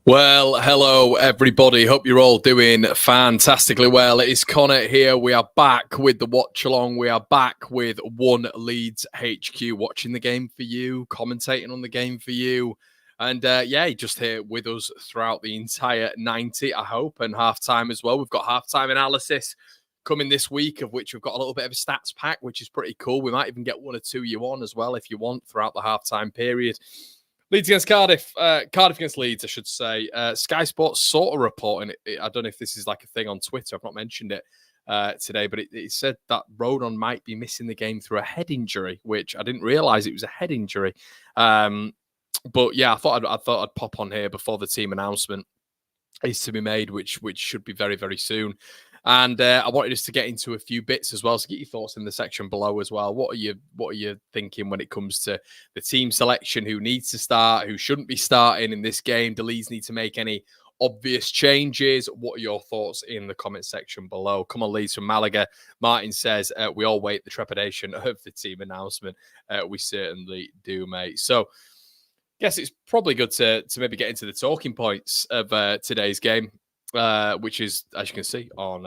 Well, hello everybody. Hope you're all doing fantastically well. It is Connor here. We are back with the Watchalong. We are back with One Leeds HQ, watching the game for you, commentating on the game for you. And just here with us throughout the entire 90, I hope, and halftime as well. We've got halftime analysis coming this week, of which we've got a little bit of a stats pack, which is pretty cool. We might even get one or two you on as well if you want throughout the halftime period. Leeds against Cardiff. Cardiff against Leeds, I should say. Sky Sports sort of reporting it. I don't know if this is like a thing on Twitter. I've not mentioned it today, but it said that Rodon might be missing the game through a head injury, which I didn't realise it was a head injury. But yeah, I thought I'd pop on here before the team announcement is to be made, which should be very, very soon. And I wanted us to get into a few bits as well. So get your thoughts in the section below as well. What are you thinking when it comes to the team selection? Who needs to start? Who shouldn't be starting in this game? Do Leeds need to make any obvious changes? What are your thoughts in the comment section below? Come on, Leeds from Malaga. Martin says, we all wait the trepidation of the team announcement. We certainly do, mate. So yes, it's probably good to maybe get into the talking points of today's game. Which is, as you can see, on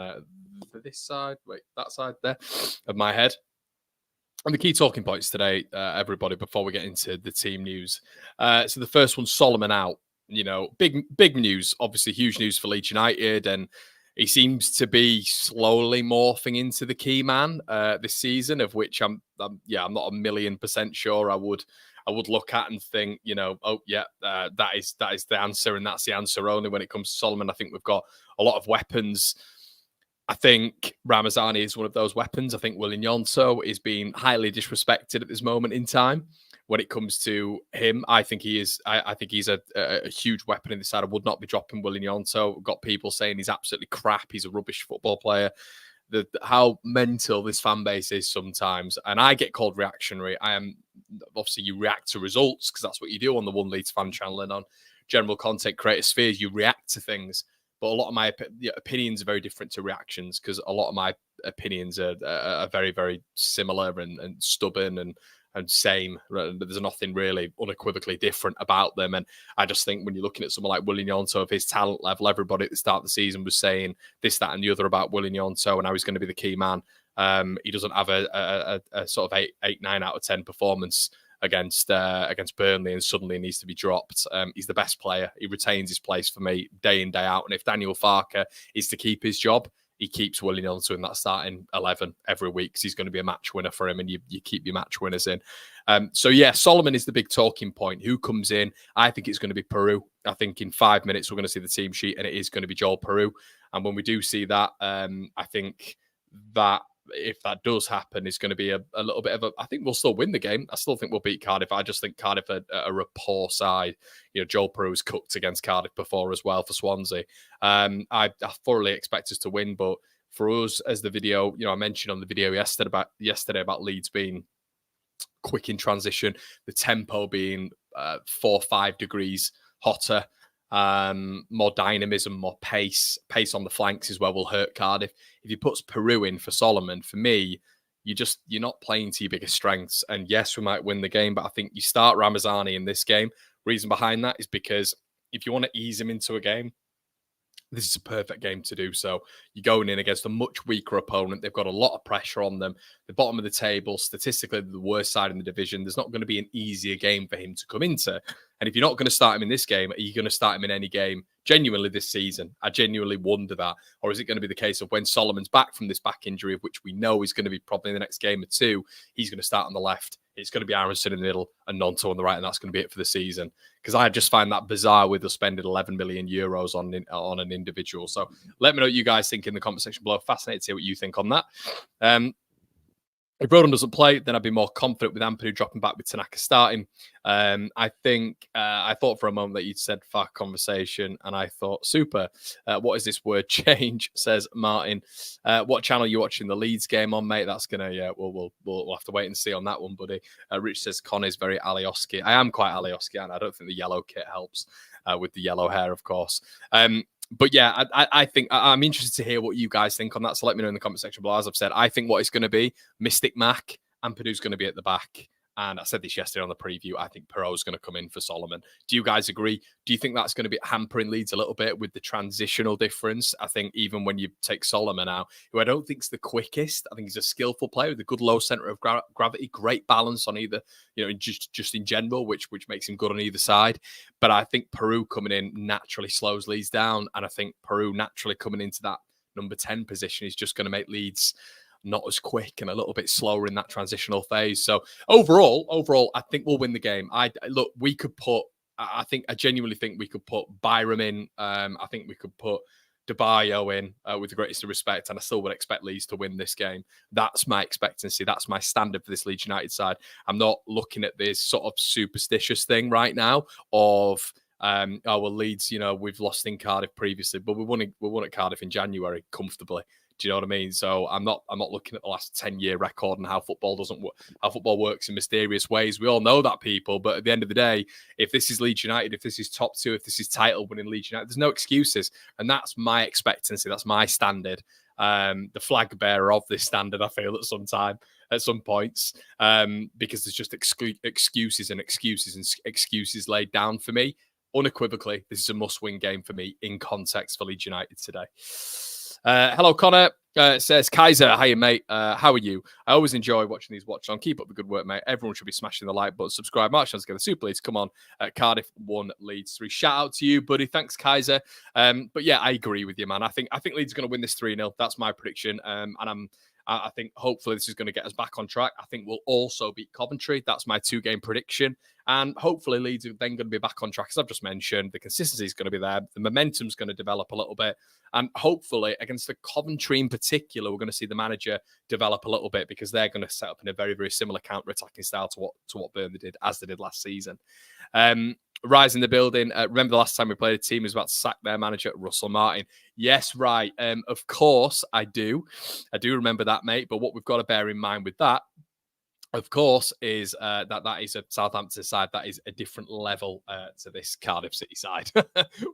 this side, that side there of my head. And the key talking points today, everybody, before we get into the team news. So the first one, Solomon out. You know, big news, obviously huge news for Leeds United, and he seems to be slowly morphing into the key man this season, of which I'm not 1,000,000% sure I would look at and think, that is the answer, and that's the answer only when it comes to Solomon. I think we've got a lot of weapons. I think Ramazani is one of those weapons. I think Willian Yonto is being highly disrespected at this moment in time. When it comes to him, I think he is. I think he's a huge weapon in this side. I would not be dropping Willian Yonto. We've got people saying he's absolutely crap. He's a rubbish football player. How mental this fan base is sometimes, and I get called reactionary. I am obviously, you react to results because that's what you do on the One Leeds fan channel and on general content creator spheres. You react to things, but a lot of my opinions are very different to reactions, because a lot of my opinions are very, very similar and stubborn and same. There's nothing really unequivocally different about them. And I just think when you're looking at someone like Willian Yonto, of his talent level, everybody at the start of the season was saying this, that, and the other about Willian Yonto, and how he's going to be the key man. He doesn't have a sort of 8, 9 out of 10 performance against Burnley, and suddenly he needs to be dropped. He's the best player. He retains his place for me day in, day out. And if Daniel Farke is to keep his job, he keeps Willian Yonto in that starting 11 every week, because he's going to be a match winner for him, and you keep your match winners in. Solomon is the big talking point. Who comes in? I think it's going to be Peru. I think in 5 minutes we're going to see the team sheet, and it is going to be Joel Peru. And when we do see that, I think that if that does happen, it's going to be a little bit of a... I think we'll still win the game. I still think we'll beat Cardiff. I just think Cardiff are a poor side. Joel Peru's cooked against Cardiff before as well for Swansea. I thoroughly expect us to win, but for us, as the video, I mentioned on the video yesterday about Leeds being quick in transition, the tempo being 4 or 5 degrees hotter, more dynamism, more pace on the flanks as well will hurt Cardiff. If he puts Peru in for Solomon, for me, you're not playing to your biggest strengths. And yes, we might win the game, but I think you start Ramazani in this game. Reason behind that is because if you want to ease him into a game, this is a perfect game to do so. You're going in against a much weaker opponent. They've got a lot of pressure on them. The bottom of the table, statistically, the worst side in the division. There's not going to be an easier game for him to come into. And if you're not going to start him in this game, are you going to start him in any game genuinely this season? I genuinely wonder that. Or is it going to be the case of when Solomon's back from this back injury, of which we know is going to be probably in the next game or two, he's going to start on the left. It's going to be Aronson in the middle and Nonto on the right, and that's going to be it for the season. Because I just find that bizarre with us spending 11 million euros on an individual. So let me know what you guys think in the comment section below. Fascinated to hear what you think on that. If Rodon doesn't play, then I'd be more confident with Ampadu dropping back with Tanaka starting. I think I thought for a moment that you'd said "fuck conversation," and I thought, super. What is this word change? Says Martin. What channel are you watching the Leeds game on, mate? That's gonna we'll have to wait and see on that one, buddy. Rich says Connor's very Alioski. I am quite Alioski, and I don't think the yellow kit helps with the yellow hair, of course. But yeah, I think I'm interested to hear what you guys think on that. So let me know in the comment section below. As I've said, I think what it's going to be, Mystic Mac and Padu's going to be at the back. And I said this yesterday on the preview. I think Perot's going to come in for Solomon. Do you guys agree? Do you think that's going to be hampering Leeds a little bit with the transitional difference? I think even when you take Solomon out, who I don't think is the quickest, I think he's a skillful player with a good low center of gravity, great balance on either, just in general, which makes him good on either side. But I think Perot coming in naturally slows Leeds down. And I think Perot naturally coming into that number 10 position is just going to make Leeds not as quick and a little bit slower in that transitional phase. So overall, I think we'll win the game. I genuinely think we could put Byram in. I think we could put DeBayo in with the greatest of respect, and I still would expect Leeds to win this game. That's my expectancy. That's my standard for this Leeds United side. I'm not looking at this sort of superstitious thing right now of Leeds, we've lost in Cardiff previously, but we won at Cardiff in January comfortably. Do you know what I mean? So I'm not looking at the last 10-year record and how football works in mysterious ways. We all know that, people. But at the end of the day, if this is Leeds United, if this is top two, if this is title winning Leeds United, there's no excuses. And that's my expectancy. That's my standard. The flag bearer of this standard, I feel, at some points, because there's just excuses laid down for me. Unequivocally, this is a must-win game for me in context for Leeds United today. Hello, Connor. Says, Kaiser, hiya, mate. How are you? I always enjoy watching these watch-on. Keep up the good work, mate. Everyone should be smashing the like button. Subscribe. March on together. Super Leeds, come on. Cardiff 1, Leeds 3. Shout out to you, buddy. Thanks, Kaiser. But yeah, I agree with you, man. I think Leeds are going to win this 3-0. That's my prediction. And I think hopefully this is going to get us back on track. I think we'll also beat Coventry. That's my 2-game prediction. And hopefully Leeds are then going to be back on track. As I've just mentioned, the consistency is going to be there. The momentum's going to develop a little bit. And hopefully against the Coventry in particular, we're going to see the manager develop a little bit because they're going to set up in a very, very similar counter-attacking style to what Burnley did, as they did last season. Rise in the building. Remember the last time we played a team was about to sack their manager, Russell Martin. Yes, right. Of course, I do. I do remember that, mate. But what we've got to bear in mind with that, of course, is that is a Southampton side that is a different level to this Cardiff City side,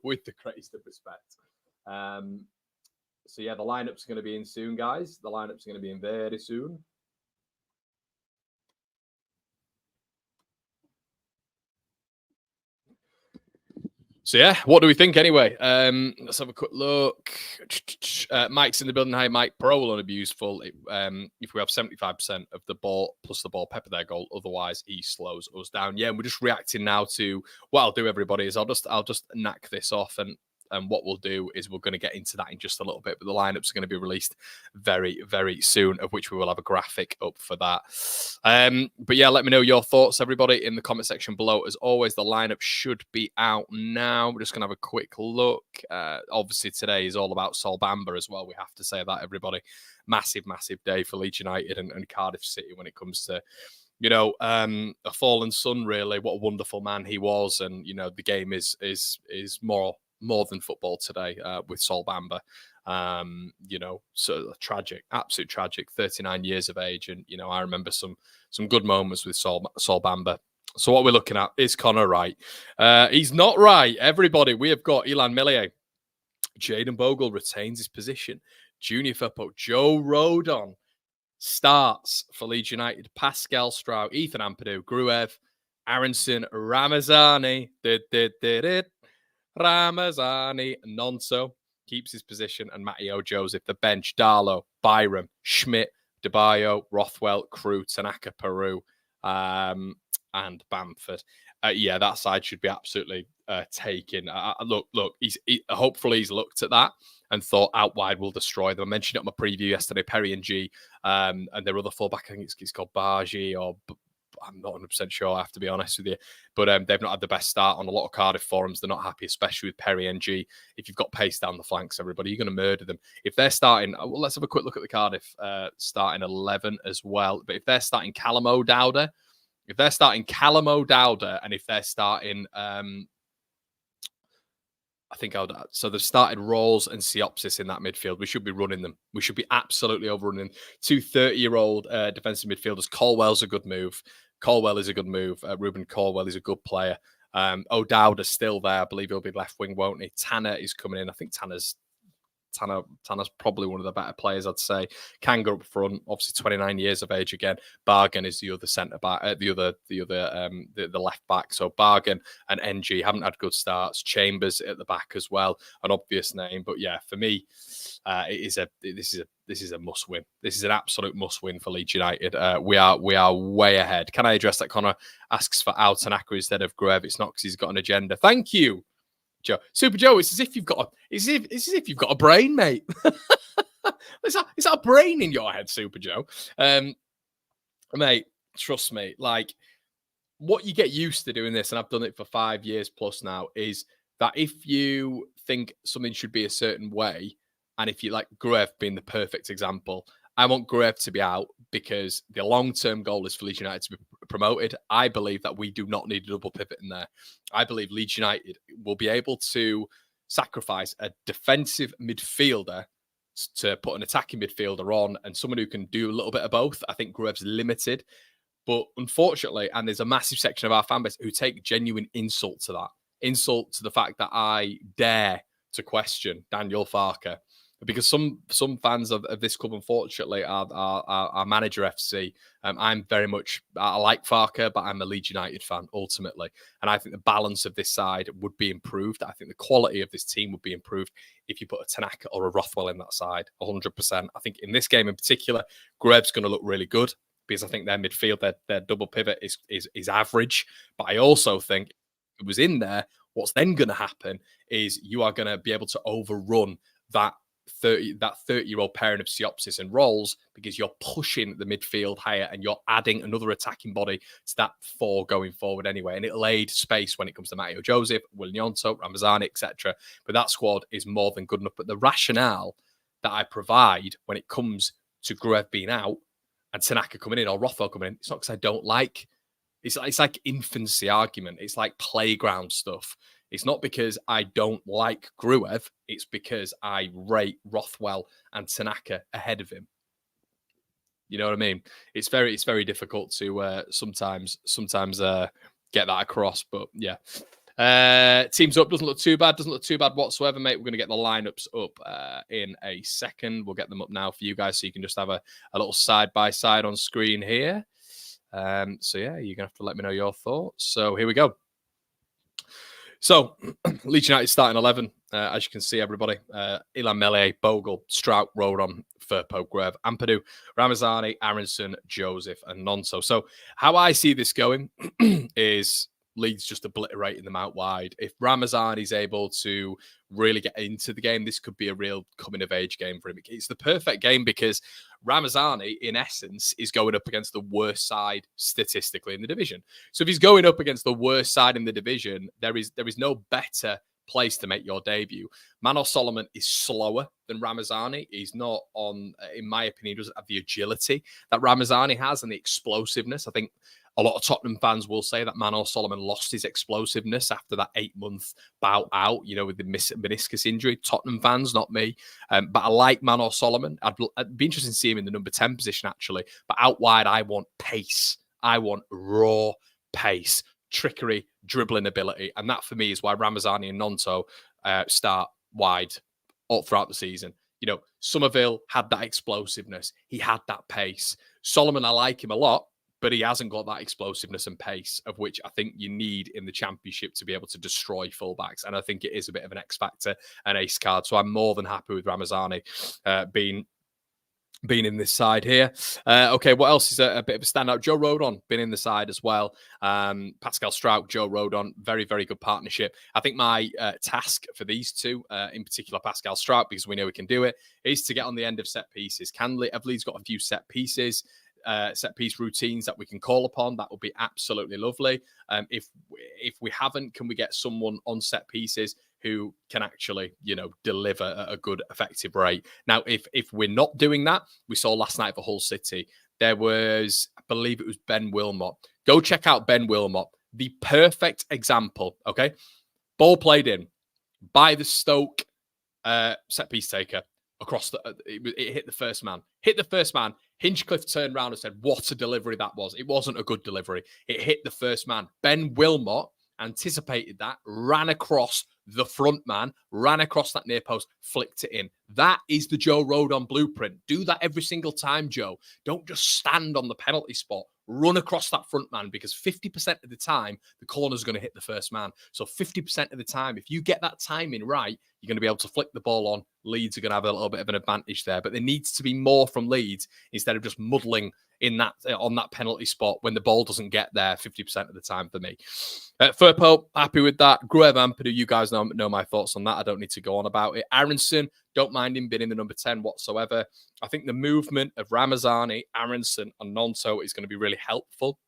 with the greatest of respect. So yeah, the lineup's going to be in soon, guys. The lineup's going to be in very soon. So yeah, what do we think anyway? Let's have a quick look. Mike's in the building. Hi, Mike. Pro will only be useful if we have 75% of the ball plus the ball pepper their goal. Otherwise, he slows us down. Yeah, and we're just reacting now to what I'll do. Everybody is I'll just knock this off, and what we'll do is we're going to get into that in just a little bit. But the lineups are going to be released very, very soon, of which we will have a graphic up for that. But yeah, let me know your thoughts, everybody, in the comment section below. As always, the lineup should be out now. We're just going to have a quick look. Obviously, today is all about Sol Bamba as well. We have to say that, everybody. Massive, massive day for Leeds United and Cardiff City when it comes to a fallen son, really. What a wonderful man he was. And, the game is more than football today with Sol Bamba. So tragic, absolute tragic, 39 years of age. And, I remember some good moments with Sol Bamba. So what we're looking at, is Connor right? He's not right. Everybody, we have got Ilan Millier. Jayden Bogle retains his position. Junior Firpo, Joe Rodon starts for Leeds United. Pascal Stroud, Ethan Ampadu, Gruev, Aronson, Ramazani, Ramazani, Nonso keeps his position, and Matteo Joseph. The bench, Darlow, Byram, Schmidt, DeBayo, Rothwell, Crew, Tanaka, Peru, and Bamford. That side should be absolutely taken. Look, hopefully he's looked at that and thought out wide will destroy them. I mentioned it on my preview yesterday, Perry and G, and their other fullback, I think it's called Baji, or I'm not 100% sure, I have to be honest with you. But they've not had the best start on a lot of Cardiff forums. They're not happy, especially with Perry and G. If you've got pace down the flanks, everybody, you're going to murder them. If they're starting, let's have a quick look at the Cardiff starting 11 as well. But if they're starting Callum O'Dowda, and if they're starting, so they've started Rawls and Siopsis in that midfield. We should be running them. We should be absolutely overrunning 2 30-year-old defensive midfielders. Colwell's a good move. Ruben Colwell is a good player. O'Dowda's still there. I believe he'll be left wing, won't he? Tanner is coming in. I think Tanner's Tanner's probably one of the better players, I'd say. Kanga up front, obviously 29 years of age again. Bargain is the other centre back, the left back. So Bargain and NG haven't had good starts. Chambers at the back as well, an obvious name. But yeah, for me, this is a must win. This is an absolute must win for Leeds United. We are way ahead. Can I address that? Connor asks for Al Tanaka instead of Gruev. It's not because he's got an agenda. Thank you, Joe. Super Joe, it's as if you've got a brain, mate. Is that a brain in your head, Super Joe? Mate, trust me. Like, what you get used to doing this, and I've done it for 5 years plus now, is that if you think something should be a certain way, and if you like Gruev being the perfect example, I want Gruev to be out because the long-term goal is for Leeds United to be promoted. I believe that we do not need a double pivot in there. I believe Leeds United will be able to sacrifice a defensive midfielder to put an attacking midfielder on and someone who can do a little bit of both. I think Gruev's limited. But unfortunately, and there's a massive section of our fan base who take genuine insult to that. Insult to the fact that I dare to question Daniel Farke. Because some fans of this club, unfortunately, are manager FC. I'm very much, I like Farke, but I'm a Leeds United fan, ultimately. And I think the balance of this side would be improved. I think the quality of this team would be improved if you put a Tanaka or a Rothwell in that side, 100%. I think in this game in particular, Gruev's going to look really good because I think their midfield, their double pivot is average. But I also think if it was in there, what's then going to happen is you are going to be able to overrun that 30-year-old pairing of Siopsis and Rolls because you're pushing the midfield higher and you're adding another attacking body to that four going forward anyway. And it'll aid space when it comes to Matteo Joseph, Willianto, Ramazani, etc. But that squad is more than good enough. But the rationale that I provide when it comes to Gruev being out and Tanaka coming in or Rothwell coming in, it's not because I don't like. It's like infancy argument. It's like playground stuff. It's not because I don't like Gruev. It's because I rate Rothwell and Tanaka ahead of him. You know what I mean? It's very difficult to sometimes get that across. But yeah, teams up doesn't look too bad. Doesn't look too bad whatsoever, mate. We're going to get the lineups up in a second. We'll get them up now for you guys, so you can just have a little side by side on screen here. So yeah, you're gonna have to let me know your thoughts. So here we go. So, Leeds United starting 11, as you can see, everybody. Ilan Mele, Bogle, Strout, Rodon, Firpo, Gruev, Ampadu, Ramazani, Aronson, Joseph, and Nonso. So, how I see this going is Leeds just obliterating them out wide. If Ramazani is able to really get into the game, this could be a real coming-of-age game for him. It's the perfect game because Ramazani, in essence, is going up against the worst side statistically in the division. So if he's going up against the worst side in the division, there is no better place to make your debut. Manor Solomon is slower than Ramazani. He's not on, in my opinion, he doesn't have the agility that Ramazani has and the explosiveness. I think a lot of Tottenham fans will say that Manor Solomon lost his explosiveness after that 8-month bout out, with the meniscus injury. Tottenham fans, not me. But I like Manor Solomon. I'd be interested in seeing him in the number 10 position, actually. But out wide, I want pace. I want raw pace, trickery, dribbling ability. And that, for me, is why Ramazani and Nonto start wide all throughout the season. Somerville had that explosiveness. He had that pace. Solomon, I like him a lot, but he hasn't got that explosiveness and pace of which I think you need in the Championship to be able to destroy fullbacks. And I think it is a bit of an X factor, an ace card. So I'm more than happy with Ramazani being in this side here. Okay, what else is a bit of a standout? Joe Rodon been in the side as well. Pascal Strout, Joe Rodon, very, very good partnership. I think my task for these two, in particular Pascal Strout, because we know we can do it, is to get on the end of set pieces. Have Leeds got a few set pieces? Set piece routines that we can call upon? That would be absolutely lovely. If we haven't, can we get someone on set pieces who can actually, deliver a good effective rate? Now, if we're not doing that, we saw last night for Hull City, there was, I believe it was Ben Wilmot. Go check out Ben Wilmot. The perfect example, okay? Ball played in by the Stoke set piece taker across it hit the first man. Hinchcliffe turned around and said, what a delivery that was. It wasn't a good delivery. It hit the first man. Ben Wilmot anticipated that, ran across the front man, ran across that near post, flicked it in. That is the Joe Rodon blueprint. Do that every single time, Joe. Don't just stand on the penalty spot. Run across that front man, because 50% of the time, the corner's going to hit the first man. So 50% of the time, if you get that timing right, you're going to be able to flick the ball on. Leeds are going to have a little bit of an advantage there. But there needs to be more from Leeds instead of just muddling in that on that penalty spot when the ball doesn't get there 50% of the time for me. Firpo, happy with that. Gruev Ampadu, you guys know my thoughts on that. I don't need to go on about it. Aronson, don't mind him being in the number 10 whatsoever. I think the movement of Ramazani, Aronson, and Nonto is going to be really helpful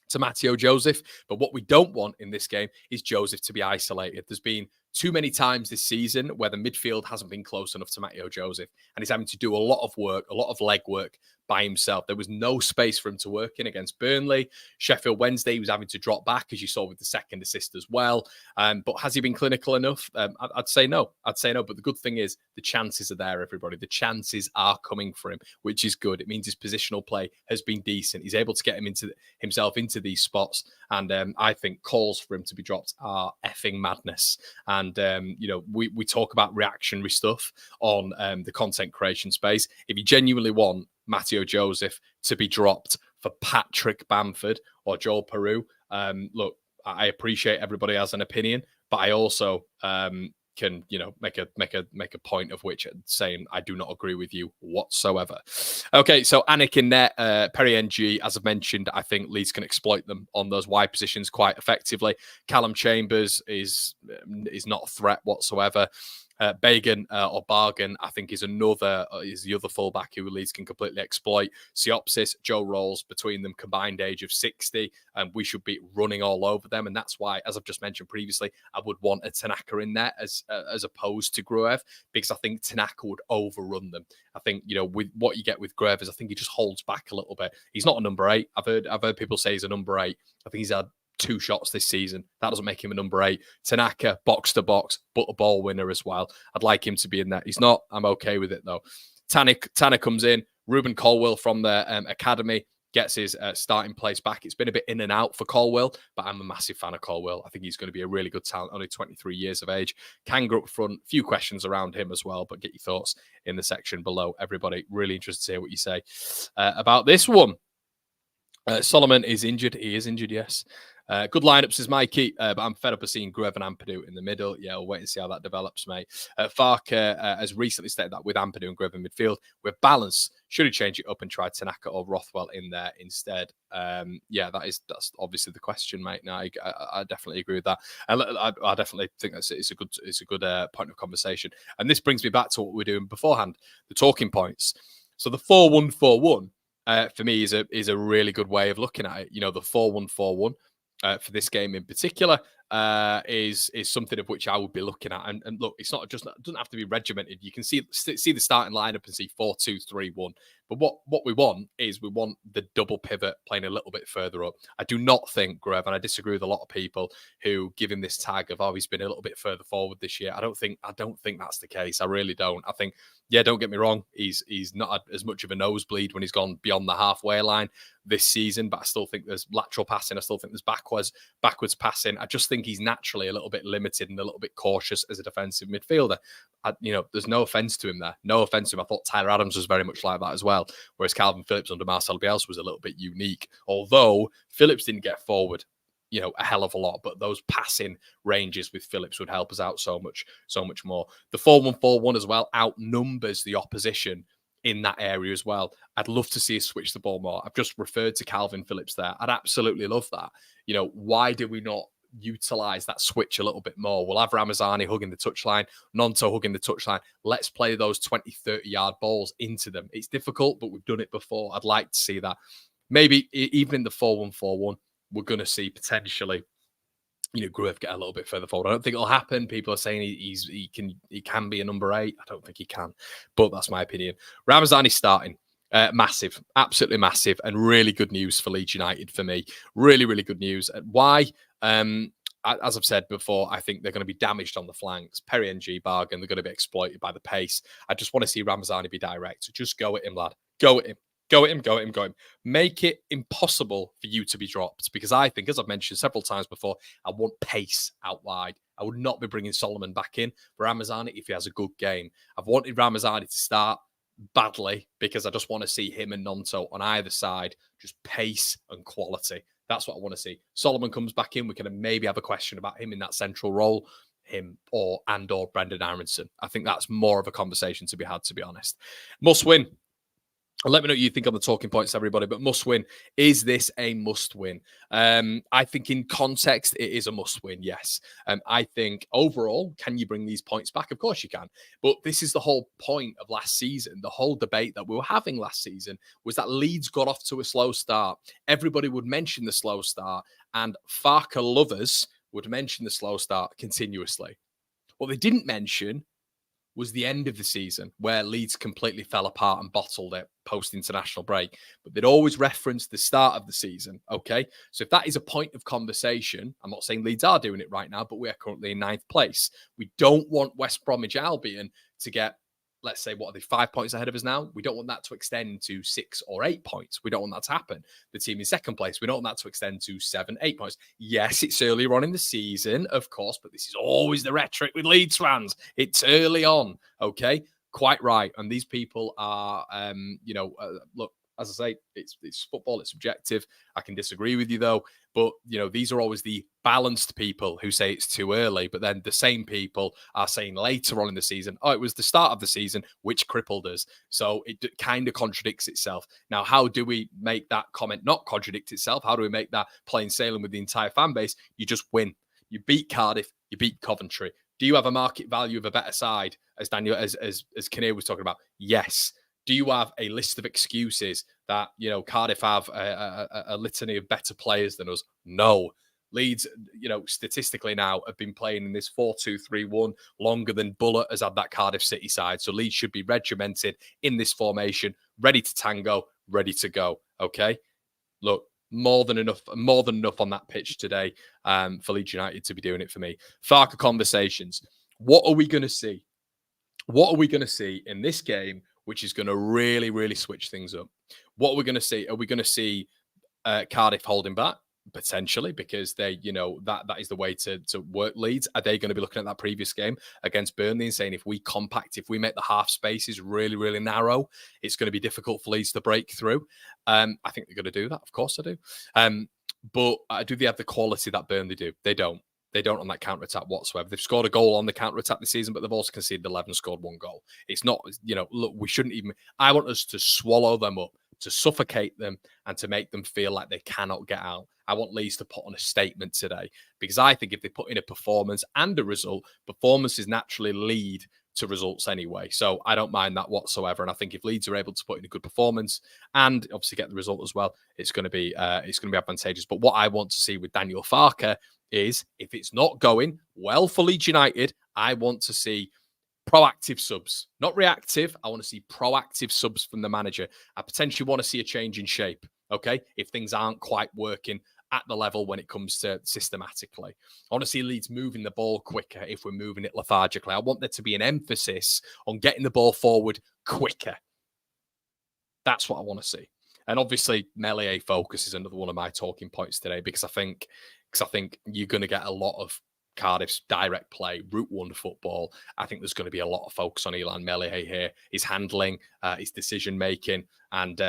to Matteo Joseph. But what we don't want in this game is Joseph to be isolated. There's been too many times this season where the midfield hasn't been close enough to Matteo Joseph, and he's having to do a lot of work, a lot of leg work by himself. There was no space for him to work in against Burnley. Sheffield Wednesday, he was having to drop back, as you saw with the second assist as well. But has he been clinical enough? I'd say no. I'd say no. But the good thing is the chances are there, everybody. The chances are coming for him, which is good. It means his positional play has been decent. He's able to get himself into these spots. And I think calls for him to be dropped are effing madness. And, we talk about reactionary stuff on the content creation space. If you genuinely want Matteo Joseph to be dropped for Patrick Bamford or Joel Peru, look, I appreciate everybody has an opinion, but I also can make a point of which saying I do not agree with you whatsoever. Okay, so Anik in net, Perry NG, as I've mentioned, I think Leeds can exploit them on those wide positions quite effectively. Callum Chambers is not a threat whatsoever. Bagan or Bargain, I think, is the other fullback who Leeds can completely exploit. Siopsis, Joe Rolls, between them combined age of 60, and we should be running all over them. And that's why, as I've just mentioned previously, I would want a Tanaka in there as opposed to Gruev, because I think Tanaka would overrun them. I think, with what you get with Gruev is I think he just holds back a little bit. He's not a number 8. I've heard people say he's a number 8. I think he's had 2 shots this season. That doesn't make him a number 8. Tanaka, box to box, but a ball winner as well. I'd like him to be in there. He's not. I'm okay with it though. Tanner comes in. Ruben Colwill from the academy gets his starting place back. It's been a bit in and out for Colwill, but I'm a massive fan of Colwill. I think he's going to be a really good talent, only 23 years of age. Kanga up front, few questions around him as well, but get your thoughts in the section below. Everybody, really interested to hear what you say about this one. Solomon is injured. He is injured, yes. Good lineups, says Mikey, but I'm fed up of seeing Gruev and Ampadu in the middle. Yeah, we'll wait and see how that develops, mate. Farker has recently stated that with Ampadu and Gruev in midfield, we're balanced. Should he change it up and try Tanaka or Rothwell in there instead? That's obviously the question, mate. No, I definitely agree with that. And I definitely think it's a good point of conversation. And this brings me back to what we were doing beforehand, the talking points. So the 4-1-4-1 for me is a really good way of looking at it. The 4-1-4-1. For this game in particular, is something of which I would be looking at. And look, it's not just, it doesn't have to be regimented. You can see the starting lineup and see 4-2-3-1. But what we want is we want the double pivot playing a little bit further up. I do not think Gruev, and I disagree with a lot of people who give him this tag of, he's been a little bit further forward this year. I don't think that's the case. I really don't. I think, don't get me wrong, he's not as much of a nosebleed when he's gone beyond the halfway line this season, but I still think there's lateral passing. I still think there's backwards passing. I just think he's naturally a little bit limited and a little bit cautious as a defensive midfielder. There's no offense to him there. No offense to him. I thought Tyler Adams was very much like that as well, whereas Calvin Phillips under Marcel Bielsa was a little bit unique. Although Phillips didn't get forward, a hell of a lot, but those passing ranges with Phillips would help us out so much more. The 4-1-4-1 as well outnumbers the opposition in that area as well. I'd love to see us switch the ball more. I've just referred to Calvin Phillips there. I'd absolutely love that. Why do we not utilize that switch a little bit more? We'll have Ramazani hugging the touchline, Nonto hugging the touchline. Let's play those 20, 30-yard balls into them. It's difficult, but we've done it before. I'd like to see that. Maybe even in the 4-1-4-1, we're going to see potentially, Gruev get a little bit further forward. I don't think it'll happen. People are saying he can be a number 8. I don't think he can, but that's my opinion. Ramazani starting. Massive, absolutely massive, and really good news for Leeds United for me. Really, really good news. Why? As I've said before, I think they're going to be damaged on the flanks. Perry NG, Bargain, they're going to be exploited by the pace. I just want to see Ramazani be direct. Just go at him, lad. Go at him. Go at him, go at him, go at him. Make it impossible for you to be dropped, because I think, as I've mentioned several times before, I want pace out wide. I would not be bringing Solomon back in for Ramazani if he has a good game. I've wanted Ramazani to start badly because I just want to see him and Nonto on either side, just pace and quality. That's what I want to see. Solomon comes back in, we can maybe have a question about him in that central role, him or Brendan Aronson. I think that's more of a conversation to be had, to be honest. Must win. And let me know what you think on the talking points, everybody. But must win. Is this a must win? I think in context, it is a must win, yes. I think overall, can you bring these points back? Of course you can. But this is the whole point of last season. The whole debate that we were having last season was that Leeds got off to a slow start. Everybody would mention the slow start, and Farker lovers would mention the slow start continuously. What they didn't mention was the end of the season, where Leeds completely fell apart and bottled it post-international break. But they'd always reference the start of the season, okay? So if that is a point of conversation, I'm not saying Leeds are doing it right now, but we are currently in 9th place. We don't want West Bromwich Albion to get, let's say, what are they, 5 points ahead of us now? We don't want that to extend to 6 or 8 points. We don't want that to happen. The team in 2nd place, we don't want that to extend to 7, 8 points. Yes, it's earlier on in the season, of course, but this is always the rhetoric with Leeds fans. It's early on, okay? Quite right. And these people are, look, as I say, it's football, it's subjective. I can disagree with you, though. But, these are always the balanced people who say it's too early. But then the same people are saying later on in the season, oh, it was the start of the season, which crippled us. So it kind of contradicts itself. Now, how do we make that comment not contradict itself? How do we make that plain sailing with the entire fan base? You just win. You beat Cardiff. You beat Coventry. Do you have a market value of a better side, as Daniel, as Kinnear was talking about? Yes. Do you have a list of excuses that, Cardiff have a litany of better players than us? No. Leeds, statistically now have been playing in this 4-2-3-1 longer than Bullet has had that Cardiff City side. So Leeds should be regimented in this formation, ready to tango, ready to go. Okay? Look, more than enough on that pitch today for Leeds United to be doing it for me. Farker conversations. What are we going to see? What are we going to see in this game, which is going to really, really switch things up? What are we going to see? Are we going to see Cardiff holding back? Potentially, because they, that is the way to work Leeds. Are they going to be looking at that previous game against Burnley and saying, if we make the half spaces really, really narrow, it's going to be difficult for Leeds to break through? I think they're going to do that. Of course I do. But do they have the quality that Burnley do? They don't. They don't on that counter-attack whatsoever. They've scored a goal on the counter-attack this season, but they've also conceded 11, scored 1 goal. It's not, look, we shouldn't even... I want us to swallow them up, to suffocate them, and to make them feel like they cannot get out. I want Leeds to put on a statement today, because I think if they put in a performance and a result, performances naturally lead to results anyway. So I don't mind that whatsoever. And I think if Leeds are able to put in a good performance and obviously get the result as well, it's going to be advantageous. But what I want to see with Daniel Farker is, if it's not going well for Leeds United, I want to see proactive subs, not reactive. I want to see proactive subs from the manager. I potentially want to see a change in shape, okay, if things aren't quite working at the level when it comes to systematically. I want to see Leeds moving the ball quicker if we're moving it lethargically. I want there to be an emphasis on getting the ball forward quicker. That's what I want to see. And obviously, Meslier focus is another one of my talking points today, because I think you're going to get a lot of Cardiff's direct play, Route 1 football. I think there's going to be a lot of focus on Ilan Meslier here, his handling, his decision-making, and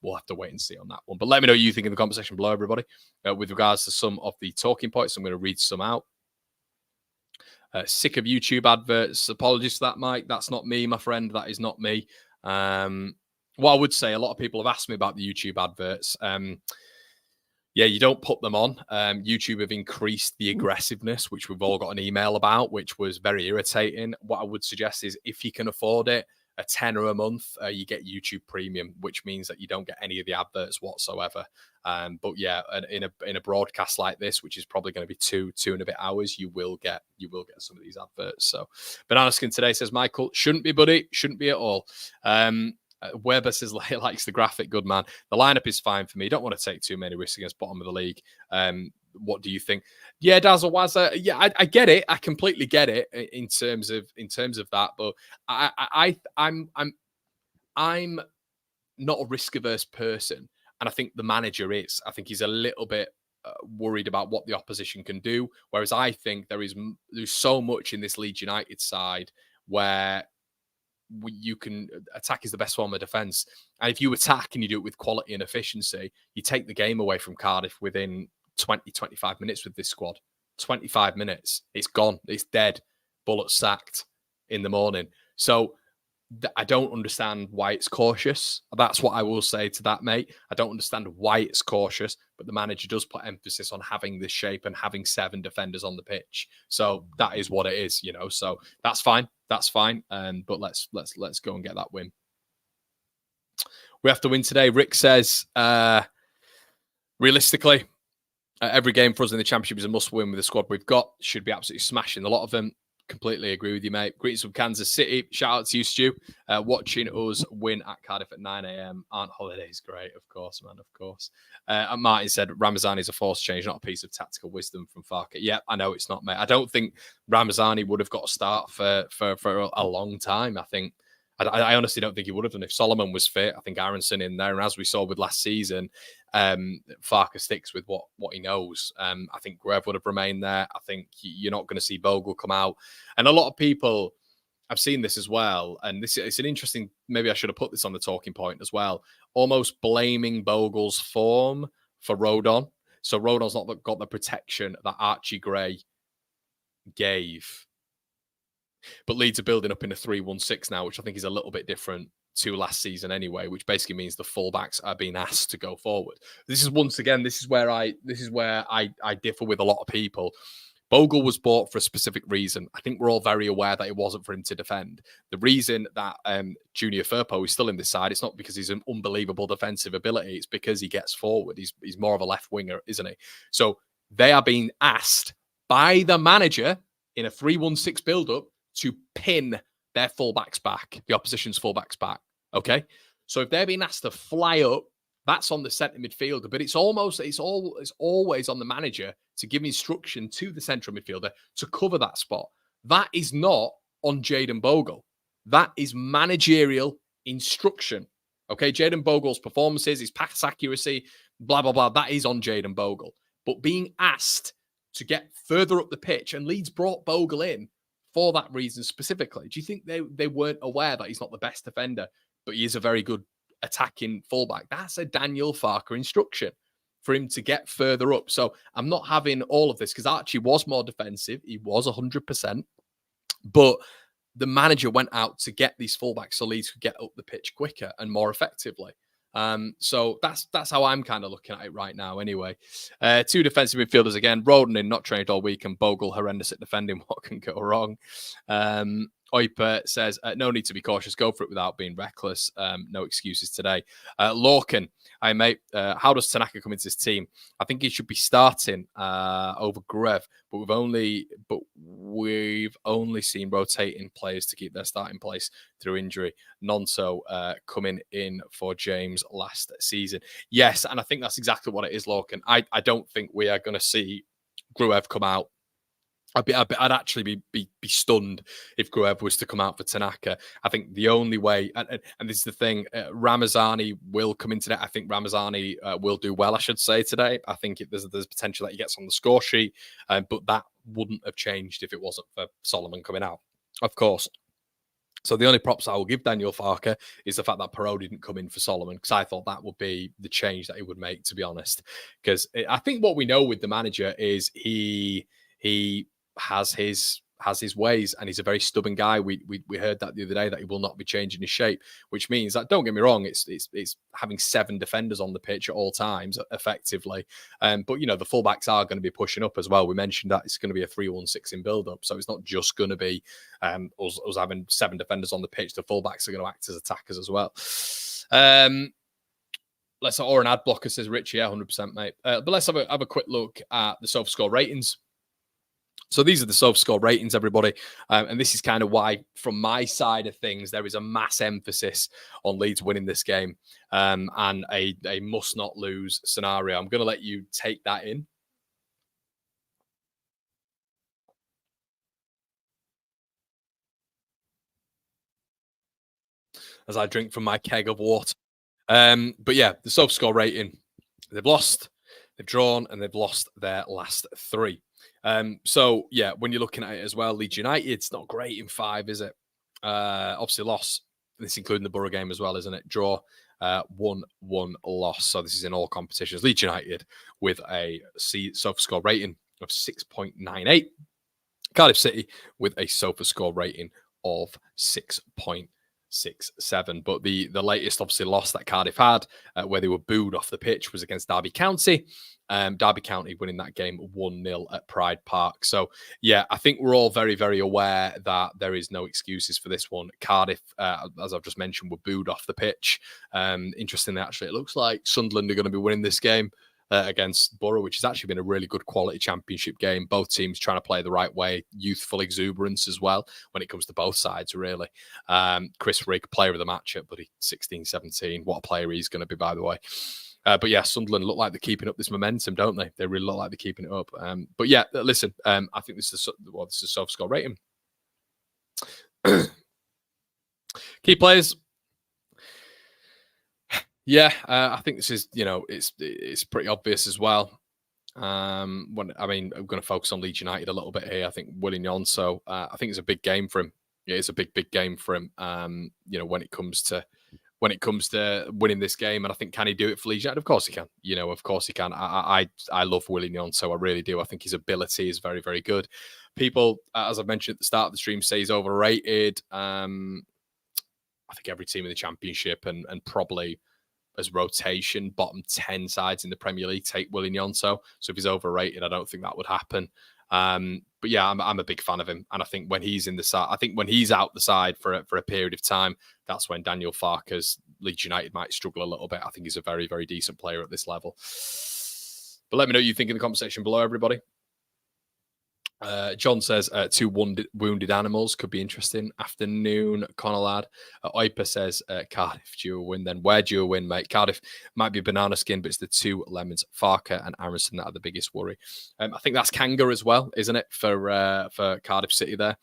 we'll have to wait and see on that one. But let me know what you think in the conversation below, everybody, with regards to some of the talking points. I'm going to read some out. Sick of YouTube adverts. Apologies for that, Mike. That's not me, my friend. That is not me. What I would say, a lot of people have asked me about the YouTube adverts. Yeah, you don't put them on. YouTube have increased the aggressiveness, which we've all got an email about, which was very irritating. What I would suggest is, if you can afford it, a tenner a month, you get YouTube Premium, which means that you don't get any of the adverts whatsoever. But yeah, in a broadcast like this, which is probably going to be two and a bit hours, you will get some of these adverts. So, Bananaskin today says, Michael, shouldn't be, buddy, shouldn't be at all. Weber says he likes the graphic. Good man. The lineup is fine for me. Don't want to take too many risks against bottom of the league. What do you think? Yeah, Dazzle Wazza. Yeah, I get it. I completely get it in terms of that. But I'm not a risk-averse person, and I think the manager is. I think he's a little bit worried about what the opposition can do, whereas I think there's so much in this Leeds United side where you can attack is the best form of defense. And if you attack and you do it with quality and efficiency, you take the game away from Cardiff within 25 minutes with this squad. 25 minutes, it's gone, it's dead, bullet sacked in the morning. So I don't understand why it's cautious. That's what I will say to that, mate. I don't understand why it's cautious, but the manager does put emphasis on having this shape and having 7 defenders on the pitch. So that is what it is, you know. So that's fine. That's fine. But let's go and get that win. We have to win today. Rick says, realistically, every game for us in the Championship is a must-win with the squad we've got. Should be absolutely smashing a lot of them. Completely agree with you, mate. Greetings from Kansas City. Shout out to you, Stu. Watching us win at Cardiff at 9 a.m. Aren't holidays great? Of course, man, of course. And Martin said, Ramazani is a force change, not a piece of tactical wisdom from Farke. Yeah, I know it's not, mate. I don't think Ramazani would have got a start for a long time. I honestly don't think he would have done if Solomon was fit. I think Aronson in there, and as we saw with last season, Farke sticks with what he knows. I think Gruev would have remained there. I think you're not going to see Bogle come out, and a lot of people I've seen this as well. And it's an interesting. Maybe I should have put this on the talking point as well. Almost blaming Bogle's form for Rodon. So Rodon's not got the protection that Archie Gray gave. But Leeds are building up in a 3-1-6 now, which I think is a little bit different to last season anyway, which basically means the fullbacks are being asked to go forward. This is where I differ with a lot of people. Bogle was bought for a specific reason. I think we're all very aware that it wasn't for him to defend. The reason that Junior Firpo is still in this side, it's not because he's an unbelievable defensive ability. It's because he gets forward. He's more of a left winger, isn't he? So they are being asked by the manager in a 3-1-6 build-up to pin their fullbacks back, the opposition's fullbacks back. Okay, so if they're being asked to fly up, that's on the centre midfielder, but it's always on the manager to give instruction to the central midfielder to cover that spot. That is not on Jayden Bogle. That is managerial instruction. Okay, Jayden Bogle's performances, his pass accuracy, blah blah blah. That is on Jayden Bogle. But being asked to get further up the pitch, and Leeds brought Bogle in for that reason specifically. Do you think they weren't aware that he's not the best defender, but he is a very good attacking fullback? That's a Daniel Farke instruction for him to get further up. So I'm not having all of this because Archie was more defensive. He was 100%. But the manager went out to get these fullbacks so Leeds could get up the pitch quicker and more effectively. So that's how I'm kind of looking at it right now anyway. 2 defensive midfielders again. Rodon in, not trained all week, and Bogle horrendous at defending. What can go wrong? Oiper says, no need to be cautious. Go for it without being reckless. No excuses today. Lorcan, hi mate. How does Tanaka come into this team? I think he should be starting over Gruev, but we've only seen rotating players to keep their starting place through injury. Nonso coming in for James last season. Yes, and I think that's exactly what it is, Lorcan. I don't think we are going to see Gruev come out. I'd actually be stunned if Gruev was to come out for Tanaka. I think the only way, and this is the thing, Ramazani will come in today. I think Ramazani will do well, I should say, today. I think there's potential that he gets on the score sheet, but that wouldn't have changed if it wasn't for Solomon coming out, of course. So the only props I will give Daniel Farke is the fact that Perot didn't come in for Solomon, because I thought that would be the change that he would make, to be honest. Because I think what we know with the manager is he has his ways, and he's a very stubborn guy. We heard that the other day, that he will not be changing his shape, which means that, don't get me wrong, it's having 7 defenders on the pitch at all times effectively. But you know, the fullbacks are going to be pushing up as well. We mentioned that it's going to be a 3-1-6 in build up, so it's not just going to be us having 7 defenders on the pitch. The fullbacks are going to act as attackers as well. Or an ad blocker, says Rich. Yeah, 100%, mate. But let's have a quick look at the SofaScore ratings. So these are the SofaScore ratings, everybody. And this is kind of why, from my side of things, there is a mass emphasis on Leeds winning this game and a must-not-lose scenario. I'm going to let you take that in. As I drink from my keg of water. But yeah, the SofaScore rating, they've lost, they've drawn, and they've lost their last 3. So yeah, when you're looking at it as well, Leeds United, it's not great in 5, is it? Obviously loss, this including the Borough game as well, isn't it? Draw, 1 loss. So this is in all competitions. Leeds United with a SofaScore rating of 6.98. Cardiff City with a SofaScore rating of 6.67. But the latest, obviously, loss that Cardiff had, where they were booed off the pitch, was against Derby County. Derby County winning that game 1-0 at Pride Park. So, yeah, I think we're all very, very aware that there is no excuses for this one. Cardiff, as I've just mentioned, were booed off the pitch. Interestingly, actually, it looks like Sunderland are going to be winning this game against Borough, which has actually been a really good quality championship game. Both teams trying to play the right way, youthful exuberance as well when it comes to both sides, really. Chris Rigg, player of the match at bloody 16-17. What a player he's going to be, by the way. But yeah, Sunderland look like they're keeping up this momentum, don't they? They really look like they're keeping it up. But yeah, listen, I think this is SofaScore rating. Key players. Yeah, I think this is, it's pretty obvious as well. I'm going to focus on Leeds United a little bit here. I think Willian Yonso, I think it's a big game for him. Yeah, it's a big game for him. When it comes to winning this game, and I think, can he do it for Leeds United? Of course he can. Of course he can. I love Willian Yonso. I really do. I think his ability is very, very good. People, as I mentioned at the start of the stream, say he's overrated. I think every team in the Championship and probably as rotation, bottom 10 sides in the Premier League take Willian Yonso. So if he's overrated, I don't think that would happen. But yeah, I'm a big fan of him. And I think when he's in the side, I think when he's out the side for a period of time, that's when Daniel Farke's Leeds United might struggle a little bit. I think he's a very, very decent player at this level. But let me know what you think in the comment section below, everybody. John says 2 wounded animals could be interesting. Afternoon, Connor lad. Oipa says Cardiff due a win. Then where do you win, mate? Cardiff might be banana skin, but it's the 2 lemons, Farke and Aronson, that are the biggest worry. I think that's Kanga as well, isn't it, for Cardiff City there?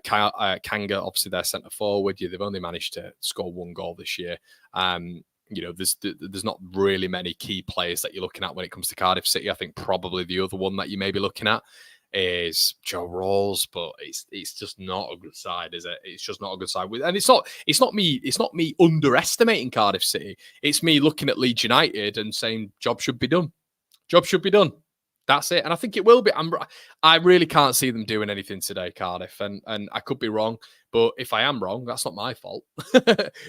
Kanga, obviously their centre forward. Yeah, they've only managed to score 1 goal this year. There's not really many key players that you're looking at when it comes to Cardiff City. I think probably the other one that you may be looking at is Joe Rawls, but it's just not a good side, is it? It's just not a good side. And it's not me underestimating Cardiff City. It's me looking at Leeds United and saying job should be done. Job should be done. That's it. And I think it will be. I really can't see them doing anything today, Cardiff. And I could be wrong. But if I am wrong, that's not my fault.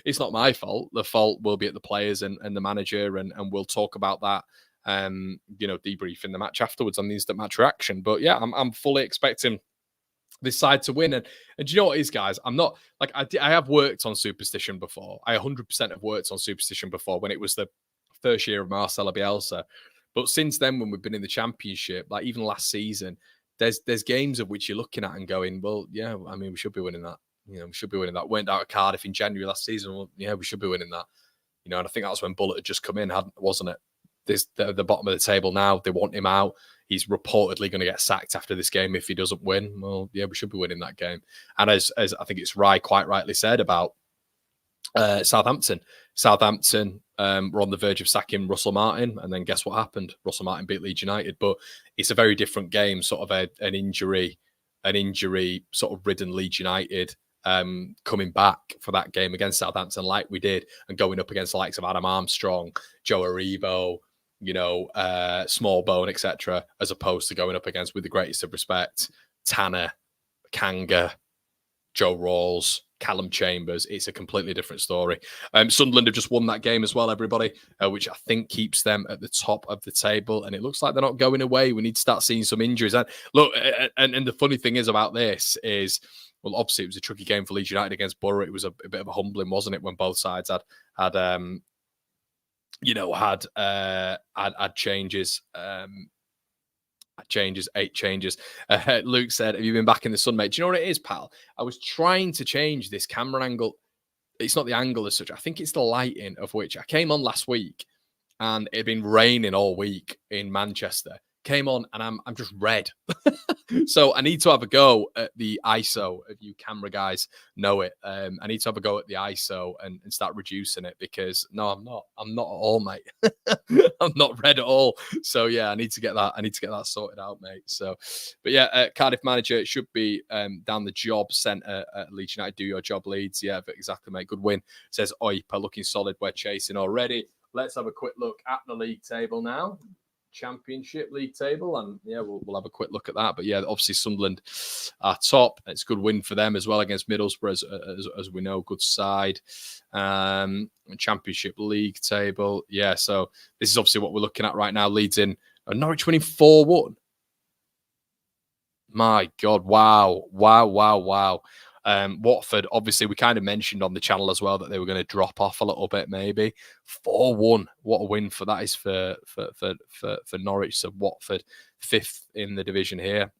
It's not my fault. The fault will be at the players and the manager. And we'll talk about that, debrief in the match afterwards on the instant match reaction. But yeah, I'm fully expecting this side to win. And do you know what it is, guys? I'm not like I have worked on superstition before. I 100% have worked on superstition before when it was the first year of Marcelo Bielsa. But since then, when we've been in the Championship, like even last season, there's games of which you're looking at and going, well, yeah, I mean, we should be winning that. We should be winning that. Went out of Cardiff in January last season. Well, yeah, we should be winning that. And I think that's when Bullet had just come in, wasn't it? The bottom of the table now. They want him out. He's reportedly going to get sacked after this game if he doesn't win. Well, yeah, we should be winning that game. And as I think it's quite rightly said about Southampton. Southampton were on the verge of sacking Russell Martin, and then guess what happened? Russell Martin beat Leeds United, but it's a very different game. Sort of an injury sort of ridden Leeds United coming back for that game against Southampton, like we did, and going up against the likes of Adam Armstrong, Joe Aribo, Small Bone, etc., as opposed to going up against, with the greatest of respect, Tanner, Kanga, Joe Rawls, Callum Chambers. It's a completely different story. Sunderland have just won that game as well, everybody, which I think keeps them at the top of the table. And it looks like they're not going away. We need to start seeing some injuries. And look, and the funny thing is about this is, well, obviously it was a tricky game for Leeds United against Borough. It was a bit of a humbling, wasn't it, when both sides had changes. 8 changes. Luke said, have you been back in the sun, mate? Do you know what it is, pal? I was trying to change this camera angle. It's not the angle as such. I think it's the lighting, of which I came on last week and it had been raining all week in Manchester. came on, and I'm just red. So I need to have a go at the ISO. If you camera guys know it, I need to have a go at the ISO and start reducing it, because no, I'm not at all, mate. I'm not red at all. So yeah, I need to get that sorted out, mate. So, but yeah, Cardiff manager should be down the job centre at Leeds United. Do your job, Leeds. Yeah, but exactly, mate. Good win. Says Oipa, looking solid. We're chasing already. Let's have a quick look at the league table now. Championship league table, and yeah, we'll have a quick look at that. But yeah, obviously Sunderland are top. It's a good win for them as well against Middlesbrough, as we know, good side. Championship league table, yeah. So this is obviously what we're looking at right now. Leeds in, Norwich winning 4-1. My God, wow. Watford, obviously, we kind of mentioned on the channel as well that they were going to drop off a little bit, maybe. 4-1. What a win for that is for Norwich. So Watford, 5th in the division here.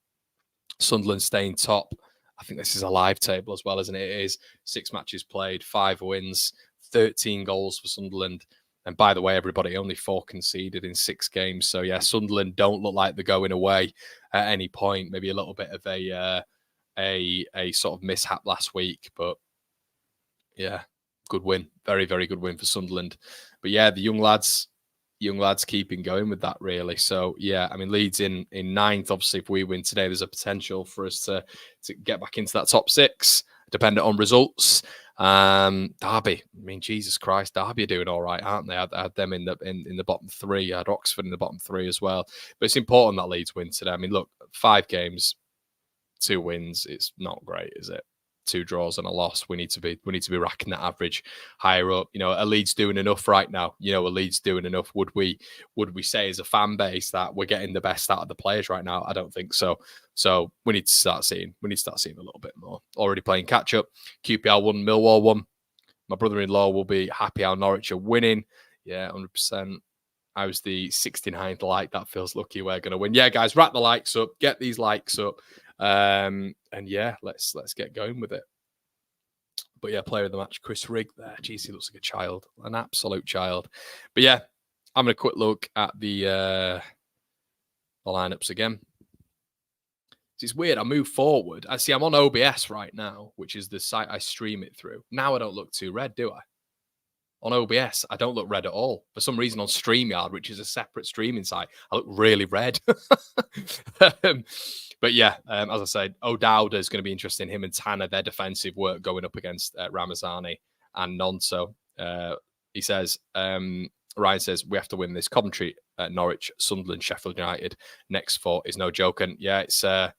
Sunderland staying top. I think this is a live table as well, isn't it? It is 6 matches played, 5 wins, 13 goals for Sunderland. And by the way, everybody, only 4 conceded in 6 games. So yeah, Sunderland don't look like they're going away at any point. Maybe a little bit of a sort of mishap last week, but yeah, good win. Very, very good win for Sunderland. But yeah, the young lads keeping going with that, really. So yeah, I mean, Leeds in 9th. Obviously, if we win today, there's a potential for us to get back into that top 6, dependent on results. Derby, I mean, Jesus Christ, Derby are doing all right, aren't they? I had them in the bottom 3. I had Oxford in the bottom 3 as well. But it's important that Leeds win today. I mean, look, 5 games, 2 wins. It's not great, is it? 2 draws and a loss. We need to be racking that average higher up. You know, are Leeds doing enough right now? You know, are Leeds doing enough? Would we say as a fan base that we're getting the best out of the players right now? I don't think so. So we need to start seeing a little bit more. Already playing catch up. QPR won, Millwall won. My brother-in-law will be happy how Norwich are winning. Yeah, 100%. I was the 69th like. That feels lucky. We're going to win. Yeah, guys, rack the likes up. Get these likes up. And yeah, let's get going with it. But yeah, player of the match, Chris Rigg there. Jeez, he looks like a child, an absolute child. But yeah, I'm going to quick look at the lineups again. It's weird. I move forward. I see I'm on OBS right now, which is the site I stream it through. Now I don't look too red, do I? On OBS, I don't look red at all. For some reason on StreamYard, which is a separate streaming site, I look really red. But yeah, as I said, O'Dowda is going to be interesting. Him and Tanner, their defensive work going up against Ramazani and Nonso. He says, Ryan says, we have to win this. Coventry, Norwich, Sunderland, Sheffield United. Next 4 is no joke. And yeah, it's a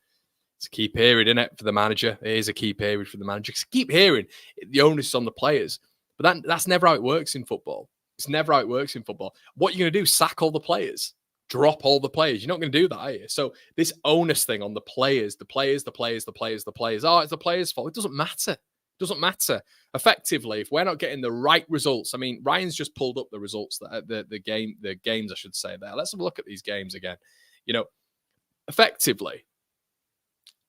key period, isn't it, for the manager? It is a key period for the manager. Keep hearing the onus is on the players. But that's never how it works in football. It's never how it works in football. What you're going to do, sack all the players, drop all the players. You're not going to do that, are you? So this onus thing on the players. Oh, it's the players' fault. It doesn't matter. It doesn't matter. Effectively, if we're not getting the right results, I mean, Ryan's just pulled up the results, the games, I should say there. Let's have a look at these games again. You know, effectively,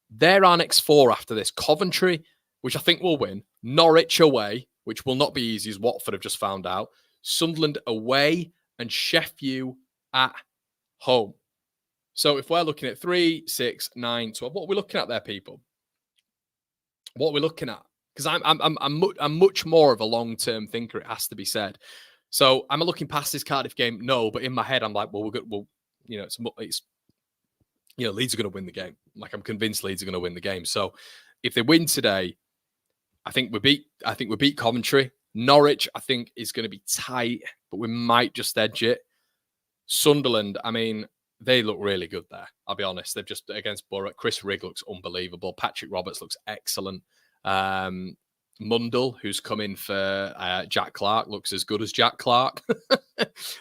there are next 4 after this. Coventry, which I think will win. Norwich away, which will not be easy, as Watford have just found out. Sunderland away and Sheffield at home. So if we're looking at 3, 6, 9, 12, what are we looking at there, people? What are we looking at? Because I'm much more of a long-term thinker, it has to be said. So am I looking past this Cardiff game? No, but in my head, I'm like, well, you know, it's Leeds are going to win the game. Like, I'm convinced Leeds are going to win the game. So if they win today, I think we beat Coventry. Norwich, I think, is going to be tight, but we might just edge it. Sunderland, I mean, they look really good there. I'll be honest. They've just, against Borough, Chris Rigg looks unbelievable. Patrick Roberts looks excellent. Mundell, who's come in for Jack Clark, looks as good as Jack Clark.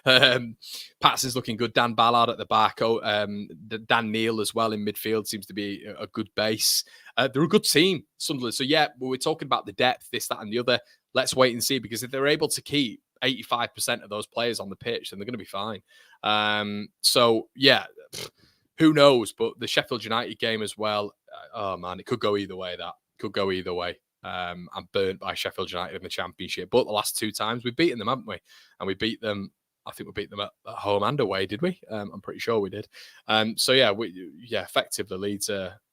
Pats is looking good. Dan Ballard at the back. Dan Neil as well in midfield seems to be a good base. They're a good team, Sunderland. So yeah, we're talking about the depth, this, that, and the other. Let's wait and see, because if they're able to keep 85% of those players on the pitch, then they're going to be fine. So yeah, who knows? But the Sheffield United game as well. Oh man, it could go either way. That could go either way. I'm burnt by Sheffield United in the Championship, but the last 2 times we've beaten them, haven't we? And we beat them I think we beat them at home and away, did we? I'm pretty sure we did. So yeah, effectively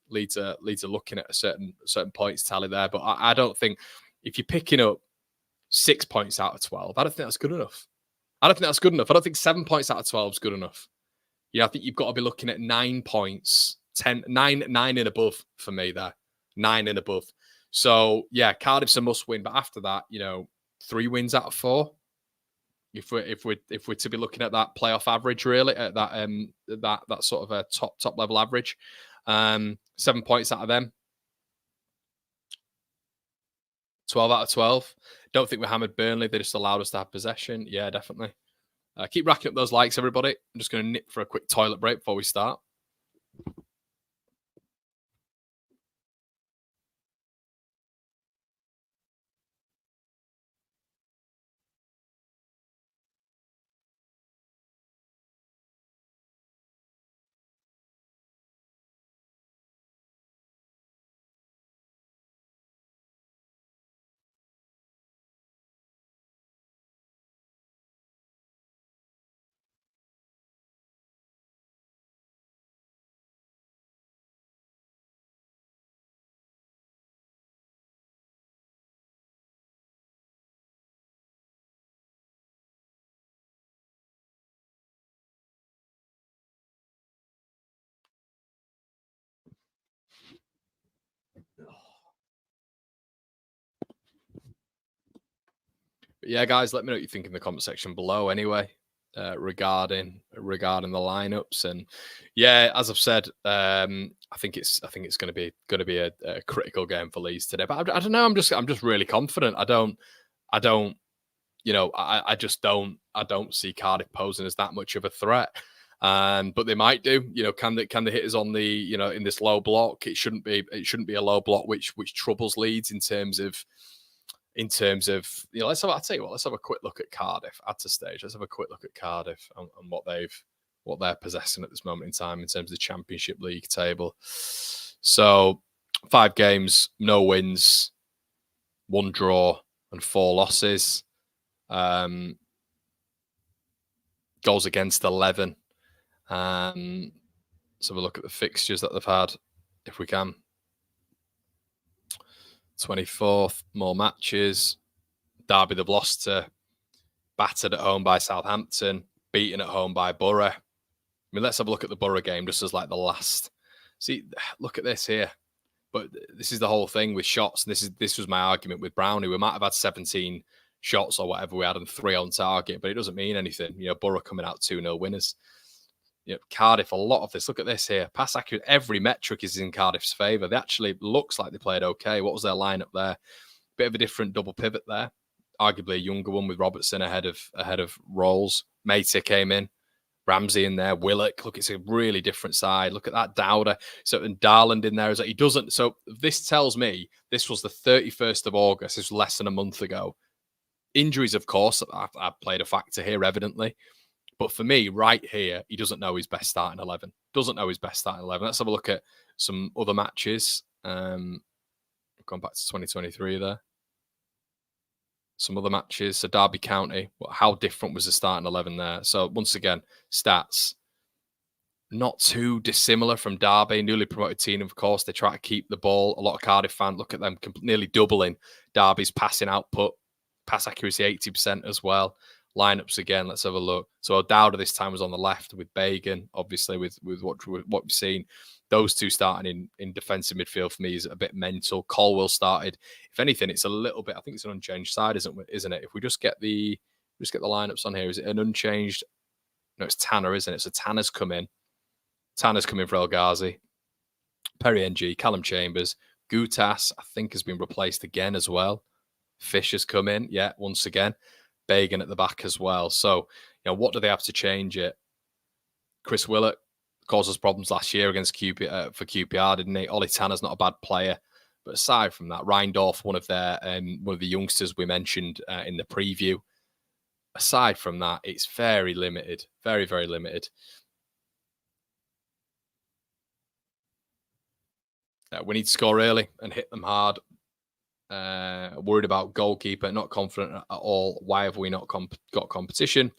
Leeds are looking at a certain points tally there. But I don't think if you're picking up 6 points out of 12, I don't think that's good enough. I don't think 7 points out of 12 is good enough. I think you've got to be looking at 9 points, 9 and above for me there. 9 and above. So yeah, Cardiff's a must win, but after that, 3 wins out of 4. If we're to be looking at that playoff average, really, at that sort of a top level average, 7 points out of them, 12 out of 12. Don't think we hammered Burnley. They just allowed us to have possession. Yeah, definitely. Keep racking up those likes, everybody. I'm just going to nip for a quick toilet break before we start. But yeah, guys, let me know what you think in the comment section below. Anyway, regarding the lineups, and yeah, as I've said, I think it's going to be a critical game for Leeds today. But I don't know. I'm just really confident. I don't. I just don't see Cardiff posing as that much of a threat. But they might do. Can they hit us on the in this low block? It shouldn't be a low block which troubles Leeds in terms of let's have a quick look at Cardiff at the stage. Let's have a quick look at Cardiff and what they're possessing at this moment in time in terms of the Championship League table. So 5 games, no wins, 1 draw and 4 losses. Goals against 11. Let's have a look at the fixtures that they've had, if we can. 24th, more matches. Derby they've lost to, battered at home by Southampton, beaten at home by Borough. I mean, let's have a look at the Borough game just as like the last. See, look at this here. But this is the whole thing with shots. And this was my argument with Brownie. We might have had 17 shots or whatever we had and 3 on target, but it doesn't mean anything. Borough coming out 2-0 winners. Cardiff, a lot of this. Look at this here. Pass accurate. Every metric is in Cardiff's favour. They actually looks like they played okay. What was their lineup there? Bit of a different double pivot there. Arguably a younger one with Robertson ahead of Rolls. Matey came in. Ramsey in there. Willock. Look, it's a really different side. Look at that Dowder. So and Darland in there is that he doesn't. So this tells me this was the 31st of August. This was less than a month ago. Injuries, of course, I've played a factor here, evidently. But for me, right here, he doesn't know his best starting 11. Let's have a look at some other matches. Gone back to 2023 there. Some other matches. So Derby County. How different was the starting 11 there? So once again, stats. Not too dissimilar from Derby. Newly promoted team, of course. They try to keep the ball. A lot of Cardiff fans, look at them nearly doubling Derby's passing output. Pass accuracy 80% as well. Lineups again, let's have a look. So Dowder this time was on the left with Bagan, obviously with what we've seen. Those two starting in defensive midfield for me is a bit mental. Colwell started. If anything, it's a little bit, I think it's an unchanged side, isn't it? If we just get the lineups on here, is it an unchanged? No, it's Tanner, isn't it? So Tanner's come in. Tanner's come in for El Ghazi. Perry NG, Callum Chambers. Gutas, I think, has been replaced again as well. Fisher's come in, yeah, once again. Bagan at the back as well. So, what do they have to change it? Chris Willock caused us problems last year against for QPR, didn't he? Ollie Tanner's not a bad player. But aside from that, Reindorf, one of the youngsters we mentioned in the preview. Aside from that, it's very limited. Very, very limited. We need to score early and hit them hard. Worried about goalkeeper, not confident at all. Why have we not got competition?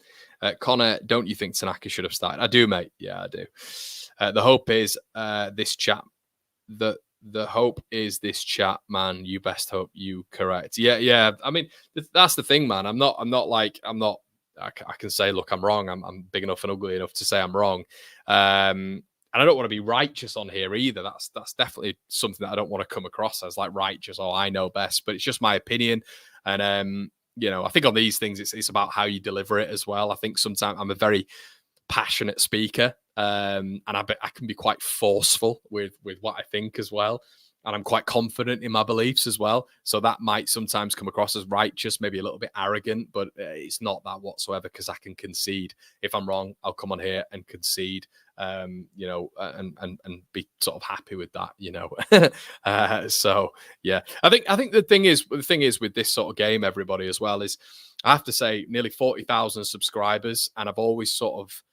Connor, don't you think Tanaka should have started? I do, mate. Yeah, I do. The hope is this chat. The hope is this chat, man. You best hope you correct. Yeah. I mean, that's the thing, man. I'm not. I can say, look, I'm wrong. I'm big enough and ugly enough to say I'm wrong. And I don't want to be righteous on here either. That's definitely something that I don't want to come across as like righteous or I know best. But it's just my opinion. And I think on these things, it's about how you deliver it as well. I think sometimes I'm a very passionate speaker, and I can be quite forceful with what I think as well. And I'm quite confident in my beliefs as well. So that might sometimes come across as righteous, maybe a little bit arrogant, but it's not that whatsoever because I can concede. If I'm wrong, I'll come on here and concede, and be sort of happy with that, So yeah, I think the thing is with this sort of game, everybody as well, is I have to say nearly 40,000 subscribers, and I've always sort of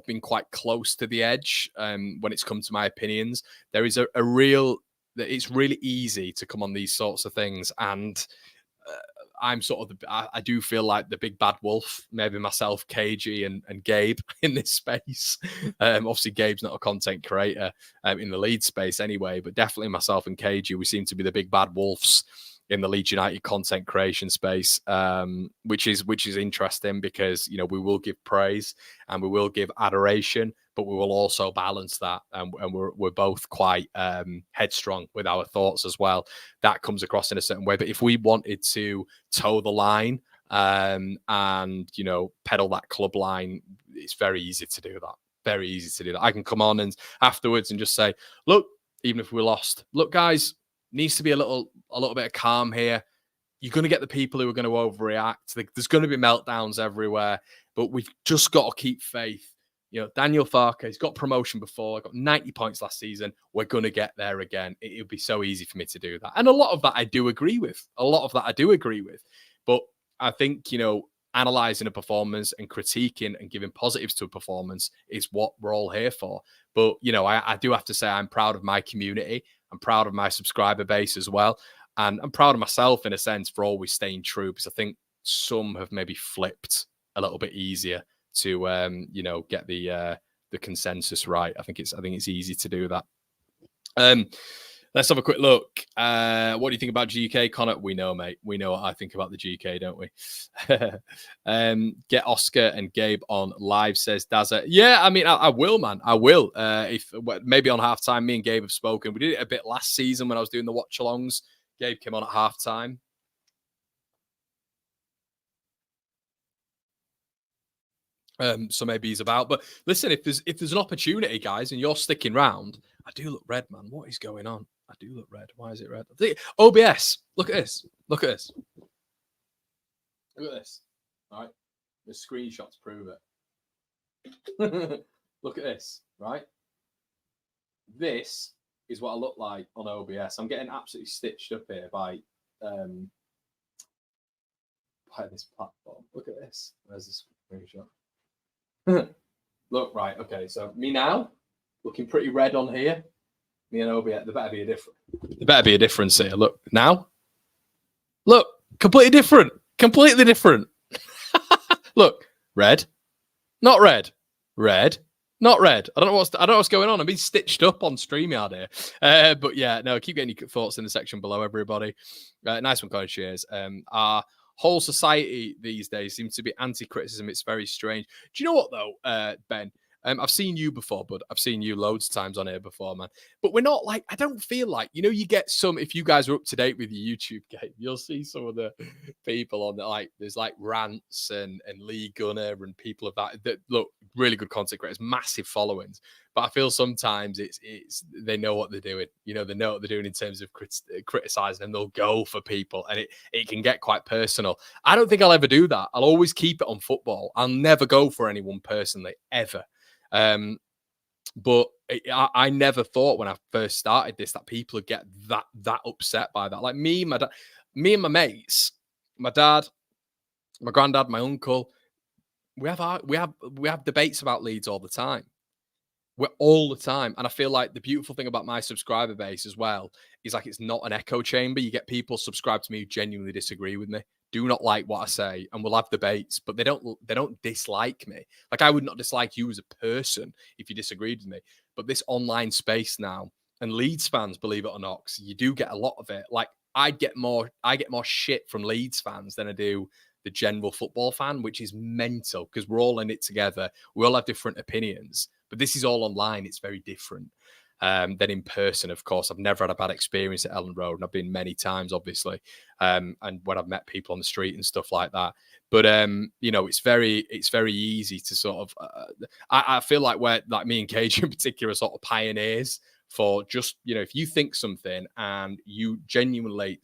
been quite close to the edge when it's come to my opinions. There is it's really easy to come on these sorts of things. And I'm sort of, I do feel like the big bad wolf, maybe myself, KG and Gabe in this space. Obviously, Gabe's not a content creator in the Leeds space anyway, but definitely myself and KG, we seem to be the big bad wolves in the Leeds United content creation space, which is interesting because, we will give praise and we will give adoration, but we will also balance that. And we're both quite headstrong with our thoughts as well. That comes across in a certain way. But if we wanted to toe the line and, pedal that club line, it's very easy to do that. Very easy to do that. I can come on and afterwards and just say, look, even if we lost, look, guys, needs to be a little bit of calm here. You're going to get the people who are going to overreact. There's going to be meltdowns everywhere, but we've just got to keep faith. Daniel Farke, he's got promotion before. I got 90 points last season. We're going to get there again. It would be so easy for me to do that. And a lot of that I do agree with. But I think, analyzing a performance and critiquing and giving positives to a performance is what we're all here for. But, I do have to say I'm proud of my community. I'm proud of my subscriber base as well. And I'm proud of myself in a sense for always staying true, because I think some have maybe flipped a little bit easier to, get the consensus right. I think it's easy to do that. Let's have a quick look. What do you think about GK, Connor? We know, mate. We know what I think about the GK, don't we? Get Oscar and Gabe on live, says Dazza. Yeah, I mean, I will, man. I will. If maybe on halftime, me and Gabe have spoken. We did it a bit last season when I was doing the watchalongs. Gabe came on at halftime. So maybe he's about. But listen, if there's an opportunity, guys, and you're sticking round, I do look red, man. What is going on? I do look red. Why is it red? OBS. Look at this. Look at this. Look at this. All right. The screenshots prove it. Look at this. Right. This is what I look like on OBS. I'm getting absolutely stitched up here by this platform. Look at this. Where's the screenshot? Look, right. Okay. So me now, looking pretty red on here. Me and OBS, there better be a difference here. Look, now. Look, completely different. Completely different. Look, red. Not red. Red. Not red. I don't know what's going on. I'm being stitched up on StreamYard here. But yeah, no, keep getting your thoughts in the section below, everybody. Nice one, Colin. Cheers. Our whole society these days seems to be anti-criticism. It's very strange. Do you know what, though, Ben? I've seen you before, bud. I've seen you loads of times on here before, man. But we're not like, I don't feel like, you get some, if you guys are up to date with your YouTube game, you'll see some of the people on the, there's rants and Lee Gunner and people of that look, really good content creators, massive followings. But I feel sometimes it's they know what they're doing. They know what they're doing in terms of criticizing, and they'll go for people, and it can get quite personal. I don't think I'll ever do that. I'll always keep it on football. I'll never go for anyone personally, ever. But I never thought when I first started this that people would get that upset by that. Like me and my mates, my dad, my granddad, my uncle, we have debates about Leeds all the time. We're all the time. And I feel like the beautiful thing about my subscriber base as well is it's not an echo chamber. You get people subscribe to me who genuinely disagree with me. do not like what I say and will have debates, but they don't dislike me. Like, I would not dislike you as a person if you disagreed with me. But this online space now, and Leeds fans, believe it or not, 'cause you do get a lot of it. Like, I get more shit from Leeds fans than I do the general football fan, which is mental because we're all in it together. We all have different opinions, but this is all online. It's very different than in person. Of course, I've never had a bad experience at Ellen Road, and I've been many times, obviously, and when I've met people on the street and stuff like that. But it's very easy to sort of. I feel like we're, like, me and Cage in particular, are sort of pioneers for just, if you think something and you genuinely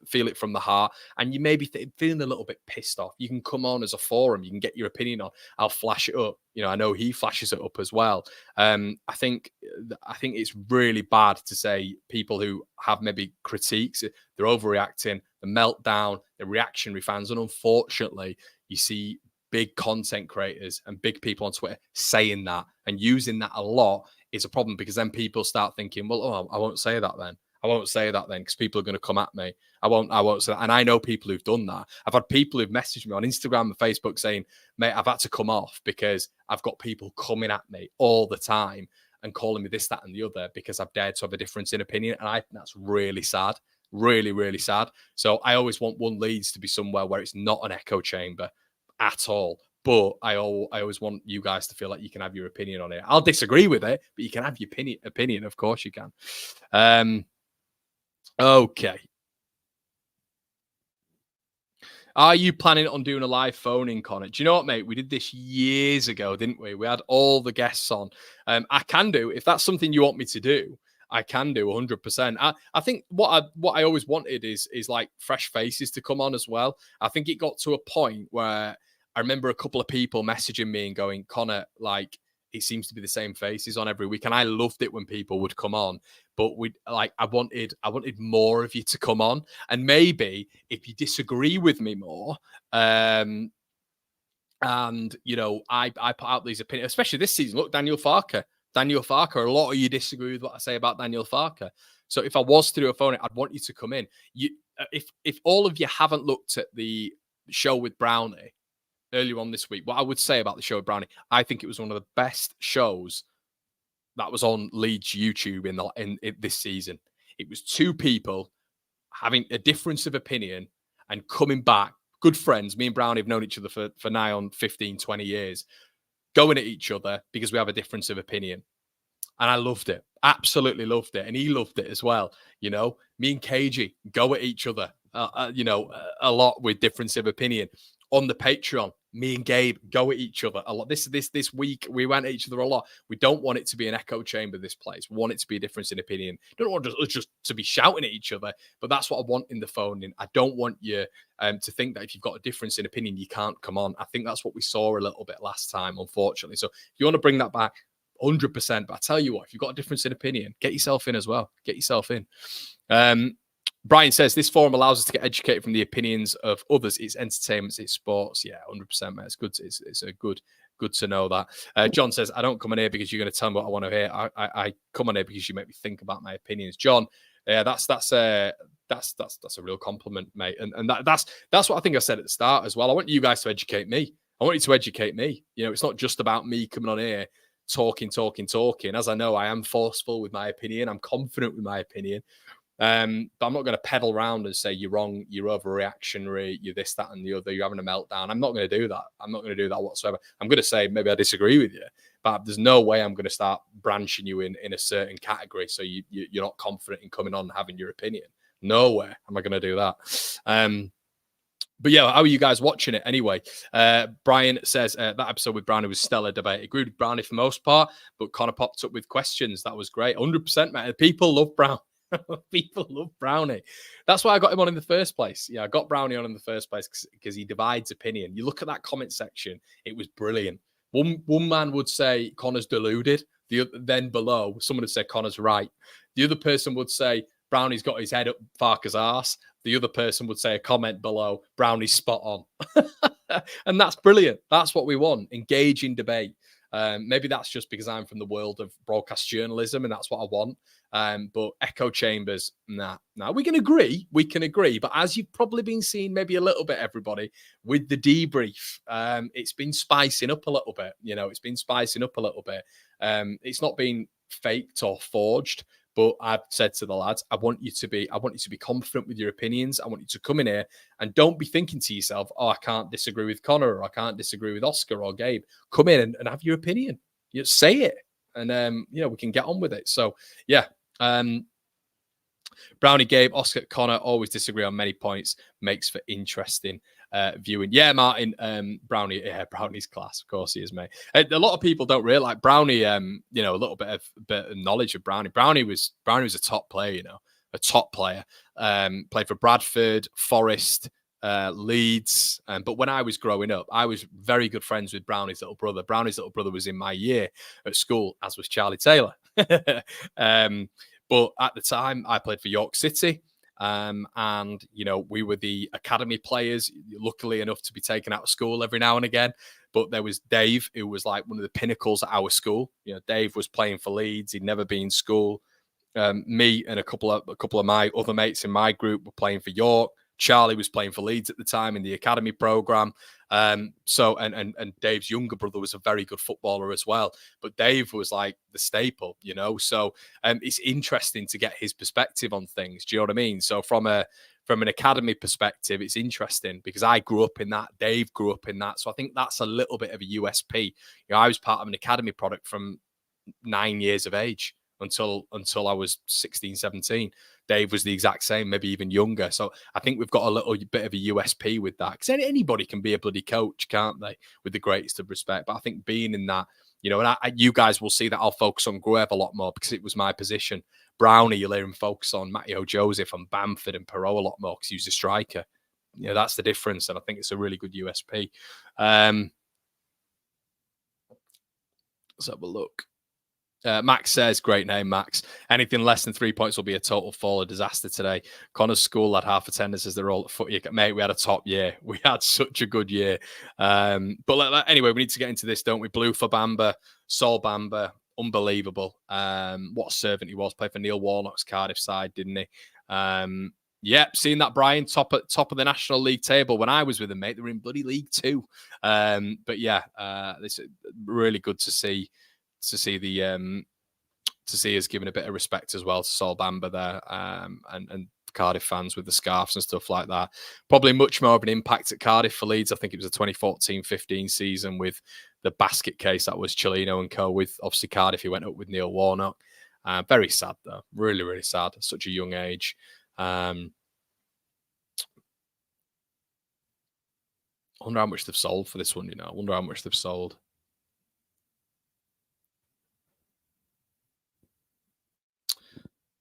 feel it from the heart, and you may be feeling a little bit pissed off, you can come on as a forum, you can get your opinion on. I'll flash it up. I know he flashes it up as well. I think it's really bad to say people who have maybe critiques, they're overreacting, the meltdown, the reactionary fans, and unfortunately, you see big content creators and big people on Twitter saying that and using that a lot is a problem, because then people start thinking, well, I won't say that then. I won't say that then because people are going to come at me. I won't say that. And I know people who've done that. I've had people who've messaged me on Instagram and Facebook saying, mate, I've had to come off because I've got people coming at me all the time and calling me this, that, and the other because I've dared to have a difference in opinion. And that's really sad. Really, really sad. So I always want One Leeds to be somewhere where it's not an echo chamber at all. But I always want you guys to feel like you can have your opinion on it. I'll disagree with it, but you can have your opinion. Of course you can. Okay. Are you planning on doing a live phone-in, Connor? Do you know what, mate? We did this years ago, didn't we? We had all the guests on. I can do, if that's something you want me to do, I can do 100%. I think what I always wanted is like fresh faces to come on as well. I think it got to a point where I remember a couple of people messaging me and going, Connor, like, it seems to be the same faces on every week. And I loved it when people would come on, but I wanted more of you to come on. And maybe if you disagree with me more, and I put out these opinions, especially this season. Look, Daniel Farker, a lot of you disagree with what I say about Daniel Farker. So if I was to do a phone, I'd want you to come in. If all of you haven't looked at the show with Brownie earlier on this week, what I would say about the show with Brownie, I think it was one of the best shows that was on Leeds YouTube in this season. It was two people having a difference of opinion and coming back, good friends. Me and Brownie have known each other for nigh on 15, 20 years, going at each other because we have a difference of opinion. And I loved it. Absolutely loved it. And he loved it as well. Me and KG go at each other, a lot with difference of opinion. On the Patreon, me and Gabe go at each other a lot. This week, we went at each other a lot. We don't want it to be an echo chamber, this place. We want it to be a difference in opinion. Don't want just to be shouting at each other, but that's what I want in the phone. I don't want you to think that if you've got a difference in opinion, you can't come on. I think that's what we saw a little bit last time, unfortunately. So if you want to bring that back, 100%. But I tell you what, if you've got a difference in opinion, get yourself in as well. Get yourself in. Brian says, this forum allows us to get educated from the opinions of others. It's entertainment, it's sports. Yeah, 100%, mate. It's good. It's a good to know that. John says, I don't come on here because you're going to tell me what I want to hear. I come on here because you make me think about my opinions. John, yeah, that's a real compliment, mate. And that's what I think I said at the start as well. I want you guys to educate me. I want you to educate me. It's not just about me coming on here talking. As I know, I am forceful with my opinion. I'm confident with my opinion. But I'm not going to pedal around and say you're wrong, you're overreactionary, you're this, that, and the other, you're having a meltdown. I'm not going to do that. I'm not going to do that whatsoever. I'm going to say maybe I disagree with you, but there's no way I'm going to start branching you in a certain category so you're not confident in coming on and having your opinion. Nowhere am I going to do that. But yeah, how are you guys watching it anyway? Brian says that episode with Brownie was stellar debate. Agreed with Brownie for the most part, but Connor popped up with questions. That was great. 100%, mate. People love Brown. People love Brownie. That's why I got him on in the first place. Yeah, I got Brownie on in the first place because he divides opinion. You look at that comment section, it was brilliant. One man would say Connor's deluded. Then below, someone would say Connor's right. The other person would say Brownie's got his head up Farker's arse. The other person would say a comment below, Brownie's spot on. And that's brilliant. That's what we want. Engaging debate. Maybe that's just because I'm from the world of broadcast journalism and that's what I want. But echo chambers, nah. We can agree. But as you've probably been seeing maybe a little bit, everybody, with the debrief, it's been spicing up a little bit. It's been spicing up a little bit. It's not been faked or forged. But I've said to the lads, I want you to be confident with your opinions. I want you to come in here and don't be thinking to yourself, oh, I can't disagree with Connor or I can't disagree with Oscar or Gabe. Come in and have your opinion. You say it. And, we can get on with it. So, yeah. Brownie, Gabe, Oscar, Connor always disagree on many points. Makes for interesting viewing. Yeah, Martin, Brownie, yeah, Brownie's class. Of course he is, mate. A lot of people don't realize Brownie, a little bit of knowledge of Brownie. Brownie was a top player, a top player. Played for Bradford, Forest, Leeds. But when I was growing up, I was very good friends with Brownie's little brother. Brownie's little brother was in my year at school, as was Charlie Taylor. But at the time, I played for York City. And, we were the academy players, luckily enough to be taken out of school every now and again. But there was Dave, who was like one of the pinnacles at our school. Dave was playing for Leeds. He'd never been in school. Me and a couple of my other mates in my group were playing for York. Charlie was playing for Leeds at the time in the academy program. And Dave's younger brother was a very good footballer as well. But Dave was like the staple, So it's interesting to get his perspective on things. Do you know what I mean? So from an academy perspective, it's interesting because I grew up in that. Dave grew up in that. So I think that's a little bit of a USP. I was part of an academy product from 9 years of age until I was 16, 17. Dave was the exact same, maybe even younger. So I think we've got a little bit of a USP with that. Because anybody can be a bloody coach, can't they? With the greatest of respect. But I think being in that, and you guys will see that I'll focus on Gruev a lot more because it was my position. Brownie, you'll hear him focus on Matteo Joseph and Bamford and Perot a lot more because he was a striker. That's the difference. And I think it's a really good USP. Let's have a look. Max says, great name, Max. Anything less than 3 points will be a total fall, a disaster today. Connor's school had half attendance as they're all at footy. Mate, we had a top year. We had such a good year. But anyway, we need to get into this, don't we? Blue for Bamba, Sol Bamba, unbelievable. What a servant he was. Played for Neil Warnock's Cardiff side, didn't he? Yep, seeing that Brian top of the National League table when I was with him, mate. They were in bloody League Two. But yeah, it's really good to see us giving a bit of respect as well to Sol Bamba there, and Cardiff fans with the scarves and stuff like that. Probably much more of an impact at Cardiff for Leeds. I think it was a 2014-15 season with the basket case that was Cellino and co. With obviously Cardiff, he went up with Neil Warnock. Very sad though, really, really sad. At such a young age. I wonder how much they've sold for this one. I wonder how much they've sold.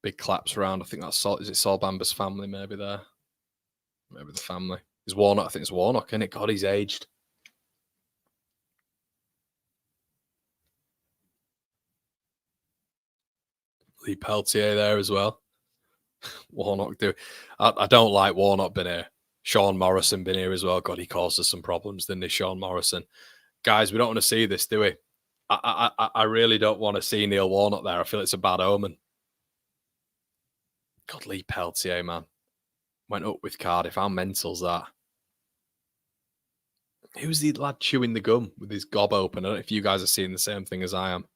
Big claps around. I think that's Sol. Is it Sol Bamba's family? Maybe there. Maybe the family. Is Warnock? I think it's Warnock, isn't it? God, he's aged. Lee Peltier there as well. Warnock do. I don't like Warnock been here. Sean Morrison been here as well. God, he caused us some problems, didn't he, Sean Morrison? Guys, we don't want to see this, do we? I really don't want to see Neil Warnock there. I feel it's a bad omen. God, Lee Peltier, man. Went up with Cardiff. How mental's that? Who's the lad chewing the gum with his gob open? I don't know if you guys are seeing the same thing as I am.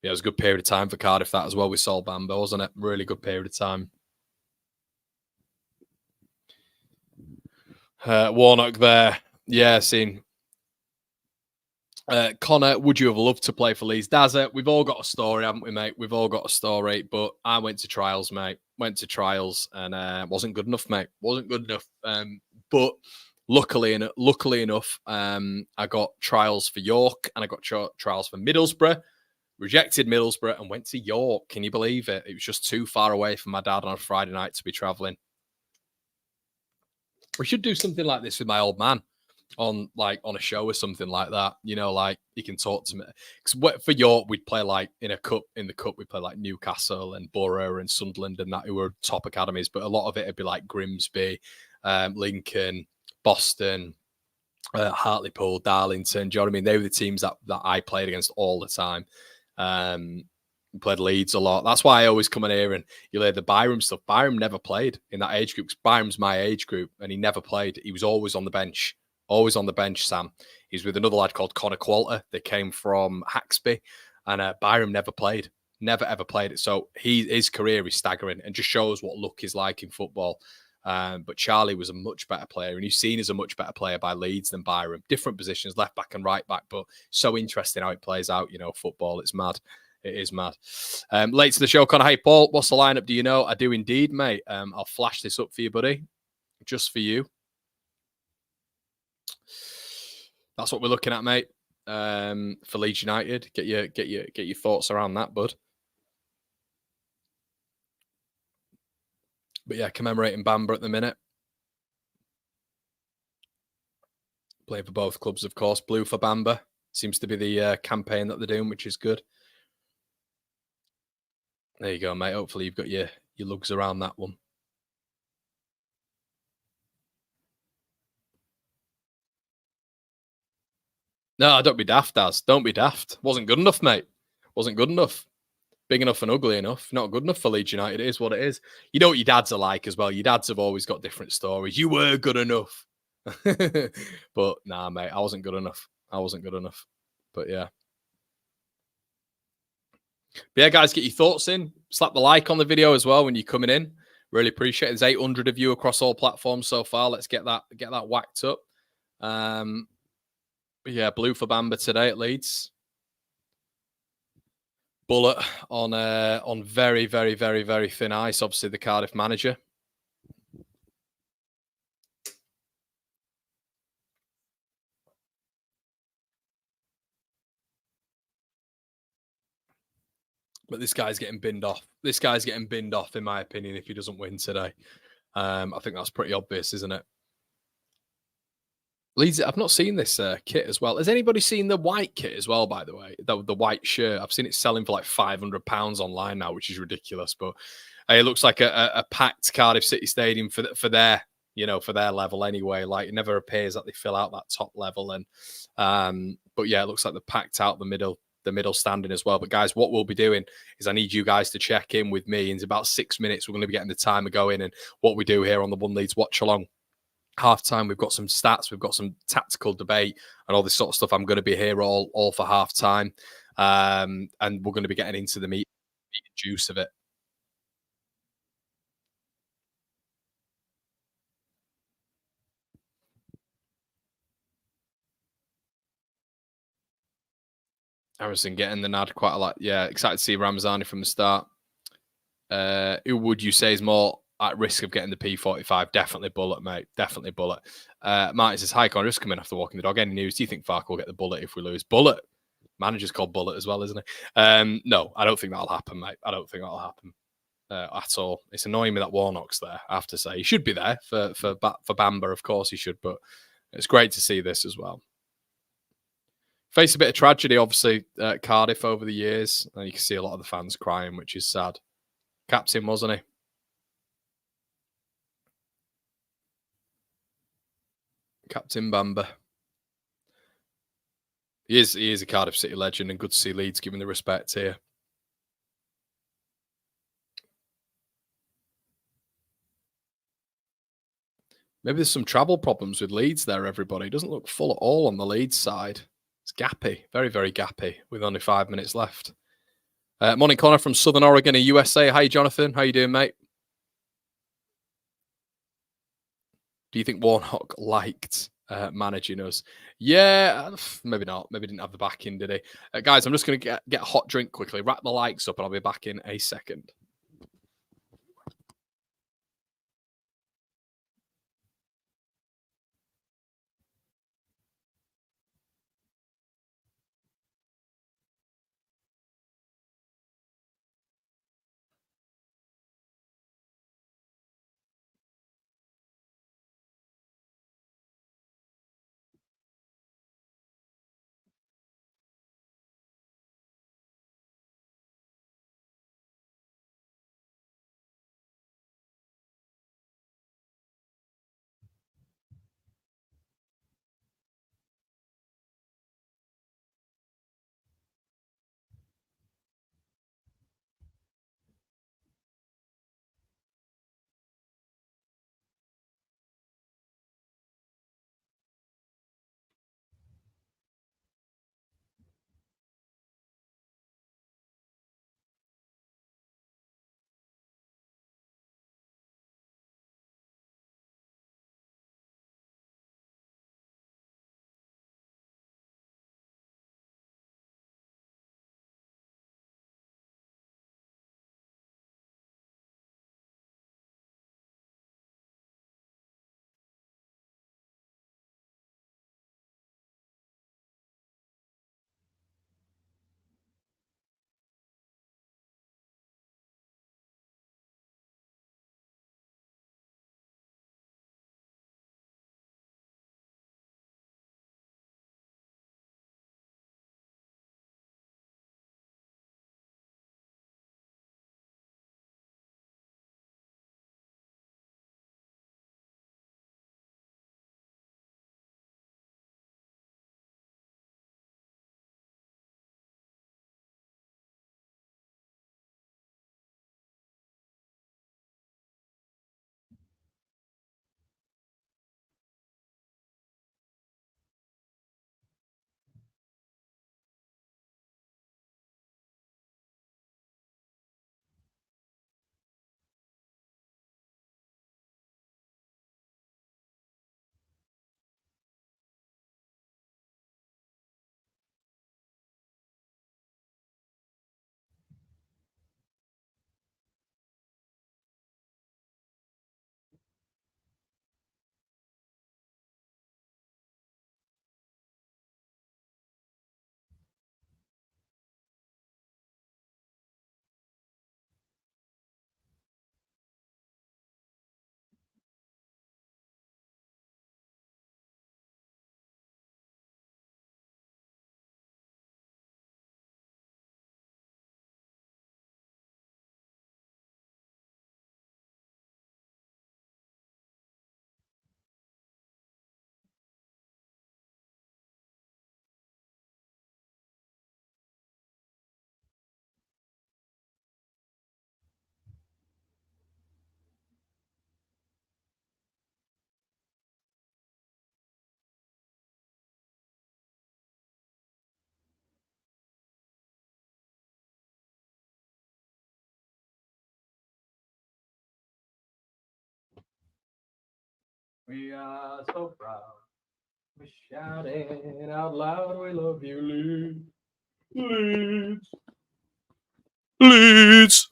Yeah, it was a good period of time for Cardiff, that as well, with Sol Bamba, wasn't it? Really good period of time. Warnock there. Yeah, seen. Connor, would you have loved to play for Leeds? Dazza, we've all got a story, haven't we, mate? We've all got a story, but I went to trials, mate. Went to trials and wasn't good enough, mate. Wasn't good enough. But luckily enough, I got trials for York and I got trials for Middlesbrough. Rejected Middlesbrough and went to York. Can you believe it? It was just too far away from my dad on a Friday night to be travelling. We should do something like this with my old man on a show or something like that. Like he can talk to me. Because for York, we'd play like in the cup, we'd play like Newcastle and Borough and Sunderland and that, who were top academies. But a lot of it would be like Grimsby, Lincoln, Boston, Hartlepool, Darlington. Do you know what I mean? They were the teams that I played against all the time. Played Leeds a lot. That's why I always come in here and you hear the Byram stuff. Byram never played in that age group. Byram's my age group, and he never played. He was always on the bench. Always on the bench, Sam. He's with another lad called Connor Qualter. They came from Haxby, and Byram never played. Never ever played it. So his career is staggering and just shows what luck is like in football. But Charlie was a much better player, and he's seen as a much better player by Leeds than Byram. Different positions, left back and right back, but so interesting how it plays out. You know, football. It's mad. It is mad. Late to the show, Connor. Hey, Paul, what's the lineup? Do you know? I do indeed, mate. I'll flash this up for you, buddy. Just for you. That's what we're looking at, mate. For Leeds United. Get your thoughts around that, bud. But yeah, commemorating Bamba at the minute. Playing for both clubs, of course. Blue for Bamba. Seems to be the campaign that they're doing, which is good. There you go, mate. Hopefully you've got your lugs around that one. No, don't be daft, Daz. Don't be daft. Wasn't good enough, mate. Wasn't good enough. Big enough and ugly enough. Not good enough for Leeds United. It is what it is. You know what your dads are like as well. Your dads have always got different stories. You were good enough. But nah, mate, I wasn't good enough. I wasn't good enough. But yeah. But yeah, guys, get your thoughts in. Slap the like on the video as well when you're coming in. Really appreciate it. There's 800 of you across all platforms so far. Let's get that whacked up. Yeah, blue for Bamba today at Leeds. Bullet on very, very, very, very thin ice. Obviously, the Cardiff manager. But this guy's getting binned off. This guy's getting binned off, in my opinion, if he doesn't win today. I think that's pretty obvious, isn't it? Leeds, I've not seen this kit as well. Has anybody seen the white kit as well, by the way? The white shirt. I've seen it selling for like £500 online now, which is ridiculous. But it looks like a packed Cardiff City Stadium for their, for their level anyway. Like it never appears that they fill out that top level. And but yeah, it looks like they're packed out the middle standing as well. But guys, what we'll be doing is I need you guys to check in with me. In about 6 minutes, we're going to be getting the timer going and what we do here on the One Leeds Watch Along. Halftime, we've got some stats, we've got some tactical debate and all this sort of stuff. I'm going to be here all for halftime, and we're going to be getting into the meat and juice of it. Harrison getting the nod quite a lot. Yeah, excited to see Ramzani from the start. Who would you say is more at risk of getting the P45? Definitely Bullet, mate. Definitely Bullet. Martin says, hi, Connor, just coming after walking the dog. Any news? Do you think Fark will get the Bullet if we lose? Bullet. Manager's called Bullet as well, isn't he? No, I don't think that'll happen, mate. I don't think that'll happen at all. It's annoying me that Warnock's there, I have to say. He should be there for Bamba, of course he should, but it's great to see this as well. Faced a bit of tragedy, obviously, at Cardiff over the years. And you can see a lot of the fans crying, which is sad. Captain, wasn't he? Captain Bamba. He is a Cardiff City legend, and good to see Leeds giving the respect here. Maybe there's some travel problems with Leeds there, everybody. It doesn't look full at all on the Leeds side. It's gappy, very, very gappy, with only 5 minutes left. Morning, Connor from Southern Oregon, USA. Hi, Jonathan. How you doing, mate? Do you think Warnock liked managing us? Yeah, maybe not. Maybe didn't have the backing, did he? Guys, I'm just going to get a hot drink quickly, wrap the likes up, and I'll be back in a second. We are so proud. We're shouting out loud, we love you, Leeds. Leeds. Leeds.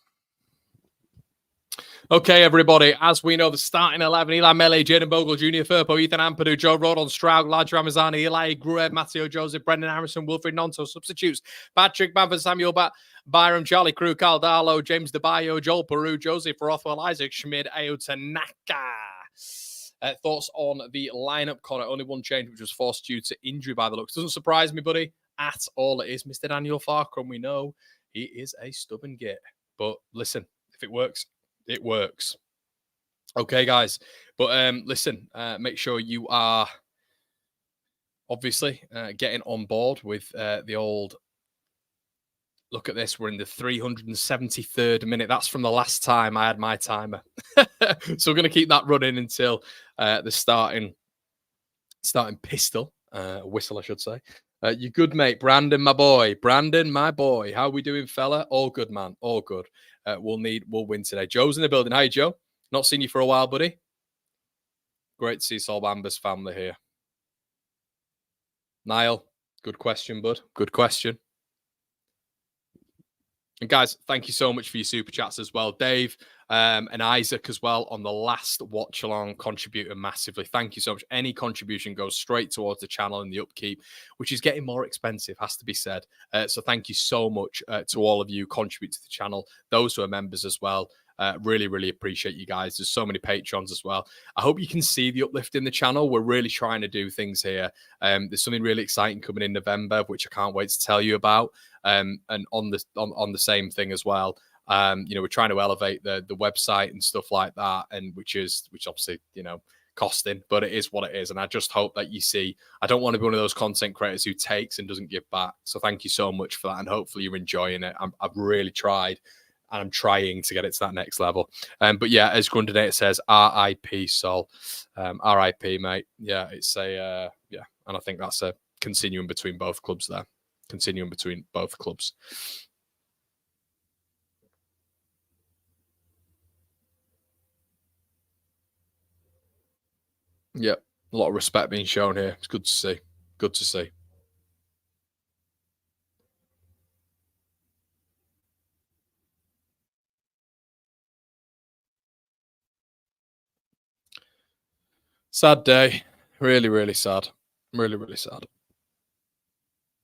Okay, everybody, as we know, the starting 11, Eli Mele, Jaden Bogle, Junior Firpo, Ethan Ampadu, Joe Rodon, Stroud, Lodge Ramazani, Eli Grueb, Matteo Joseph, Brendan Harrison, Wilfred Nonto, substitutes, Patrick Bamford, Samuel Byram, Charlie Crew, Carl Darlow, James DeBayo, Joel Peru, Joseph Rothwell, Isaac Schmid, Ayotanaka. Thoughts on the lineup, Connor? Only one change, which was forced due to injury by the looks. Doesn't surprise me, buddy, at all. It is Mr. Daniel Farcrum. We know he is a stubborn git. But listen, if it works, it works. Okay, guys. But listen, make sure you are obviously getting on board with the old. Look at this. We're in the 373rd minute. That's from the last time I had my timer. So we're going to keep that running until the starting pistol, whistle, I should say. You good, mate. Brandon, my boy. Brandon, my boy. How we doing, fella? All good, man. All good. We'll win today. Joe's in the building. Hi, Joe. Not seen you for a while, buddy. Great to see Sol Bamba's family here. Niall, good question, bud. Good question. And guys, thank you so much for your super chats as well. Dave and Isaac as well on the last watch along contributed massively. Thank you so much. Any contribution goes straight towards the channel and the upkeep, which is getting more expensive, has to be said. So thank you so much to all of you contribute to the channel, those who are members as well. Really, really appreciate you guys. There's so many patrons as well. I hope you can see the uplift in the channel. We're really trying to do things here. There's something really exciting coming in November, which I can't wait to tell you about. And on the same thing as well. We're trying to elevate the website and stuff like that, and which obviously, costing, but it is what it is. And I just hope that you see, I don't want to be one of those content creators who takes and doesn't give back. So thank you so much for that. And hopefully you're enjoying it. I've really tried. And I'm trying to get it to that next level. But yeah, as Grundinator says, RIP Sol. RIP, mate. Yeah, it's and I think that's a continuum between both clubs there. Continuum between both clubs. Yeah, a lot of respect being shown here. It's good to see. Good to see. Sad day. Really, really sad. Really, really sad.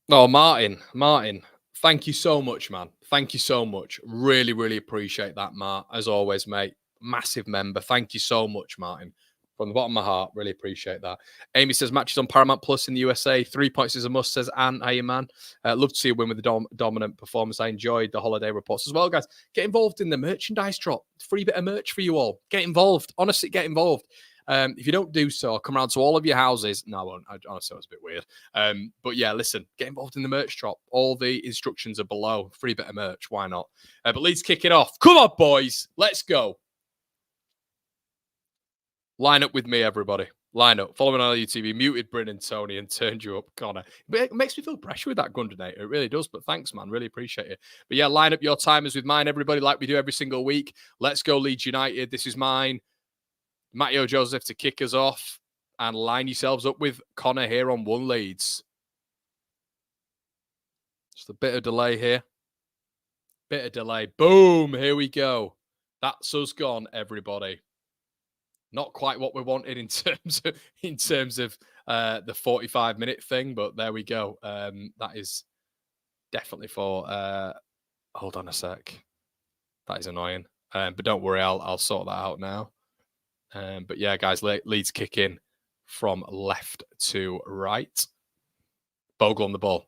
Oh, Martin. Thank you so much, man. Thank you so much. Really, really appreciate that, Mart. As always, mate. Massive member. Thank you so much, Martin. From the bottom of my heart, really appreciate that. Amy says, matches on Paramount Plus in the USA. 3 points is a must, says Anne. Hey, man. Love to see a win with the dominant performance. I enjoyed the holiday reports as well, guys. Get involved in the merchandise drop. Free bit of merch for you all. Get involved. Honestly, get involved. If you don't do so, I'll come around to all of your houses. No, I won't. Honestly, it was a bit weird. But yeah, listen, get involved in the merch drop. All the instructions are below. Free bit of merch. Why not? But let's kick it off. Come on, boys. Let's go. Line up with me, everybody. Line up. Follow me on YouTube. Muted Bryn and Tony and turned you up, Connor. But it makes me feel pressure with that Grundinator. It really does. But thanks, man. Really appreciate it. But yeah, line up your timers with mine, everybody, like we do every single week. Let's go, Leeds United. This is mine. Matteo Joseph to kick us off. And line yourselves up with Connor here on One Leeds. Just a bit of delay here. Bit of delay. Boom. Here we go. That's us gone, everybody. Not quite what we wanted in terms of the 45-minute thing, but there we go. That is definitely for. Hold on a sec. That is annoying. But don't worry, I'll sort that out now. But yeah, guys, Leeds kick in from left to right. Bogle on the ball.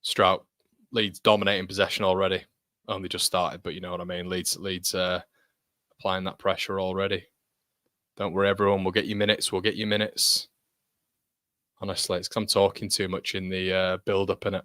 Strout. Leeds dominating possession already. Only just started, but you know what I mean. Leeds applying that pressure already. Don't worry, everyone. We'll get you minutes. Honestly, it's because I'm talking too much in the build-up, innit?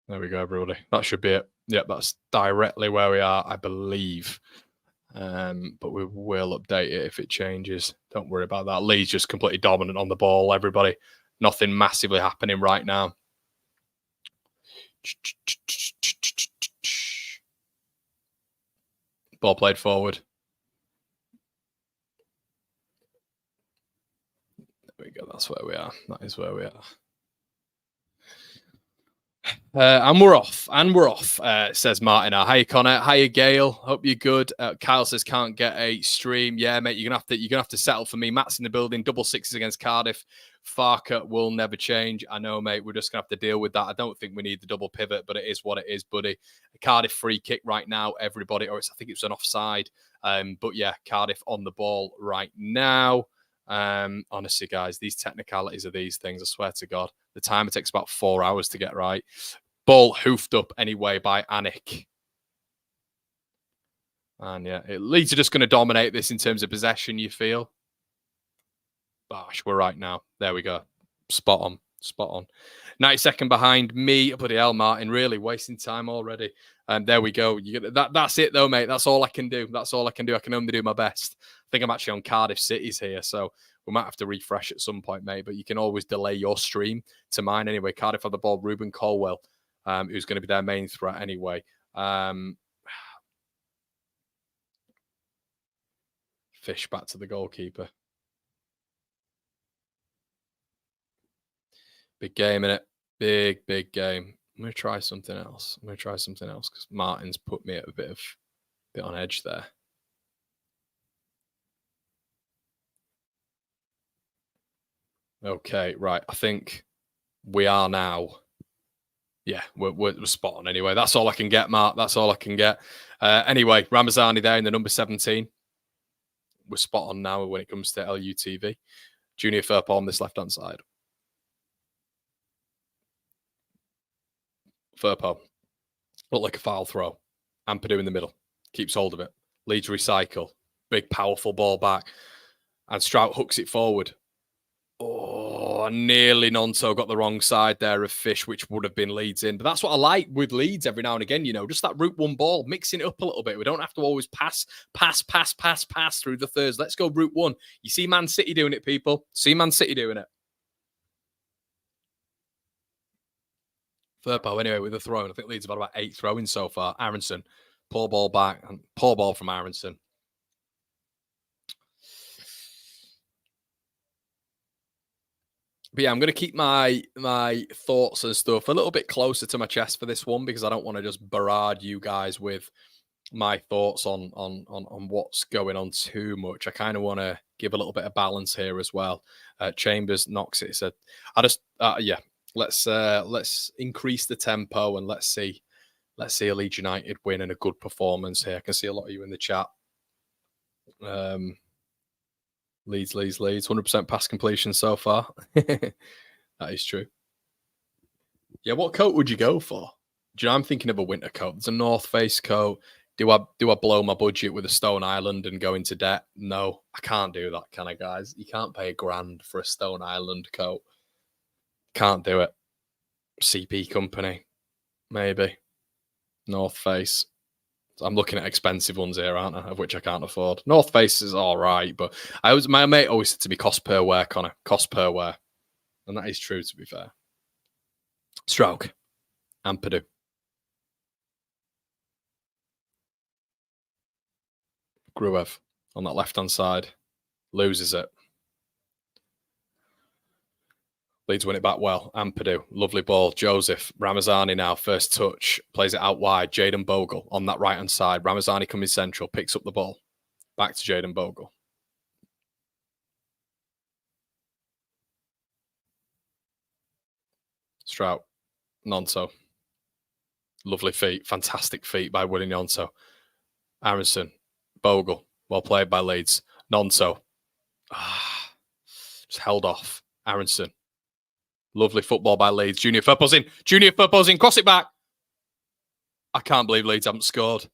There we go, everybody. That should be it. Yep, that's directly where we are, I believe. But we will update it if it changes. Don't worry about that. Leeds just completely dominant on the ball, everybody. Nothing massively happening right now. Ball played forward. There we go. That's where we are. That is where we are. And we're off, says Martin. Hiya, Connor. Hiya, Gail. Hope you're good. Kyle says can't get a stream. Yeah, mate, you're gonna have to settle for me. Matt's in the building. Double sixes against Cardiff. Farker will never change. I know, mate. We're just gonna have to deal with that. I don't think we need the double pivot, but it is what it is, buddy. A Cardiff free kick right now, everybody. Or I think it's an offside. But yeah, Cardiff on the ball right now. Honestly, guys, these technicalities of these things, I swear to God, the timer takes about 4 hours to get right. Ball hoofed up anyway by Anik. And yeah, Leeds are just going to dominate this in terms of possession, you feel? Gosh, we're right now. There we go. Spot on. Spot on. 92nd behind me. Bloody hell, Martin. Really wasting time already. And there we go. That's it, though, mate. That's all I can do. That's all I can do. I can only do my best. I think I'm actually on Cardiff Cities here, so we might have to refresh at some point, mate. But you can always delay your stream to mine anyway. Cardiff have the ball. Ruben Colwell, who's going to be their main threat anyway. Fish back to the goalkeeper. Big game, innit? Big game. I'm going to try something else. Because Martin's put me at a bit on edge there. Okay, right. I think we are now. Yeah, we're spot on anyway. That's all I can get, Mark. That's all I can get. Anyway, Ramazani there in the number 17. We're spot on now when it comes to LUTV. Junior Firpo on this left-hand side. Firpo. Looked like a foul throw. Ampadu in the middle. Keeps hold of it. Leeds recycle. Big, powerful ball back. And Strout hooks it forward. Oh, nearly Nonto got the wrong side there of Fish, which would have been Leeds in. But that's what I like with Leeds every now and again, you know, just that route one ball, mixing it up a little bit. We don't have to always pass through the thirds. Let's go route one. You see Man City doing it, people. See Man City doing it. Firpo, anyway, with the throw. I think Leeds have about 8 throw-ins so far. Aronson, poor ball back. And poor ball from Aronson. But yeah, I'm going to keep my thoughts and stuff a little bit closer to my chest for this one because I don't want to just barrage you guys with my thoughts on what's going on too much. I kind of want to give a little bit of balance here as well. Chambers knocks it. Said, yeah, let's increase the tempo and let's see a Leeds United win and a good performance here. I can see a lot of you in the chat. Leeds. 100% pass completion so far. That is true. Yeah, what coat would you go for? Do you know, I'm thinking of a winter coat. There's a North Face coat. Do I blow my budget with a Stone Island and go into debt? No, I can't do that, can I, guys? You can't pay $1,000 for a Stone Island coat. Can't do it. CP company, maybe. North Face. I'm looking at expensive ones here, aren't I? Of which I can't afford. North Face is all right, but my mate always said to me, cost per wear, Connor. Cost per wear. And that is true, to be fair. Stroke. Ampadu. Gruev on that left-hand side. Loses it. Leeds win it back well. Ampadu, lovely ball. Joseph, Ramazani now, first touch, plays it out wide. Jayden Bogle on that right-hand side. Ramazani coming central, picks up the ball. Back to Jayden Bogle. Strout, Nonto. Lovely feet, fantastic feet by Willie Nonto. Aronson, Bogle, well played by Leeds. Nonto. Just held off. Aronson. Lovely football by Leeds. Junior Firpo's in. Cross it back. I can't believe Leeds haven't scored.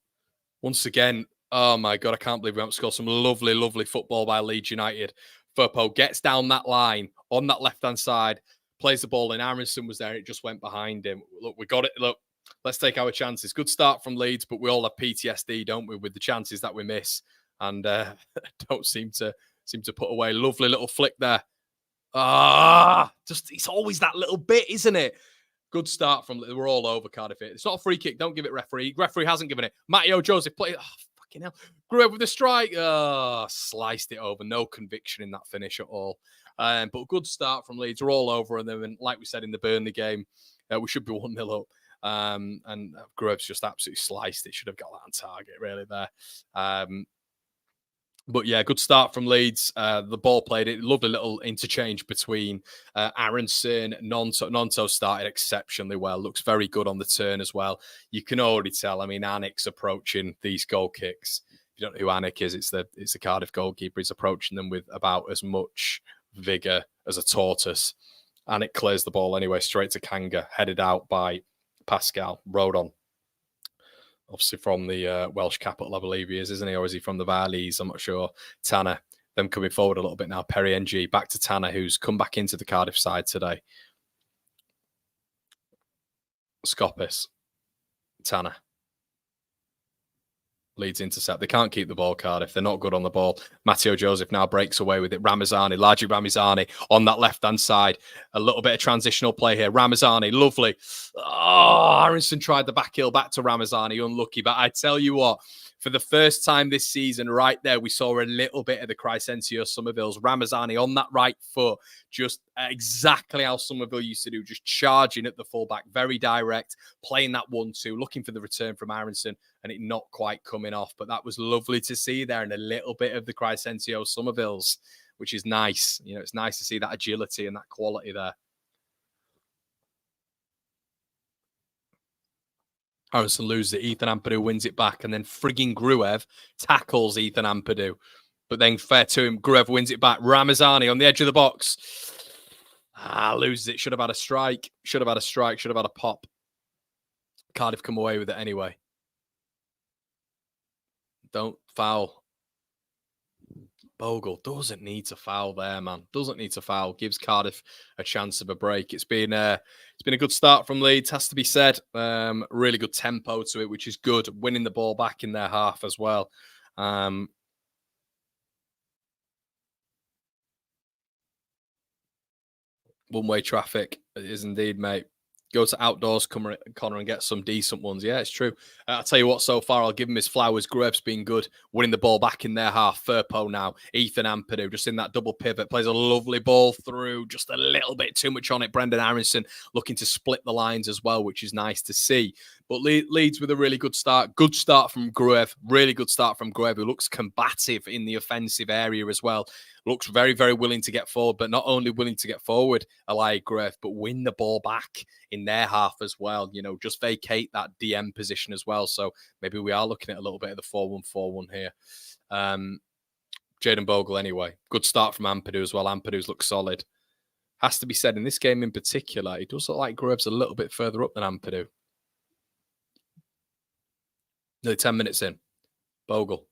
Once again, oh my God, I can't believe we haven't scored. Some lovely football by Leeds United. Firpo gets down that line on that left-hand side, plays the ball in. Aronson was there. It just went behind him. Look, we got it. Look, let's take our chances. Good start from Leeds, but we all have PTSD, don't we, with the chances that we miss and don't seem to put away. Lovely little flick there. Just it's always that little bit, isn't it? Good start from. We're all over Cardiff. It's not a free kick. Don't give it, referee. Referee hasn't given it. Matteo Joseph played. Oh, fucking hell. Grew up with a strike. Sliced it over. No conviction in that finish at all. But good start from Leeds. We're all over. And then, like we said in the Burnley game, we should be 1-0 up. And Grubb's just absolutely sliced it. Should have got that on target, really, there. But yeah, good start from Leeds. The ball played it. Lovely little interchange between Aronson. Nonto started exceptionally well. Looks very good on the turn as well. You can already tell. I mean, Anik's approaching these goal kicks. If you don't know who Anik is, it's the Cardiff goalkeeper. He's approaching them with about as much vigor as a tortoise. Anik clears the ball anyway, straight to Kanga, headed out by Pascal Rodon. Obviously from the Welsh capital, I believe he is, isn't he? Or is he from the Valleys? I'm not sure. Tanner, them coming forward a little bit now. Perry NG, back to Tanner, who's come back into the Cardiff side today. Scopis, Tanner. Leeds intercept. They can't keep the ball, Cardiff. They're not good on the ball. Matteo Joseph now breaks away with it. Largi Ramazani on that left-hand side. A little bit of transitional play here. Ramazani, lovely. Oh, Aronson tried the back heel back to Ramazani. Unlucky. But I tell you what, for the first time this season, right there, we saw a little bit of the Crescencio Somerville's. Ramazani on that right foot, just exactly how Somerville used to do, just charging at the fullback, very direct, playing that 1-2, looking for the return from Aronson, and it not quite coming off. But that was lovely to see there, and a little bit of the Crescencio Somerville's, which is nice. You know, it's nice to see that agility and that quality there. Aronson loses it. Ethan Ampadu wins it back. And then frigging Gruev tackles Ethan Ampadu. But then fair to him, Gruev wins it back. Ramazani on the edge of the box. Loses it. Should have had a strike. Should have had a pop. Cardiff come away with it anyway. Don't foul. Bogle doesn't need to foul there, man. Doesn't need to foul. Gives Cardiff a chance of a break. It's been a good start from Leeds, has to be said. Really good tempo to it, which is good. Winning the ball back in their half as well. One-way traffic is indeed, mate. Go to Outdoors, Connor, and get some decent ones. Yeah, it's true. I'll tell you what, so far, I'll give him his flowers. Gruev's been good. Winning the ball back in their half. Firpo now. Ethan Ampadu, just in that double pivot. Plays a lovely ball through. Just a little bit too much on it. Brendan Aronson looking to split the lines as well, which is nice to see. But Leeds with a really good start. Good start from Gruev. Really good start from Gruev, who looks combative in the offensive area as well. Looks very, very willing to get forward, but not only willing to get forward, Eli Gruev, but win the ball back in their half as well. You know, just vacate that DM position as well. So maybe we are looking at a little bit of the 4-1-4-1 here. Jayden Bogle anyway. Good start from Ampadu as well. Ampadu's looked solid. Has to be said, in this game in particular, it does look like Gruev's a little bit further up than Ampadu. Nearly 10 minutes in. Bogle.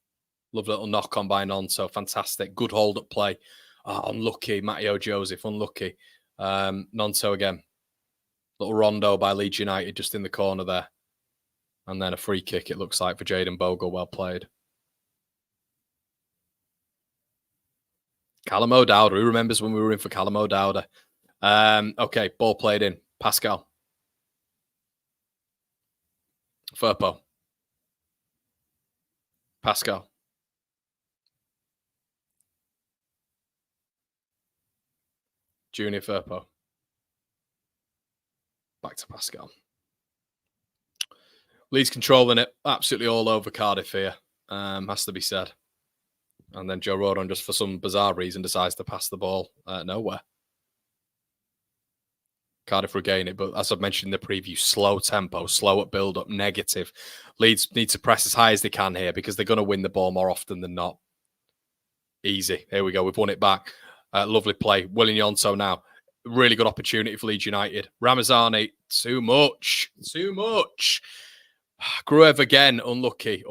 Lovely little knock on by Nonto. Fantastic. Good hold up play. Unlucky. Matteo Joseph. Unlucky. Nonto again. Little rondo by Leeds United just in the corner there. And then a free kick, it looks like, for Jayden Bogle. Well played. Callum O'Dowda. Who remembers when we were in for Callum O'Dowda? Okay, ball played in. Pascal. Firpo. Pascal. Junior Firpo. Back to Pascal. Leeds controlling it. Absolutely all over Cardiff here. Has to be said. And then Joe Rodon, just for some bizarre reason, decides to pass the ball nowhere. Cardiff regain it, but as I've mentioned in the preview, slow tempo, slow at build-up, negative. Leeds need to press as high as they can here because they're going to win the ball more often than not. Easy. Here we go. We've won it back. Lovely play. Willian Yonto now. Really good opportunity for Leeds United. Ramazani, too much. Gruev again, unlucky.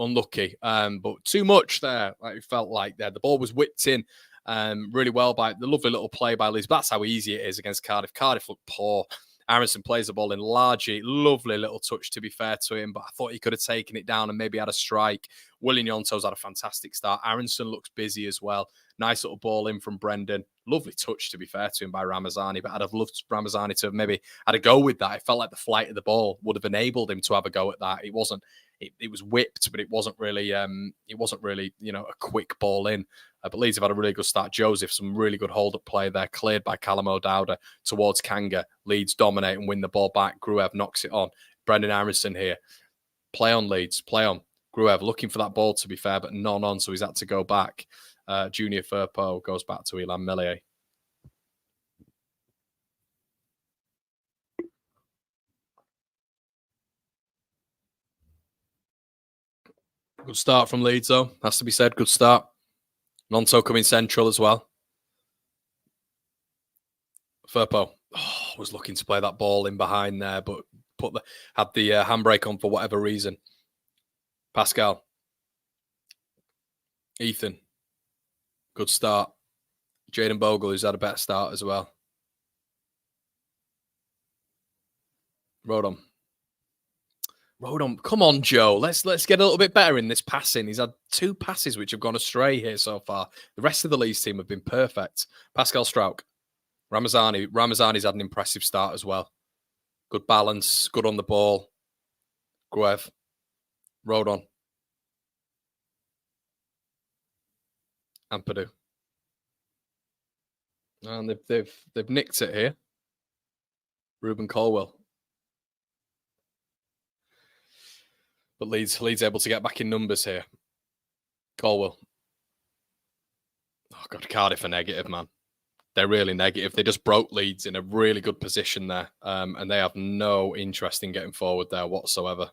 But too much there. Like it felt like there. The ball was whipped in. Really well by the lovely little play by Leeds. But that's how easy it is against Cardiff. Cardiff look poor. Aronson plays the ball in largely. Lovely little touch, to be fair to him, but I thought he could have taken it down and maybe had a strike. Willian Yonto's had a fantastic start. Aronson looks busy as well. Nice little ball in from Brendan. Lovely touch, to be fair to him, by Ramazani, but I'd have loved Ramazani to have maybe had a go with that. It felt like the flight of the ball would have enabled him to have a go at that. It wasn't. It was whipped, but it wasn't really. A quick ball in. But Leeds have had a really good start. Joseph, some really good hold-up play there, cleared by Callum O'Dowda towards Kanga. Leeds dominate and win the ball back. Gruev knocks it on. Brendan Aronson here. Play on, Leeds. Play on. Gruev looking for that ball, to be fair, but none on, so he's had to go back. Junior Firpo goes back to Elan Melier. Good start from Leeds, though. Has to be said. Good start. Nonto coming central as well. Firpo was looking to play that ball in behind there, but had the handbrake on for whatever reason. Pascal. Ethan. Good start. Jaden Bogle, who's had a better start as well. Rodon, come on, Joe. Let's get a little bit better in this passing. He's had 2 passes which have gone astray here so far. The rest of the Leeds team have been perfect. Pascal Strauch. Ramazani's had an impressive start as well. Good balance, good on the ball. Gruev. Rodon. Ampadu. And they've nicked it here. Ruben Colwell. But Leeds able to get back in numbers here. Colwell. Oh, God, Cardiff are negative, man. They're really negative. They just broke Leeds in a really good position there. And they have no interest in getting forward there whatsoever.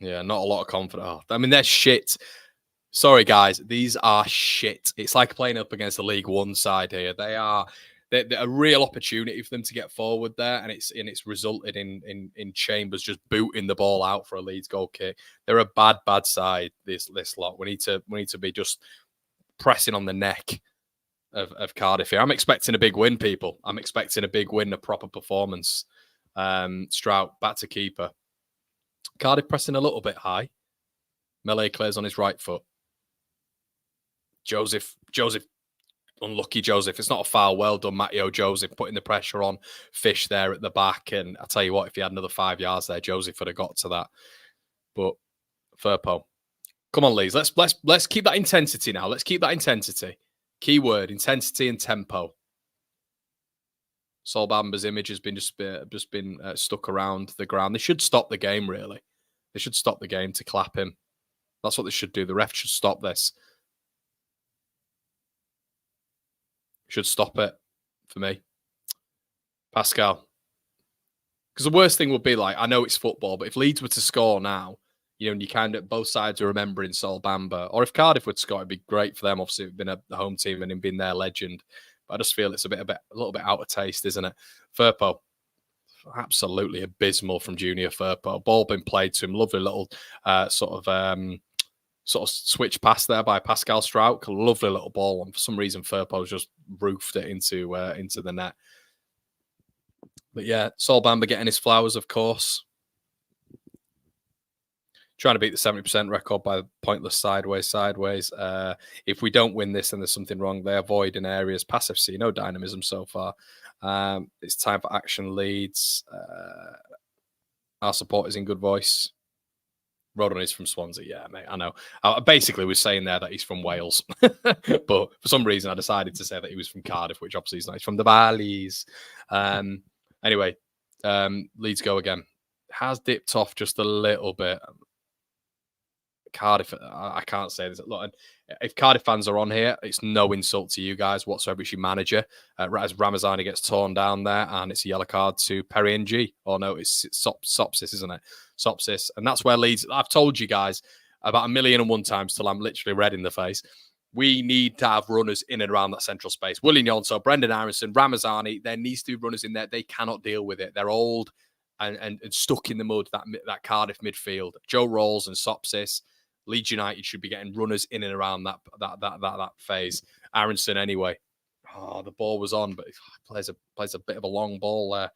Yeah, not a lot of confidence. Oh, I mean, they're shit. Sorry, guys. These are shit. It's like playing up against the League One side here. They're a real opportunity for them to get forward there, and it's resulted in Chambers just booting the ball out for a Leeds goal kick. They're a bad side. This lot. We need to be just pressing on the neck of Cardiff here. I'm expecting a big win, people. I'm expecting a big win, a proper performance. Strout back to keeper. Cardiff pressing a little bit high. Melee clears on his right foot. Joseph. Unlucky Joseph. It's not a foul. Well done, Matteo Joseph, putting the pressure on Fish there at the back. And I'll tell you what, if he had another 5 yards there, Joseph would have got to that. But Firpo. Come on, Leeds. Let's keep that intensity now. Let's keep that intensity. Keyword, intensity and tempo. Sol Bamba's image has been just been stuck around the ground. They should stop the game, really. They should stop the game to clap him. That's what they should do. The ref should stop this. Should stop it for me. Pascal. Because the worst thing would be, like, I know it's football, but if Leeds were to score now, and you kind of, both sides are remembering Sol Bamba, or if Cardiff would score, it'd be great for them. Obviously, it's been the home team and him being their legend. But I just feel it's a little bit out of taste, isn't it? Firpo. Absolutely abysmal from Junior Firpo. Ball been played to him. Lovely little sort of switch pass there by Pascal Strauch. Lovely little ball. And for some reason, Firpo's just roofed it into the net. But yeah, Sol Bamba getting his flowers, of course. Trying to beat the 70% record by pointless sideways. If we don't win this, then there's something wrong. They avoid in areas. Pass FC, no dynamism so far. It's time for action. Leeds. Our support is in good voice. Rodon is from Swansea. Yeah, mate, I know. I basically was saying there that he's from Wales. But for some reason, I decided to say that he was from Cardiff, which obviously is not. He's from the Valleys. Anyway, Leeds go again. Has dipped off just a little bit. Cardiff, I can't say this. Look, if Cardiff fans are on here, it's no insult to you guys whatsoever. It's your manager. As Ramazani gets torn down there, and it's a yellow card to Perry NG. Oh no, it's Sopsis, isn't it? Sopsis. And that's where Leeds, I've told you guys about 1,000,001 times till I'm literally red in the face. We need to have runners in and around that central space. Willian Yonso, Brendan Aronson, Ramazani, there needs to be runners in there. They cannot deal with it. They're old and stuck in the mud, that Cardiff midfield. Joe Rolls and Sopsis. Leeds United should be getting runners in and around that phase. Aronson, anyway. Oh, the ball was on, but plays a bit of a long ball there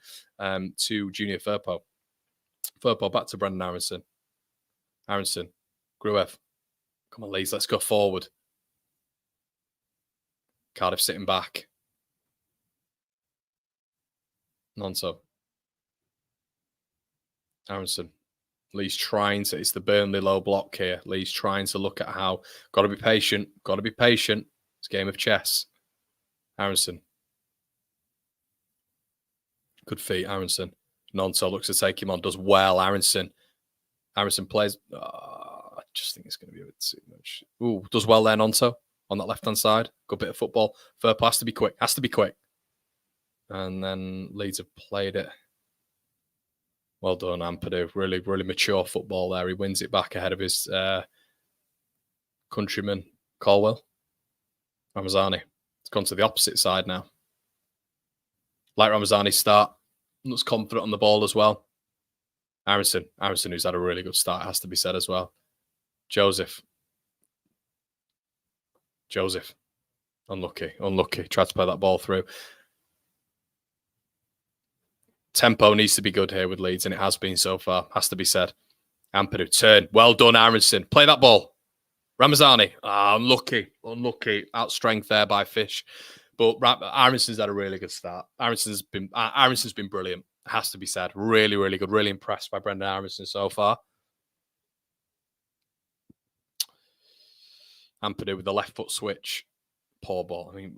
to Junior Firpo. Firpo back to Brendan Aronson. Aronson, Gruev. Come on, Leeds, let's go forward. Cardiff sitting back. Nonso. Aronson. Lee's trying to, it's the Burnley low block here. Lee's trying to look at how, got to be patient. It's a game of chess. Aronson. Good feet, Aronson. Nonso looks to take him on, does well. Aronson plays. I just think it's going to be a bit too much. Ooh, does well there, Nonso, on that left-hand side. Good bit of football. Firpo has to be quick. And then Leeds have played it. Well done, Ampadu. Really, really mature football there. He wins it back ahead of his countryman, Colwell. Ramazani. It's gone to the opposite side now. Like Ramazani's start. Looks confident on the ball as well. Aronson, who's had a really good start, has to be said as well. Joseph. Unlucky. Tried to play that ball through. Tempo needs to be good here with Leeds, and it has been so far. Has to be said. Ampadu, turn. Well done, Aronson. Play that ball. Ramazani. Unlucky. Out strength there by Fish. But Aronson's had a really good start. Aronson's been brilliant. Has to be said. Really, really good. Really impressed by Brendan Aronson so far. Ampadu with the left foot switch. Poor ball. I mean,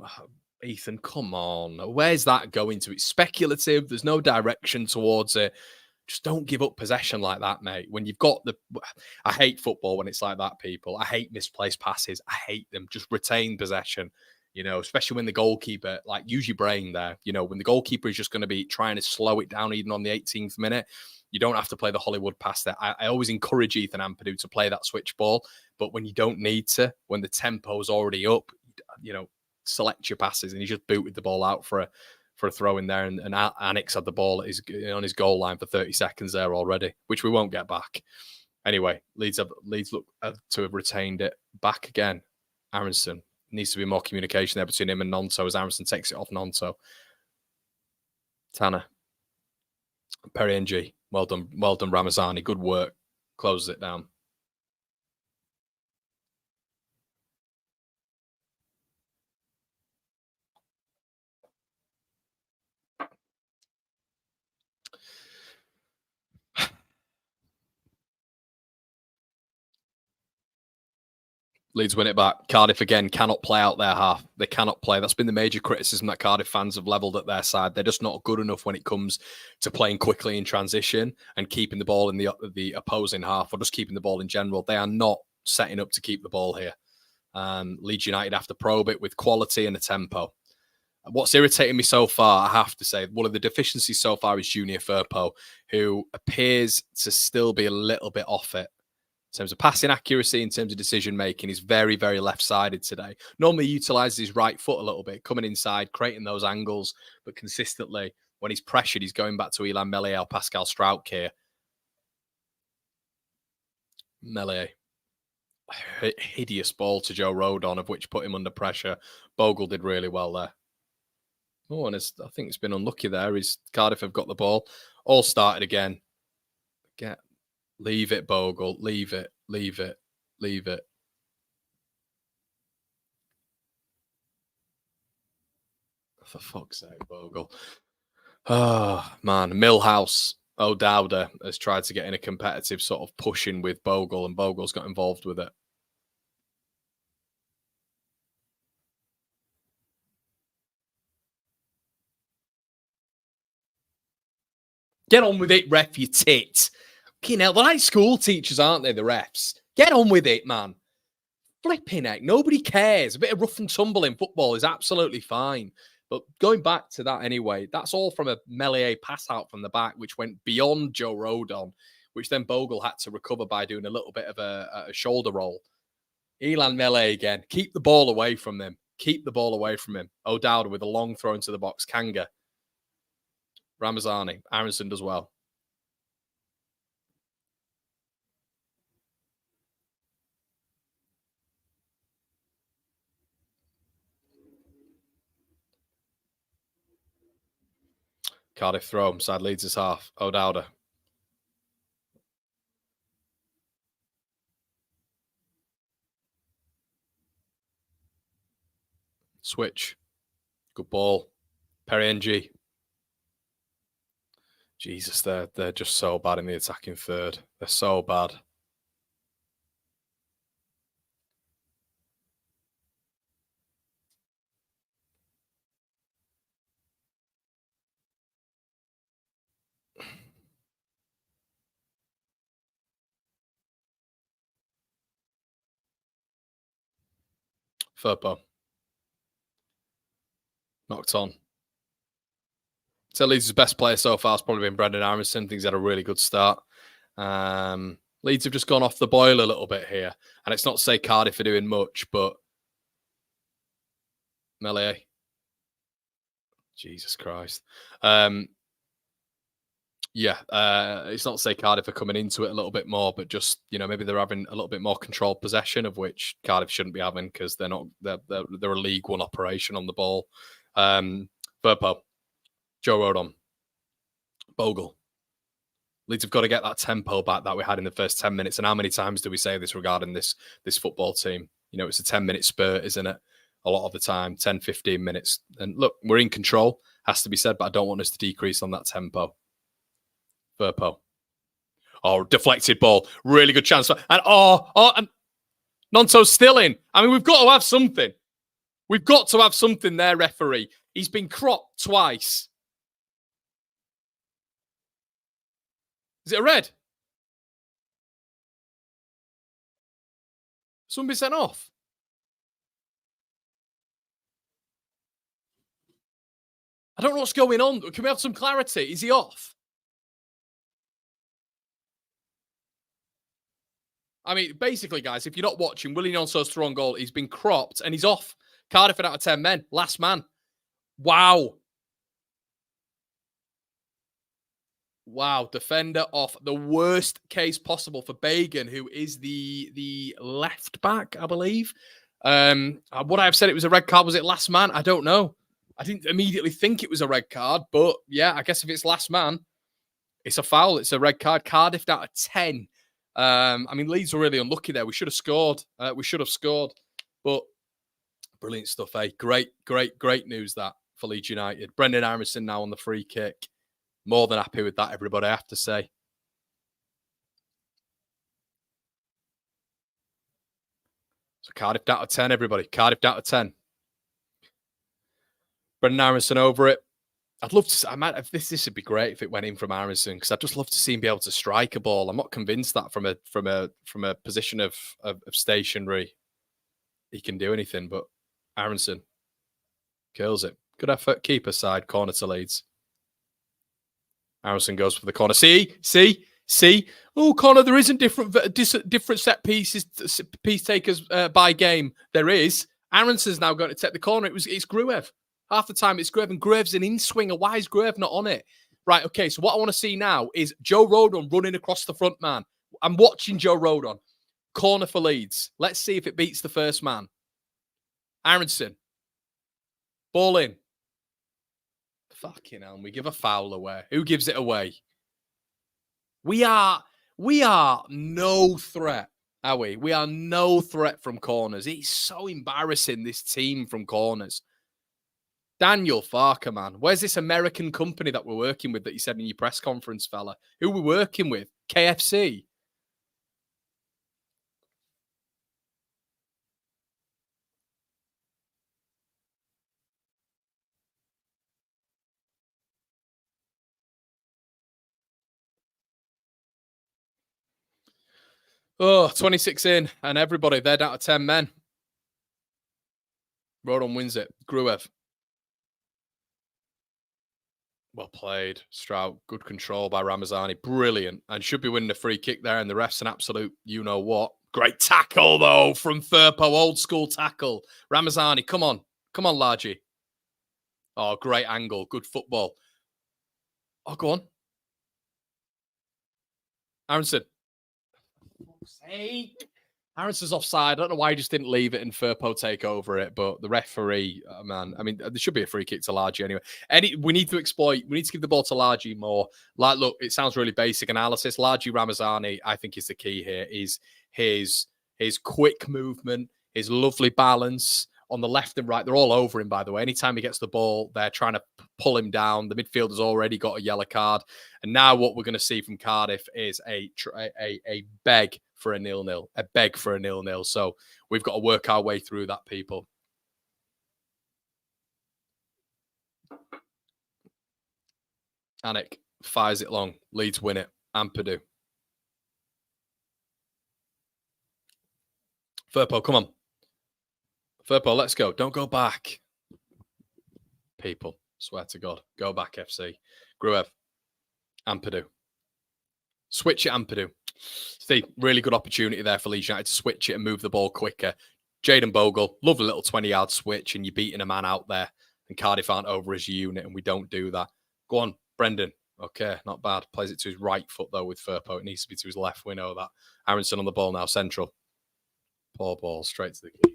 Ethan, come on. Where's that going to? It's speculative. There's no direction towards it. Just don't give up possession like that, mate. When you've got I hate football when it's like that, people. I hate misplaced passes. I hate them. Just retain possession, especially when the goalkeeper, use your brain there. When the goalkeeper is just going to be trying to slow it down even on the 18th minute, you don't have to play the Hollywood pass there. I always encourage Ethan Ampadu to play that switch ball, but when you don't need to, when the tempo's already up, select your passes, and he just booted the ball out for a throw in there, and Anix had the ball on his goal line for 30 seconds there already, which we won't get back. Anyway, Leeds look to have retained it back again. Aronson, needs to be more communication there between him and Nonso as Aronson takes it off Nonso. Tanner. Perry NG. Well done, Ramazani. Good work. Closes it down. Leeds win it back. Cardiff, again, cannot play out their half. They cannot play. That's been the major criticism that Cardiff fans have levelled at their side. They're just not good enough when it comes to playing quickly in transition and keeping the ball in the opposing half, or just keeping the ball in general. They are not setting up to keep the ball here. Leeds United have to probe it with quality and a tempo. What's irritating me so far, I have to say, one of the deficiencies so far is Junior Firpo, who appears to still be a little bit off it. In terms of passing accuracy, in terms of decision-making, he's very, very left-sided today. Normally utilises his right foot a little bit, coming inside, creating those angles, but consistently, when he's pressured, he's going back to Ilan Meslier or Pascal Struijk here. Meslier. Hideous ball to Joe Rodon, of which put him under pressure. Bogle did really well there. Oh, and I think it's been unlucky there. Cardiff have got the ball. All started again. Leave it, Bogle. Leave it. For fuck's sake, Bogle. Oh, man. Millhouse, O'Dowda has tried to get in a competitive sort of pushing with Bogle, and Bogle's got involved with it. Get on with it, ref, you tit. Fucking hell, they're like school teachers, aren't they, the refs? Get on with it, man. Flipping heck, nobody cares. A bit of rough and tumble in football is absolutely fine. But going back to that anyway, that's all from a Meslier pass out from the back, which went beyond Joe Rodon, which then Bogle had to recover by doing a little bit of a shoulder roll. Ilan Meslier again. Keep the ball away from him. O'Dowda with a long throw into the box. Kanga. Ramazani. Aronson does well. Cardiff throw inside Leeds' half. O'Dowda. Switch. Good ball. Perry NG. Jesus, they're just so bad in the attacking third. They're so bad. Firpo. Knocked on. So Leeds' best player so far has probably been Brendan Aronson. I think he's had a really good start. Leeds have just gone off the boil a little bit here. And it's not to say Cardiff are doing much, but Melee. Jesus Christ. It's not to say Cardiff are coming into it a little bit more, but just, maybe they're having a little bit more controlled possession, of which Cardiff shouldn't be having because they're a League One operation on the ball. Verpo, Joe Rodon, Bogle. Leeds have got to get that tempo back that we had in the first 10 minutes. And how many times do we say this regarding this football team? It's a 10-minute spurt, isn't it? A lot of the time, 10, 15 minutes. And look, we're in control, has to be said, but I don't want us to decrease on that tempo. Verpo. Oh, deflected ball. Really good chance. And and Nonto's still in. I mean, we've got to have something. We've got to have something there, referee. He's been cropped twice. Is it a red? Someone been sent off? I don't know what's going on. Can we have some clarity? Is he off? I mean, basically, guys, if you're not watching, Willie Nonso's throw on goal, he's been cropped and he's off. Cardiff out of 10 men. Last man. Wow. Wow. Defender off. The worst case possible for Bagan, who is the left back, I believe. Would I have said it was a red card? Was it last man? I don't know. I didn't immediately think it was a red card, but yeah, I guess if it's last man, it's a foul. It's a red card. Cardiff out of 10. I mean, Leeds were really unlucky there. We should have scored. But brilliant stuff, eh? Great news that for Leeds United. Brendan Aronson now on the free kick. More than happy with that, everybody, I have to say. So Cardiff out of 10, everybody. Cardiff out of 10. Brendan Aronson over it. I'd love to. This would be great if it went in from Aronson, because I'd just love to see him be able to strike a ball. I'm not convinced that from a position of stationary he can do anything. But Aronson kills it. Good effort. Keeper side corner to Leeds. Aronson goes for the corner. See. Oh, Connor, there isn't different set pieces, piece takers by game. There is. Aronson's now going to take the corner. It's Gruev. Half the time it's Gruev, and Gruev's an in-swinger. Why is Gruev not on it? Right, okay, so what I want to see now is Joe Rodon running across the front man. I'm watching Joe Rodon. Corner for Leeds. Let's see if it beats the first man. Aronson. Ball in. Fucking hell, we give a foul away. Who gives it away? We are no threat, are we? We are no threat from corners. It's so embarrassing, this team from corners. Daniel Farker, man. Where's this American company that we're working with that you said in your press conference, fella? Who are we working with? KFC? Oh, 26 in, and everybody, they're down to 10 men. Rodon wins it. Gruev. Well played. Stroud. Good control by Ramazani. Brilliant. And should be winning a free kick there, and the ref's an absolute you-know-what. Great tackle, though, from Firpo. Old school tackle. Ramazani, come on. Come on, Largy. Oh, great angle. Good football. Oh, go on. Aronson. For fuck's sake. Harrison's offside. I don't know why he just didn't leave it and Firpo take over it, but the referee, man, I mean, there should be a free kick to Largy anyway. We need to give the ball to Largy more. Like, look, it sounds really basic analysis. Largy Ramazani, I think, is the key here. Is his quick movement, his lovely balance on the left and right. They're all over him, by the way. Anytime he gets the ball, they're trying to pull him down. The midfielder's already got a yellow card. And now what we're going to see from Cardiff is a beg for a 0-0. A beg for a 0-0. So we've got to work our way through that, people. Anik fires it long. Leeds win it. Ampadu. Firpo, come on. Firpo, let's go. Don't go back. People, swear to God. Go back, FC. Gruev. Ampadu. Switch it, Ampadu. See, really good opportunity there for Leeds United to switch it and move the ball quicker. Jayden Bogle, lovely little 20-yard switch, and you're beating a man out there. And Cardiff aren't over as a unit, and we don't do that. Go on, Brendan. Okay, not bad. Plays it to his right foot, though, with Firpo. It needs to be to his left. We know that. Aronson on the ball now, central. Poor ball, straight to the keeper.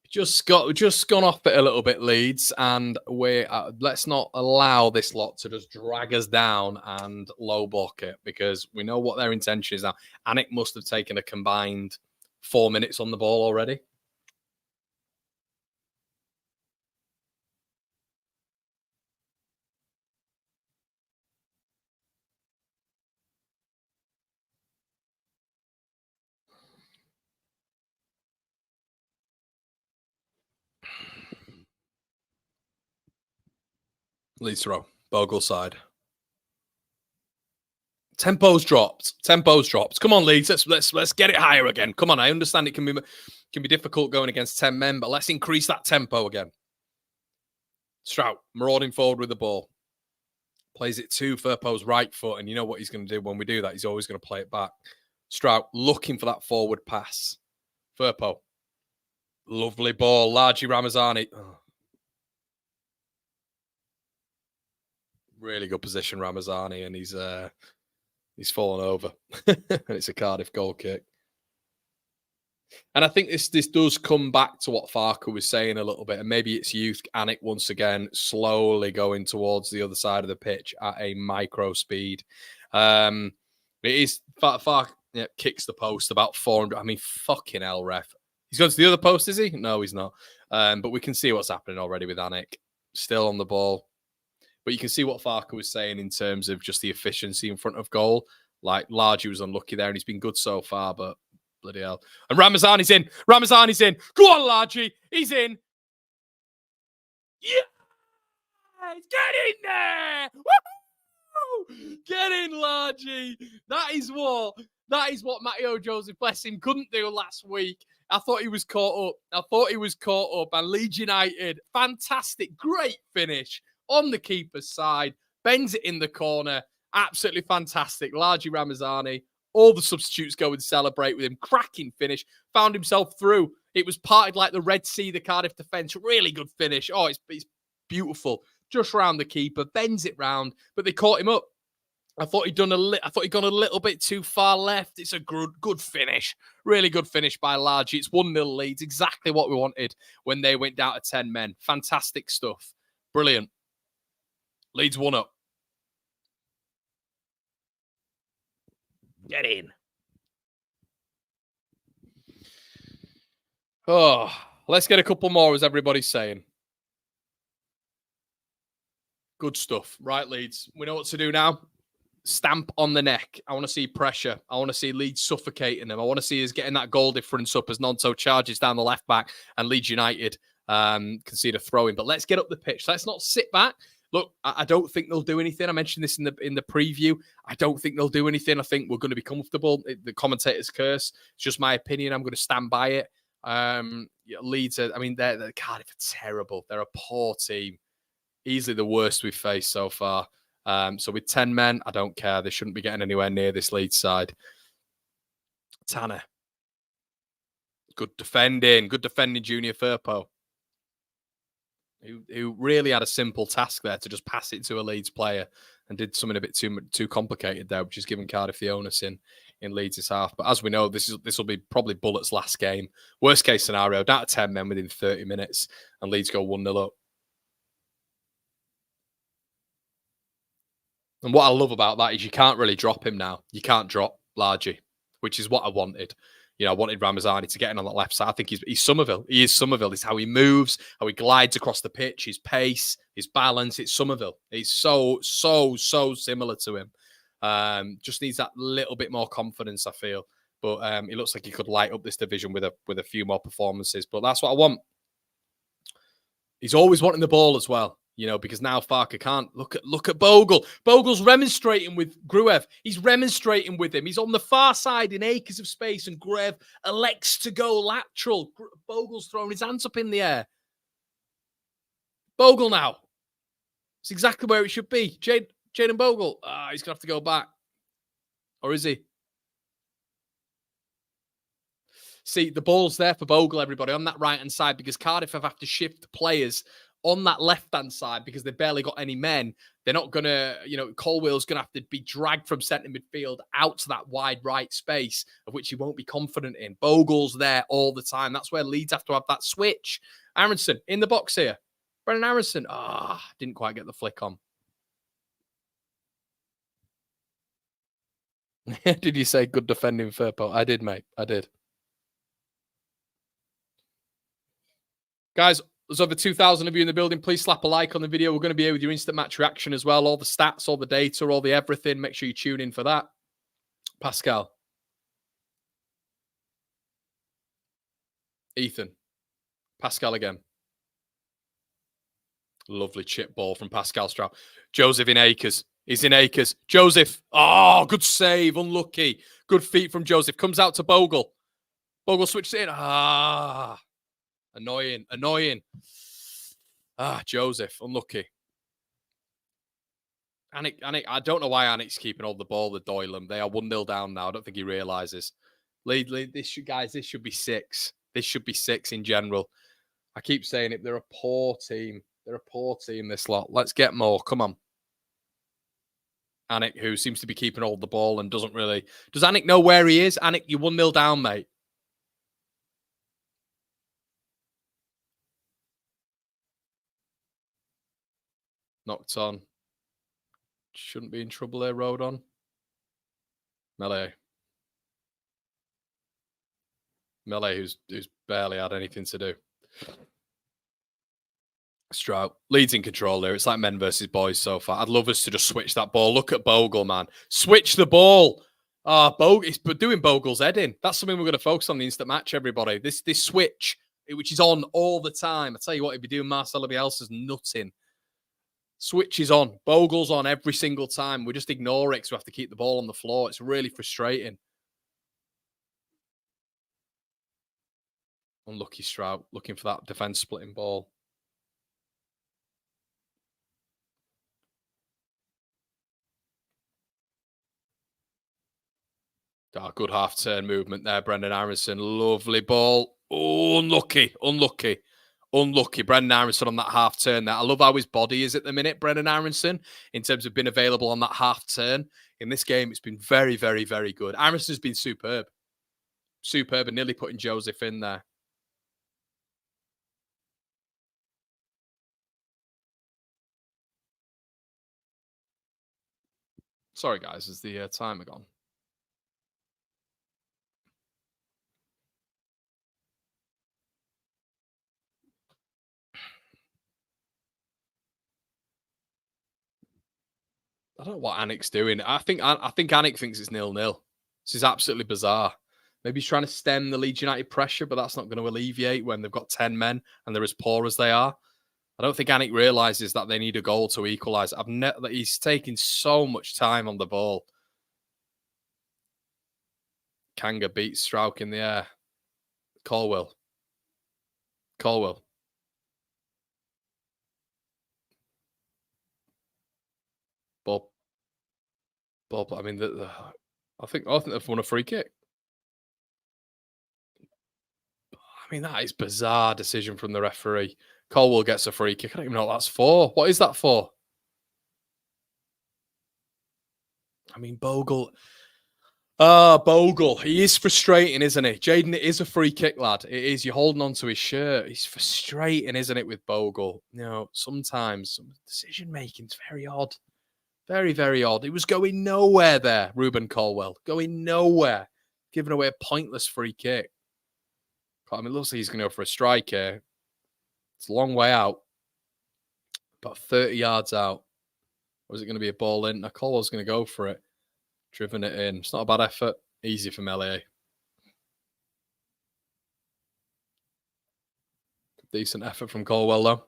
Just gone off it a little bit, Leeds, and let's not allow this lot to just drag us down and low block it, because we know what their intention is now. Anik must have taken a combined 4 minutes on the ball already. Leeds throw. Bogle side. Tempo's dropped. Come on, Leeds. Let's get it higher again. Come on. I understand it can be difficult going against 10 men, but let's increase that tempo again. Strout marauding forward with the ball. Plays it to Firpo's right foot, and you know what he's going to do when we do that. He's always going to play it back. Strout looking for that forward pass. Firpo. Lovely ball. Largy Ramazani. Oh. Really good position, Ramazani, and he's fallen over. And it's a Cardiff goal kick. And I think this does come back to what Farker was saying a little bit, and maybe it's youth Anik once again slowly going towards the other side of the pitch at a micro speed. It is Farker kicks the post about 400. I mean, fucking hell, ref. He's going to the other post, is he? No, he's not. But we can see what's happening already with Anik. Still on the ball. But you can see what Farker was saying in terms of just the efficiency in front of goal. Like, Largy was unlucky there, and he's been good so far, but bloody hell. And Ramazani's in. Go on, Largy. He's in. Yeah! Get in there! Woo! Get in, Largy. That is what Matteo Joseph, bless him, couldn't do last week. I thought he was caught up. And Leeds United, fantastic, great finish on the keeper's side, bends it in the corner. Absolutely fantastic. Largy Ramazani, all the substitutes go and celebrate with him. Cracking finish. Found himself through. It was parted like the Red Sea, the Cardiff defence. Really good finish. Oh, it's beautiful. Just round the keeper, bends it round, but they caught him up. I thought he'd gone a little bit too far left. It's a good finish. Really good finish by Largy. It's 1-0 Leeds. Exactly what we wanted when they went down to 10 men. Fantastic stuff. Brilliant. Leeds 1-up. Get in. Oh, let's get a couple more, as everybody's saying. Good stuff. Right, Leeds. We know what to do now. Stamp on the neck. I want to see pressure. I want to see Leeds suffocating them. I want to see us getting that goal difference up as Nonto charges down the left back and Leeds United concede a throw-in. But let's get up the pitch. Let's not sit back. Look, I don't think they'll do anything. I mentioned this in the preview. I don't think they'll do anything. I think we're going to be comfortable. The commentator's curse. It's just my opinion. I'm going to stand by it. Leeds, they're Cardiff are terrible. They're a poor team. Easily the worst we've faced so far. So with 10 men, I don't care. They shouldn't be getting anywhere near this Leeds side. Tanner. Good defending, Junior Firpo. Who really had a simple task there to just pass it to a Leeds player and did something a bit too complicated there, which is giving Cardiff the onus in in Leeds' half. But as we know, this will be probably Bullett's last game. Worst case scenario, down to 10 men within 30 minutes, and Leeds go 1-0 up. And what I love about that is you can't really drop him now. You can't drop Largy, which is what I wanted. You know, I wanted Ramazani to get in on that left side. I think he's Somerville. He is Somerville. It's how he moves, how he glides across the pitch, his pace, his balance. It's Somerville. He's so similar to him. Just needs that little bit more confidence, I feel. But he looks like he could light up this division with a few more performances. But that's what I want. He's always wanting the ball as well. You know, because now Farke can't look at Bogle. Bogle's remonstrating with Gruev. He's remonstrating with him. He's on the far side in acres of space, and Gruev elects to go lateral. Bogle's throwing his hands up in the air. Bogle now. It's exactly where it should be. Jaden Bogle. He's going to have to go back. Or is he? See, the ball's there for Bogle, everybody, on that right-hand side, because Cardiff have to shift players on that left-hand side because they've barely got any men. They're not going to, Colwell's going to have to be dragged from centre midfield out to that wide right space, of which he won't be confident in. Bogle's there all the time. That's where Leeds have to have that switch. Aronson in the box here. Brendan Aronson. Didn't quite get the flick on. Did you say good defending, Furpo? I did, mate. I did. Guys, there's over 2,000 of you in the building. Please slap a like on the video. We're going to be here with your instant match reaction as well. All the stats, all the data, all the everything. Make sure you tune in for that. Pascal. Ethan. Pascal again. Lovely chip ball from Pascal Stroud. Joseph in acres. He's in acres. Joseph. Oh, good save. Unlucky. Good feet from Joseph. Comes out to Bogle. Bogle switches in. Annoying. Joseph, unlucky. Anik, I don't know why Anik's keeping all the ball with Doylem. They are 1-0 down now. I don't think he realises. Lead, this should be 6. This should be 6 in general. I keep saying it. They're a poor team. This lot. Let's get more. Come on. Anik, who seems to be keeping all the ball and doesn't really... Does Anik know where he is? Anik, you're 1-0 down, mate. Knocked on. Shouldn't be in trouble there, Rodon. Melee, who's barely had anything to do. Stroud. Leeds in control there. It's like men versus boys so far. I'd love us to just switch that ball. Look at Bogle, man. Switch the ball. Bogle, it's doing Bogle's head in. That's something we're going to focus on the instant match, everybody. This switch, which is on all the time. I tell you what, he'd be doing Marcelo Bielsa's nutting. Switch is on. Bogle's on every single time. We just ignore it because we have to keep the ball on the floor. It's really frustrating. Unlucky Stroud looking for that defence splitting ball. Good half-turn movement there, Brendan Aronson. Lovely ball. Oh, unlucky. Brendan Aronson on that half-turn there. I love how his body is at the minute, Brendan Aronson, in terms of being available on that half-turn. In this game, it's been very, very, very good. Aronson's been superb. And nearly putting Joseph in there. Sorry, guys. Is the timer gone? I don't know what Anik's doing. I think Anik thinks it's 0-0. This is absolutely bizarre. Maybe he's trying to stem the Leeds United pressure, but that's not going to alleviate when they've got 10 men and they're as poor as they are. I don't think Anik realises that they need a goal to equalise. He's taking so much time on the ball. Kanga beats Strauch in the air. Colwell. Bob. I mean, I think they've won a free kick. I mean, that is bizarre decision from the referee. Colwell gets a free kick. I don't even know what that's for. What is that for? I mean, Bogle. Ah, Bogle. He is frustrating, isn't he? Jaden, it is a free kick, lad. It is. You're holding on to his shirt. He's frustrating, isn't it, with Bogle? You know, sometimes some decision making's very odd. Very, very odd. He was going nowhere there, Ruben Colwell. Going nowhere. Giving away a pointless free kick. I mean, it looks like he's going to go for a strike here. It's a long way out. About 30 yards out. Or is it going to be a ball in? Now, Colwell's going to go for it. Driven it in. It's not a bad effort. Easy for Melee. Decent effort from Colwell, though.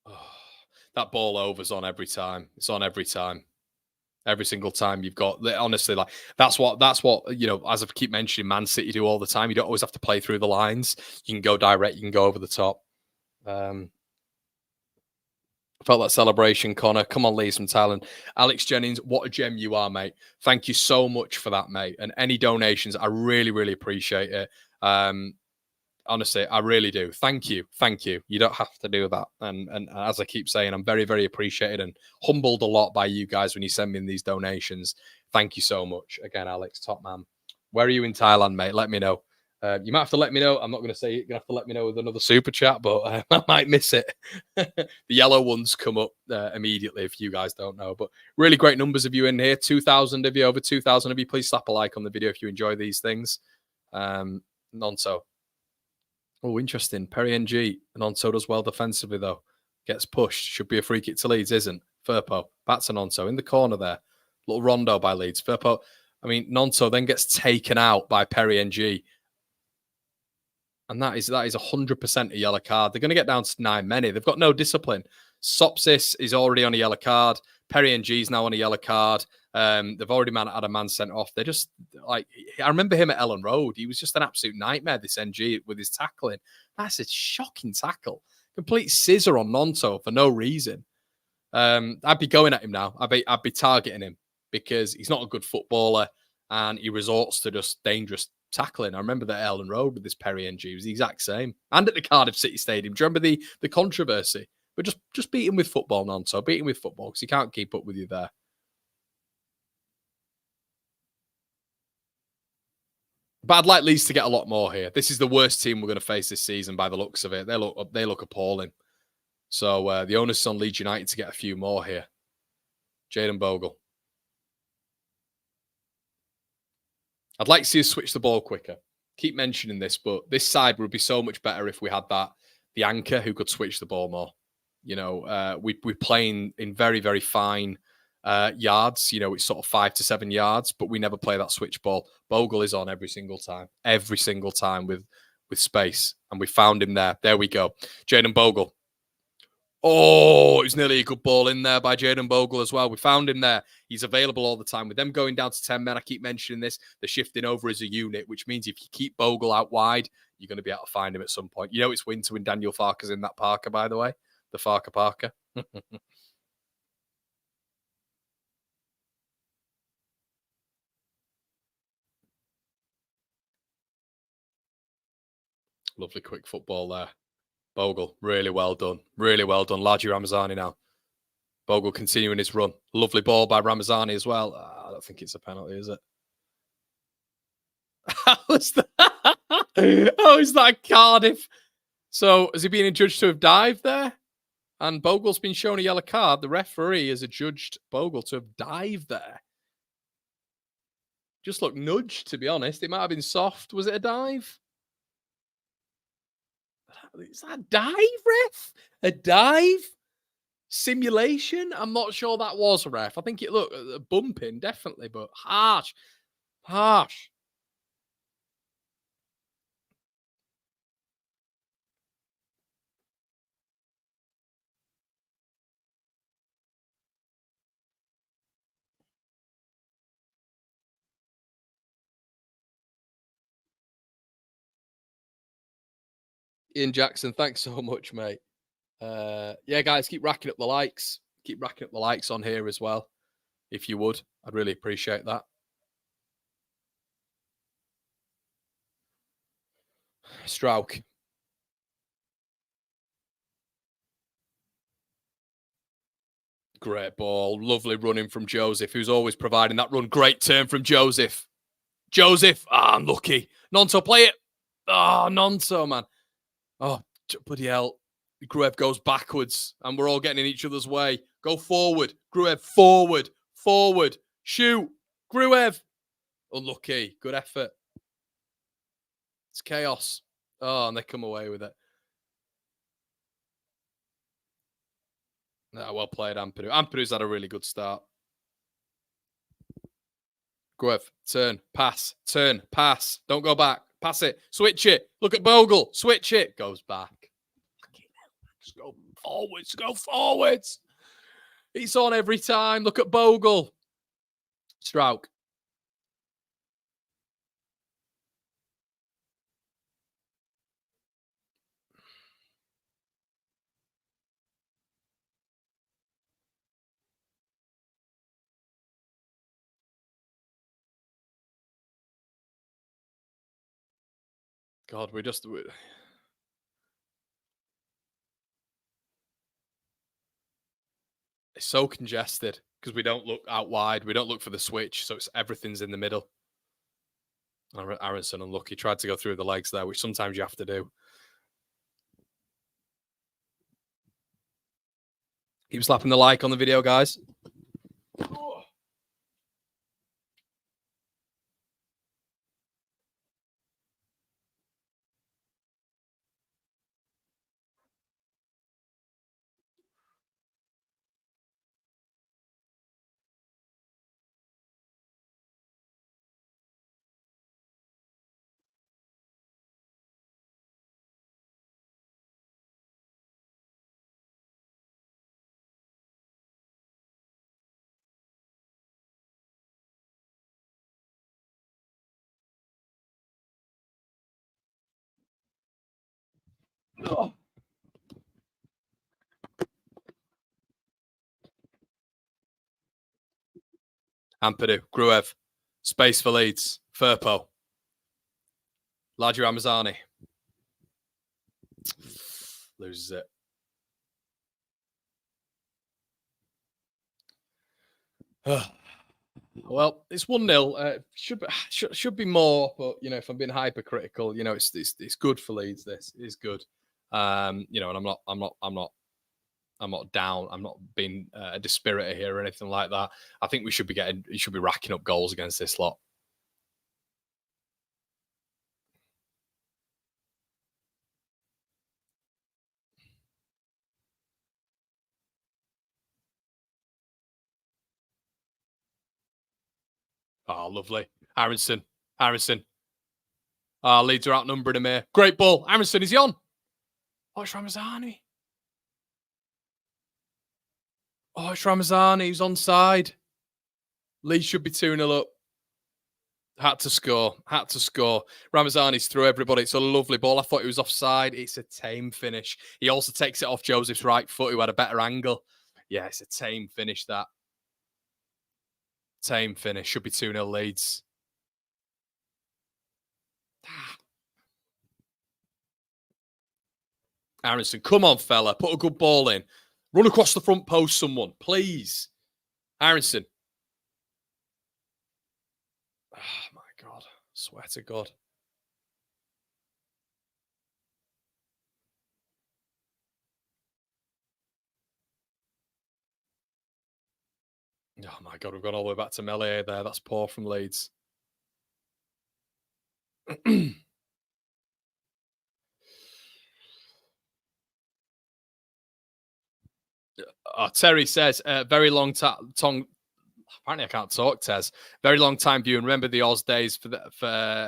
Oh, that ball over's on every time. It's on every time. Every single time you've got, honestly, like that's what you know. As I keep mentioning, Man City do all the time. You don't always have to play through the lines. You can go direct. You can go over the top. Felt that celebration, Connor. Come on, Leeds from Thailand. Alex Jennings, what a gem you are, mate. Thank you so much for that, mate. And any donations, I really, really appreciate it. Honestly, I really do. Thank you. Thank you. You don't have to do that. And as I keep saying, I'm very, very appreciated and humbled a lot by you guys when you send me these donations. Thank you so much. Again, Alex, top man. Where are you in Thailand, mate? Let me know. You might have to let me know. I'm not going to say you're going to have to let me know with another super chat, but I might miss it. The yellow ones come up immediately if you guys don't know. But really great numbers of you in here. 2,000 of you, over 2,000 of you. Please slap a like on the video if you enjoy these things. Nonso. Oh, interesting. Perry NG. Nonso does well defensively, though. Gets pushed. Should be a free kick to Leeds, isn't? Firpo. Bats a Nonso in the corner there. Little rondo by Leeds. Firpo. I mean, Nonso then gets taken out by Perry NG. And that is 100% a yellow card. They're going to get down to 9 men. They've got no discipline. Sopsis is already on a yellow card. Perry NG is now on a yellow card. They've already had a man sent off. They're just like, I remember him at Ellen Road. He was just an absolute nightmare, this NG, with his tackling. That's a shocking tackle. Complete scissor on Nonto for no reason. I'd be going at him now. I'd be targeting him because he's not a good footballer and he resorts to just dangerous tackling. I remember that Ellen Road with this Perry NG. It was the exact same. And at the Cardiff City Stadium. Do you remember the controversy? But just beat him with football, Nonto. Beat him with football because he can't keep up with you there. But I'd like Leeds to get a lot more here. This is the worst team we're going to face this season by the looks of it. They look appalling. So the onus is on Leeds United to get a few more here. Jaden Bogle. I'd like to see us switch the ball quicker. Keep mentioning this, but this side would be so much better if we had the anchor who could switch the ball more. You know, we're playing in very, very fine yards. You know, it's sort of 5 to 7 yards, but we never play that switch ball. Bogle is on every single time with space. And we found him there. There we go. Jaden Bogle. Oh, it was nearly a good ball in there by Jaden Bogle as well. We found him there. He's available all the time. With them going down to 10 men, I keep mentioning this, they're shifting over as a unit, which means if you keep Bogle out wide, you're going to be able to find him at some point. You know it's winter when Daniel Farker's in that Parker, by the way. The Farker Parker. Lovely quick football there. Bogle, really well done. Really well done. Laji Ramazani now. Bogle continuing his run. Lovely ball by Ramazani as well. I don't think it's a penalty, is it? How is that? How is that Cardiff? So has he been adjudged to have dived there? And Bogle's been shown a yellow card. The referee has adjudged Bogle to have dived there. Just looked nudged, to be honest. It might have been soft. Was it a dive? Is that a dive, ref? A dive? Simulation? I'm not sure that was a ref. I think it looked a bumping, definitely, but harsh. Harsh. Ian Jackson, thanks so much, mate. Yeah, guys, keep racking up the likes. Keep racking up the likes on here as well. If you would, I'd really appreciate that. Strauk. Great ball. Lovely running from Joseph, who's always providing that run. Great turn from Joseph. Joseph. Unlucky. Nonto, play it. Nonto, man. Oh, bloody hell. Gruev goes backwards, and we're all getting in each other's way. Go forward. Gruev, forward. Forward. Shoot. Gruev. Unlucky. Good effort. It's chaos. Oh, and they come away with it. Well played, Ampadu. Ampadu's had a really good start. Gruev, turn, pass, turn, pass. Don't go back. Pass it. Switch it. Look at Bogle. Switch it. Goes back. Just go forwards. Go forwards. It's on every time. Look at Bogle. Strauk. God, it's so congested because we don't look out wide. We don't look for the switch, so everything's in the middle. Aronson unlucky. Tried to go through the legs there, which sometimes you have to do. Keep slapping the like on the video, guys. Oh. Ampadu, Gruev, space for Leeds, Firpo, Laji Ramazani. Loses it. Well, it's 1-0. Should be more, but if I'm being hypercritical, it's good for Leeds. This is good. And I'm not down. I'm not being a dispiritor here or anything like that. I think we should be racking up goals against this lot. Oh, lovely. Aronson. Leeds are outnumbered him here. Great ball. Aronson, is he on? Oh, it's Ramazani. Oh, it's Ramazani. He's onside. Leeds should be 2-0 up. Had to score. Ramazani's through everybody. It's a lovely ball. I thought he was offside. It's a tame finish. He also takes it off Joseph's right foot, who had a better angle. Yeah, it's a tame finish, that. Tame finish. Should be 2-0 Leeds. Aronson, come on, fella. Put a good ball in. Run across the front post, someone. Please. Aronson. Oh, my God. Swear to God. Oh, my God. We've gone all the way back to Melier there. That's poor from Leeds. Terry says, very long time. Apparently, I can't talk, Tez. Very long time view. And remember the Oz days for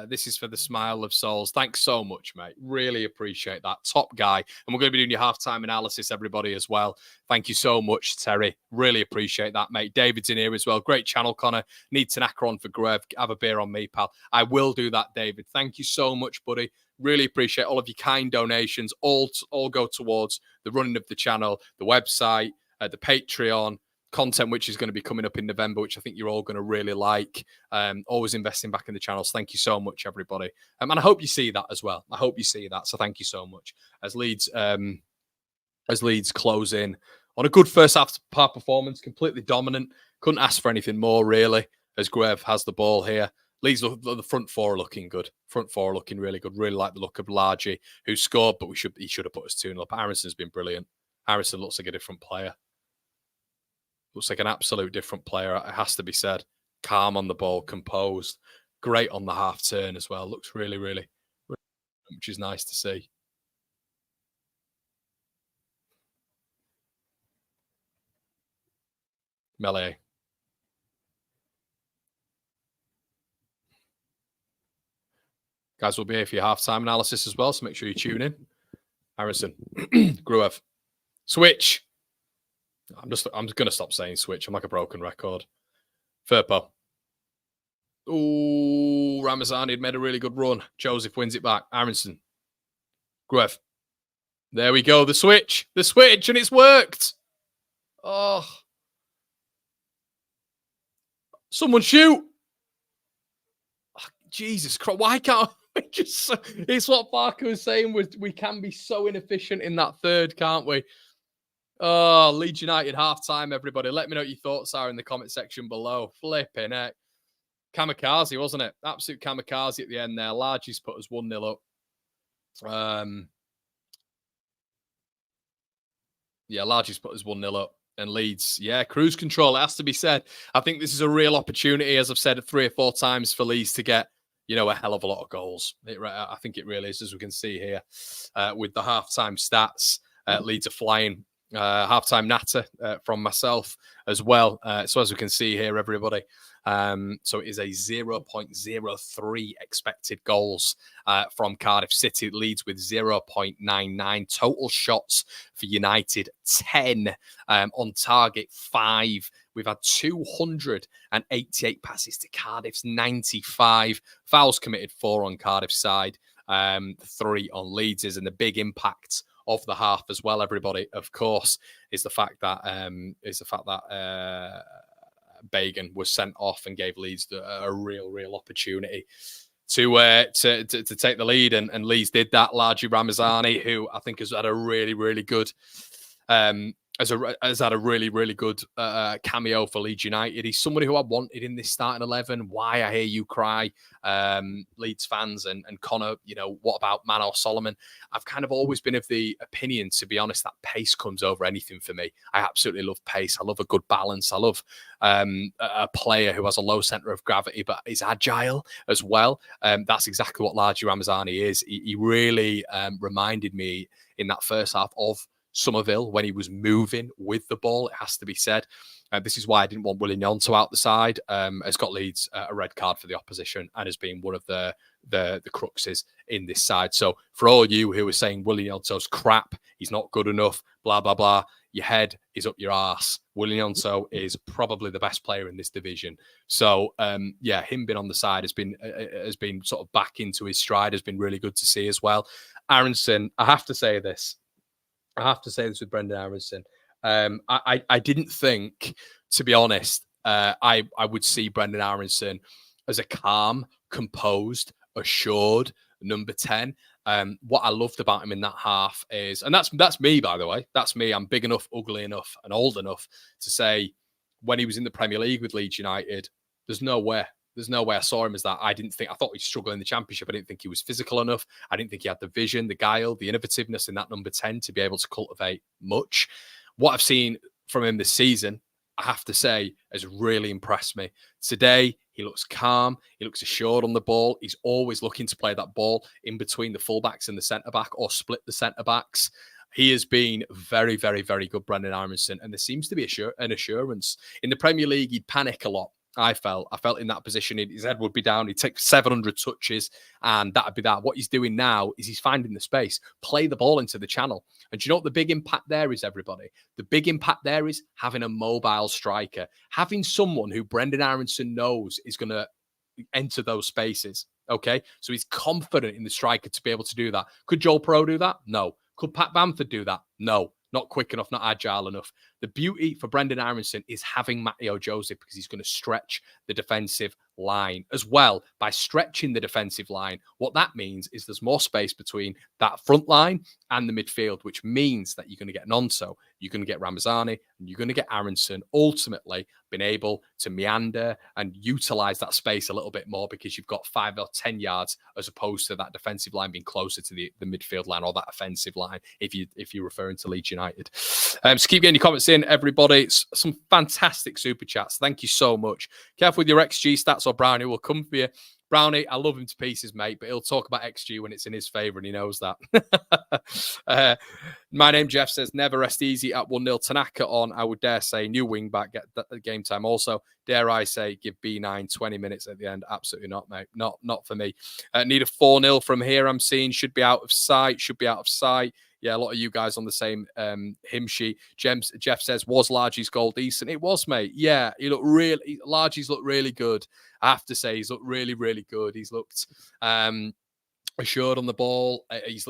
this is for the smile of souls. Thanks so much, mate. Really appreciate that. Top guy. And we're going to be doing your halftime analysis, everybody, as well. Thank you so much, Terry. Really appreciate that, mate. David's in here as well. Great channel, Connor. Need Tanaka on for Grev. Have a beer on me, pal. I will do that, David. Thank you so much, buddy. Really appreciate all of your kind donations. All go towards the running of the channel, the website, the Patreon, content which is going to be coming up in November, which I think you're all going to really like. Always investing back in the channels. Thank you so much, everybody. And I hope you see that as well. I hope you see that. So thank you so much. As Leeds close in on a good first half performance, completely dominant. Couldn't ask for anything more, really, as Grev has the ball here. Leeds, the front four are looking good. Front four are looking really good. Really like the look of Largy, who scored, but he should have put us 2-0 up. Aaronson's been brilliant. Aaronson looks like a different player. Looks like an absolute different player, it has to be said. Calm on the ball, composed. Great on the half turn as well. Looks really, really, which is nice to see. Melee. Guys, we'll be here for your halftime analysis as well, so make sure you tune in. Harrison, Gruev, switch. I'm going to stop saying switch. I'm like a broken record. Firpo. Ooh, Ramazani had made a really good run. Joseph wins it back. Aronson. Gruev. There we go. The switch, and it's worked. Oh. Someone shoot. Oh, Jesus Christ. Why can't we just... It's what Parker was saying. We can be so inefficient in that third, can't we? Oh, Leeds United half-time, everybody. Let me know what your thoughts are in the comment section below. Flipping heck. Kamikaze, wasn't it? Absolute kamikaze at the end there. Largy's put us 1-0 up. Yeah, Largy's put us 1-0 up. And Leeds, yeah, cruise control, it has to be said. I think this is a real opportunity, as I've said 3 or 4 times, for Leeds to get, a hell of a lot of goals. I think it really is, as we can see here with the halftime stats. Leeds are flying. Halftime natter from myself as well. So as we can see here, everybody, so it is a 0.03 expected goals from Cardiff City. Leeds with 0.99 total shots for United, 10 on target, 5. We've had 288 passes to Cardiff's 95. Fouls committed, 4 on Cardiff's side, 3 on Leeds's, and the big impact of the half as well, everybody, of course, is the fact that Bagan was sent off and gave Leeds a real opportunity to take the lead, and Leeds did that. Largy Ramazani, who I think has had a really good has had a really good cameo for Leeds United. He's somebody who I wanted in this starting 11. Why, I hear you cry, Leeds fans and Connor, what about Manor Solomon? I've kind of always been of the opinion, to be honest, that pace comes over anything for me. I absolutely love pace. I love a good balance. I love a player who has a low centre of gravity but is agile as well. That's exactly what Largy Ramazani is. He really reminded me in that first half of Somerville when he was moving with the ball, it has to be said. This is why I didn't want Willie Gnonto out the side. Has got Leeds a red card for the opposition and has been one of the cruxes in this side. So for all you who are saying Willie Gnonto's crap, he's not good enough, blah, blah, blah, your head is up your arse. Willie Gnonto is probably the best player in this division. So, yeah, him being on the side has been sort of back into his stride, has been really good to see as well. Aronson, I have to say this with Brendan Aronson. I didn't think, to be honest, I would see Brendan Aronson as a calm, composed, assured number 10. What I loved about him in that half is, and that's me, by the way, that's me. I'm big enough, ugly enough, and old enough to say when he was in the Premier League with Leeds United, there's no way I saw him as that. I thought he'd struggle in the Championship. I didn't think he was physical enough. I didn't think he had the vision, the guile, the innovativeness in that number 10 to be able to cultivate much. What I've seen from him this season, I have to say, has really impressed me. Today, he looks calm. He looks assured on the ball. He's always looking to play that ball in between the fullbacks and the centre-back, or split the centre-backs. He has been very, very, very good, Brendan Aronson, and there seems to be an assurance. In the Premier League, he'd panic a lot. I felt in that position, his head would be down. He'd take 700 touches and that'd be that. What he's doing now is he's finding the space, play the ball into the channel. And do you know what the big impact there is, everybody? The big impact there is having a mobile striker, having someone who Brendan Aronson knows is going to enter those spaces. Okay. So he's confident in the striker to be able to do that. Could Joel Pro do that? No. Could Pat Bamford do that? No. Not quick enough, not agile enough. The beauty for Brendan Aronson is having Matteo Joseph because he's going to stretch the defensive line as well. By stretching the defensive line, what that means is there's more space between that front line and the midfield, which means that you're going to get Nonso, you're going to get Ramazani, and you're going to get Aronson ultimately being able to meander and utilize that space a little bit more because you've got 5 or 10 yards as opposed to that defensive line being closer to the midfield line or that offensive line if you're referring to Leeds United. So keep getting your comments in, everybody. It's some fantastic super chats. Thank you so much. Careful with your XG stats or Brownie will come for you. Brownie, I love him to pieces, mate, but he'll talk about XG when it's in his favour, and he knows that. My name, Jeff, says, never rest easy at 1-0. Tanaka on, I would dare say, new wing-back, get the game time also. Dare I say, give B9 20 minutes at the end? Absolutely not, mate. Not for me. Need a 4-0 from here, I'm seeing. Should be out of sight. Yeah, a lot of you guys on the same hymn sheet. Jeff says, was Largy's goal decent? It was, mate. Yeah, Largy's looked really good. I have to say, he's looked really, really good. He's looked assured on the ball.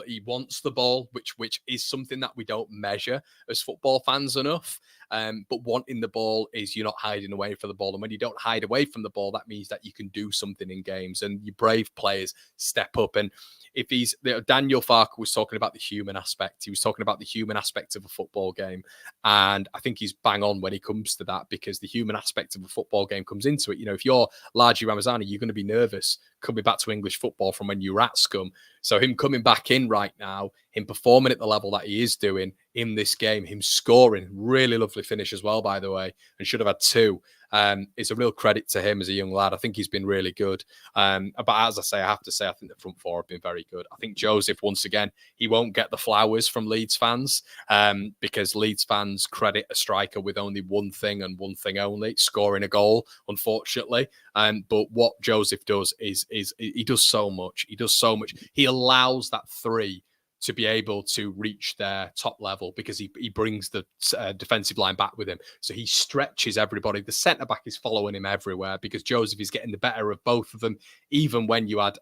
He wants the ball, which is something that we don't measure as football fans enough. But wanting the ball is you're not hiding away from the ball. And when you don't hide away from the ball, that means that you can do something in games. And your brave players step up. And if Daniel Farker was talking about the human aspect. He was talking about the human aspect of a football game. And I think he's bang on when he comes to that because the human aspect of a football game comes into it. You know, if you're Largy Ramazani, you're going to be nervous coming back to English football from when you were at Scum. So him coming back in right now, him performing at the level that he is doing in this game, him scoring, really lovely finish as well, by the way, and should have had 2. It's a real credit to him as a young lad. I think he's been really good. But as I have to say, I think the front 4 have been very good. I think Joseph, once again, he won't get the flowers from Leeds fans because Leeds fans credit a striker with only one thing and one thing only, scoring a goal, unfortunately. But what Joseph does is he does so much. He does so much. He allows that 3 to be able to reach their top level because he brings the defensive line back with him. So he stretches everybody. The centre-back is following him everywhere because Joseph is getting the better of both of them. Even when you had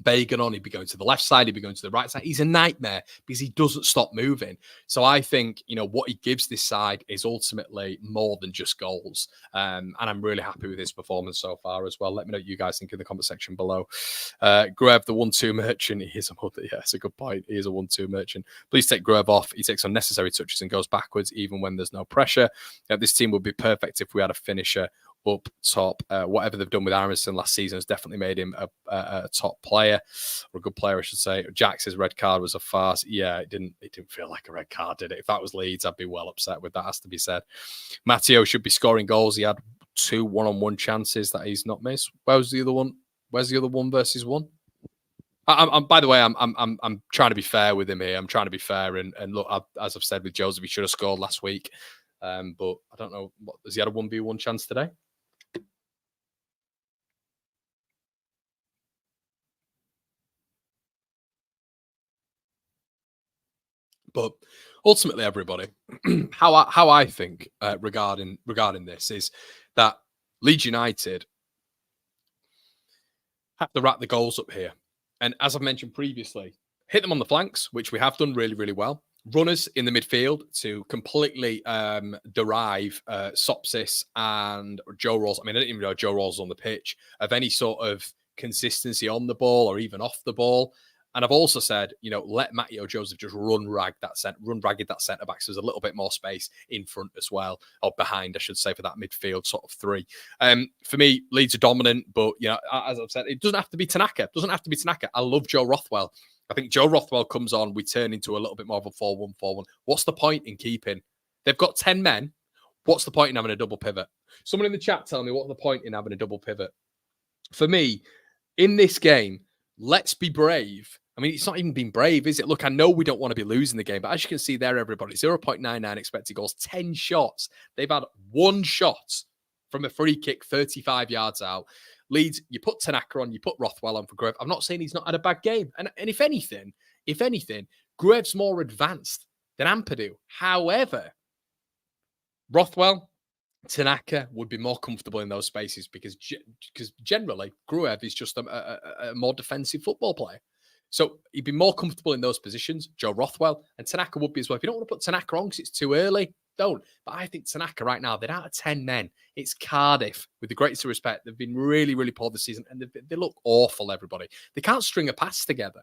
Bagan on, he'd be going to the left side, he'd be going to the right side. He's a nightmare because he doesn't stop moving. So I think, what he gives this side is ultimately more than just goals. And I'm really happy with his performance so far as well. Let me know what you guys think in the comment section below. Gruev, the 1-2 merchant. He is it's a good point. He is a 1-2 merchant. Please take Gruev off. He takes unnecessary touches and goes backwards even when there's no pressure. This team would be perfect if we had a finisher up top. Whatever they've done with Aronson last season has definitely made him a top player, or a good player, I should say. Jack says red card was a farce. Yeah, it didn't feel like a red card, did it? If that was Leeds, I'd be well upset with that, has to be said. Matteo should be scoring goals. He had 2 one-on-one chances that he's not missed. Where's the other one? Where's the other 1 versus 1? By the way, I'm trying to be fair with him here. I'm trying to be fair and look, as I've said with Joseph, he should have scored last week. But I don't know. Has he had a 1v1 chance today? But ultimately, everybody, how I think regarding this is that Leeds United have to rack the goals up here. And as I've mentioned previously, hit them on the flanks, which we have done really, really well. Runners in the midfield to completely derive Sopsis and Joe Rawls. I mean, I didn't even know Joe Rawls on the pitch of any sort of consistency on the ball or even off the ball. And I've also said, let Matteo Joseph just run ragged that centre back. So there's a little bit more space in front as well, or behind, I should say, for that midfield sort of 3. For me, Leeds are dominant, but as I've said, it doesn't have to be Tanaka. I love Joe Rothwell. I think Joe Rothwell comes on, we turn into a little bit more of a 4-1-4-1. What's the point in keeping? They've got 10 men. What's the point in having a double pivot? Someone in the chat tell me what's the point in having a double pivot. For me, in this game, let's be brave. I mean, it's not even been brave, is it? Look, I know we don't want to be losing the game, but as you can see there, everybody, 0.99 expected goals, 10 shots. They've had 1 shot from a free kick 35 yards out. Leeds, you put Tanaka on, you put Rothwell on for Gruev. I'm not saying he's not had a bad game. And if anything, Gruev's more advanced than Ampadu. However, Rothwell, Tanaka would be more comfortable in those spaces because generally Gruev is just a more defensive football player. So he'd be more comfortable in those positions. Joe Rothwell and Tanaka would be as well. If you don't want to put Tanaka on because it's too early, don't. But I think Tanaka right now, they're out of 10 men. It's Cardiff, with the greatest respect. They've been really, really poor this season, and they look awful, everybody. They can't string a pass together.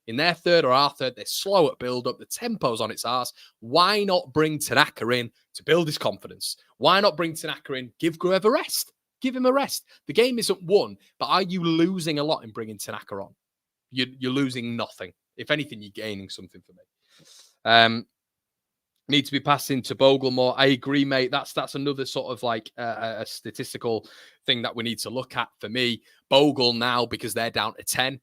In their third or our third, they're slow at build-up. The tempo's on its arse. Why not bring Tanaka in to build his confidence? Why not bring Tanaka in? Give Gruev a rest. Give him a rest. The game isn't won, but are you losing a lot in bringing Tanaka on? You're losing nothing. If anything, you're gaining something for me. Need to be passing to Bogle more. I agree, mate. That's another sort of like a statistical thing that we need to look at for me. Bogle now, because they're down to 10,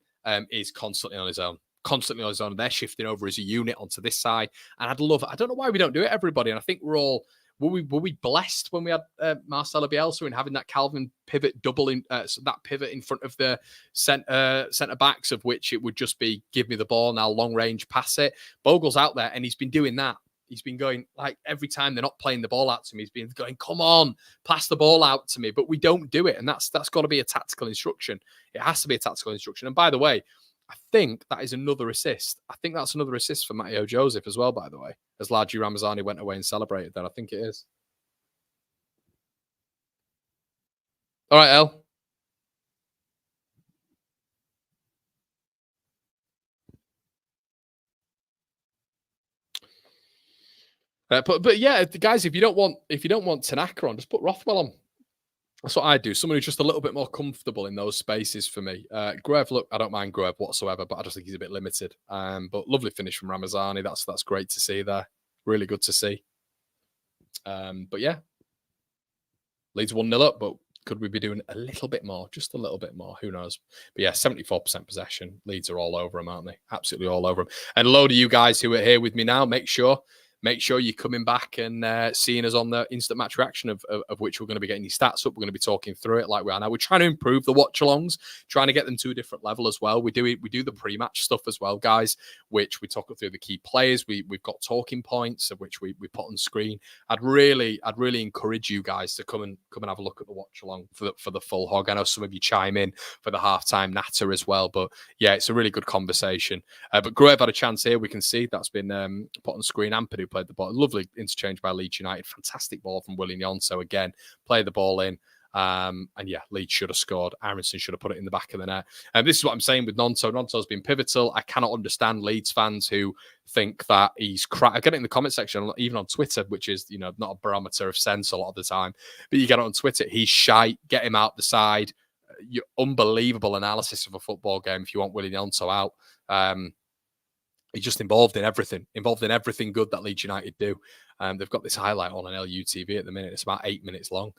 is constantly on his own. Constantly on his own. They're shifting over as a unit onto this side. And I'd love it. I don't know why we don't do it, everybody. And I think we're all... Were we blessed when we had Marcelo Bielsa and having that Calvin pivot double in that pivot in front of the centre backs, of which it would just be give me the ball now, long range, pass it. Bogle's out there and he's been doing that. He's been going like every time they're not playing the ball out to me, he's been going, come on, pass the ball out to me. But we don't do it, and that's got to be a tactical instruction. It has to be a tactical instruction. And by the way, I think that is another assist. I think that's another assist for Matteo Joseph as well, by the way, as Largi Ramazani went away and celebrated that. I think it is. All right, El. But yeah, guys, if you don't want Tanaka on, just put Rothwell on. That's what I do. Someone who's just a little bit more comfortable in those spaces for me. Gruev, look, I don't mind Gruev whatsoever, but I just think he's a bit limited. But lovely finish from Ramazani. That's great to see there. Really good to see. But yeah, Leeds 1-0 up, but could we be doing a little bit more? Just a little bit more. Who knows? But yeah, 74% possession. Leeds are all over them, aren't they? Absolutely all over them. And a load of you guys who are here with me now, make sure you're coming back and seeing us on the instant match reaction of which we're going to be getting your stats up. We're going to be talking through it like we are now. We're trying to improve the watch-alongs, trying to get them to a different level as well. We do the pre-match stuff as well, guys, which we talk through the key players. We've got talking points of which we put on screen. I'd really encourage you guys to come and have a look at the watch-along for the full hog. I know some of you chime in for the halftime natter as well, but yeah, it's a really good conversation. But Gruev had a chance here. We can see that's been put on screen. Ampadu played the ball. Lovely interchange by Leeds United. Fantastic ball from Willian Yonso again. Played the ball in. And yeah, Leeds should have scored. Aronson should have put it in the back of the net. And this is what I'm saying with Nonto. Nonto's been pivotal. I cannot understand Leeds fans who think that he's crap. I get it in the comment section, even on Twitter, which is, not a barometer of sense a lot of the time. But you get it on Twitter. He's shite. Get him out the side. Your unbelievable analysis of a football game if you want Willian Yonso out. He's just involved in everything good that Leeds United do. They've got this highlight on an LUTV at the minute. It's about 8 minutes long.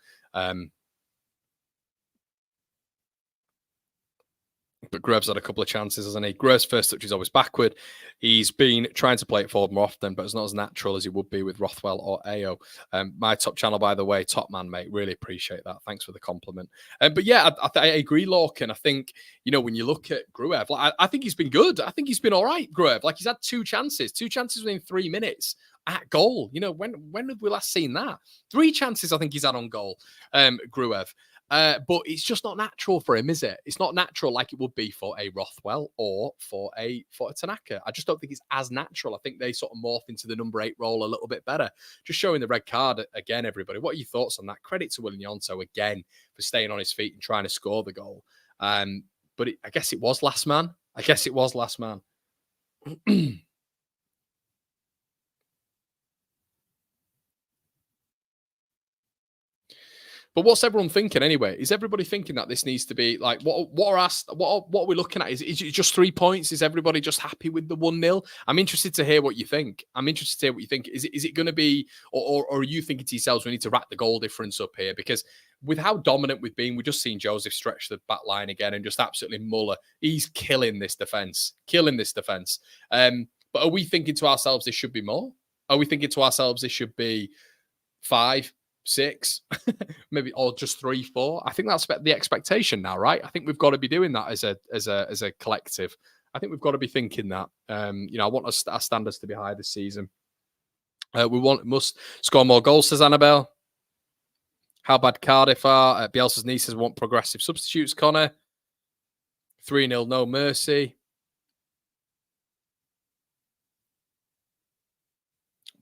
But Gruev's had a couple of chances, hasn't he? Gruev's first touch is always backward. He's been trying to play it forward more often, but it's not as natural as he would be with Rothwell or Ao. My top channel, by the way, top man, mate. Really appreciate that. Thanks for the compliment. But yeah, I agree, Lorcan. I think, when you look at Gruev, I think he's been good. I think he's been all right, Gruev. Like, he's had two chances within 3 minutes at goal. When have we last seen that? 3 chances I think he's had on goal, Gruev. But it's just not natural for him, is it? It's not natural like it would be for a Rothwell or for a Tanaka. I just don't think it's as natural. I think they sort of morph into the number 8 role a little bit better. Just showing the red card again, everybody. What are your thoughts on that? Credit to Willian Yonto again for staying on his feet and trying to score the goal. But I guess it was last man. But what's everyone thinking anyway? Is everybody thinking that this needs to be like what are we looking at? Is it just 3 points? Is everybody just happy with the 1-0? I'm interested to hear what you think. Is it going to be, or are you thinking to yourselves we need to wrap the goal difference up here? Because with how dominant we've been, we've just seen Joseph stretch the back line again and just absolutely Muller. He's killing this defense. But are we thinking to ourselves this should be more? Are we thinking to ourselves this should be 5, 6, maybe, or just 3, 4? I think that's the expectation now, right? I think we've got to be doing that as a collective. I think we've got to be thinking that. I want our standards to be high this season. Must score more goals, says Annabelle. How bad Cardiff are. Bielsa's nieces want progressive substitutes, Connor. 3-0, no mercy.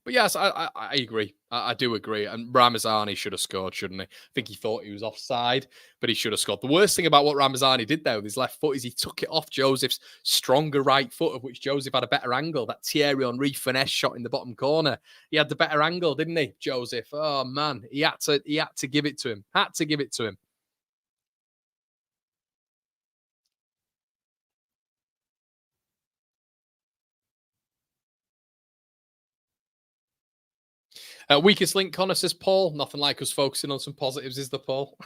But yes, I agree. I do agree. And Ramazani should have scored, shouldn't he? I think he thought he was offside, but he should have scored. The worst thing about what Ramazani did there with his left foot is he took it off Joseph's stronger right foot, of which Joseph had a better angle. That Thierry Henry finesse shot in the bottom corner. He had the better angle, didn't he, Joseph? Oh man, he had to give it to him. Had to give it to him. Weakest link, Connor says Paul. Nothing like us focusing on some positives, is the Paul?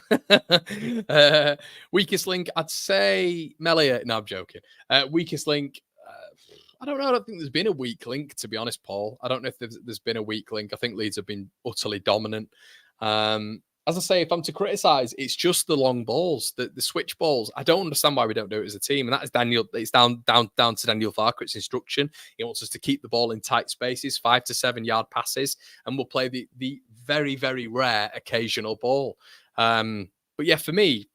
Weakest link, I'd say Melia. No, I'm joking. Weakest link, I don't know. I don't think there's been a weak link, to be honest, Paul. I don't know if there's been a weak link. I think Leeds have been utterly dominant. As I say, if I'm to criticise, it's just the long balls, the switch balls. I don't understand why we don't do it as a team, and that is Daniel. It's down to Daniel Farkritz's instruction. He wants us to keep the ball in tight spaces, 5 to 7 yard passes, and we'll play the very, very rare occasional ball. But yeah, for me,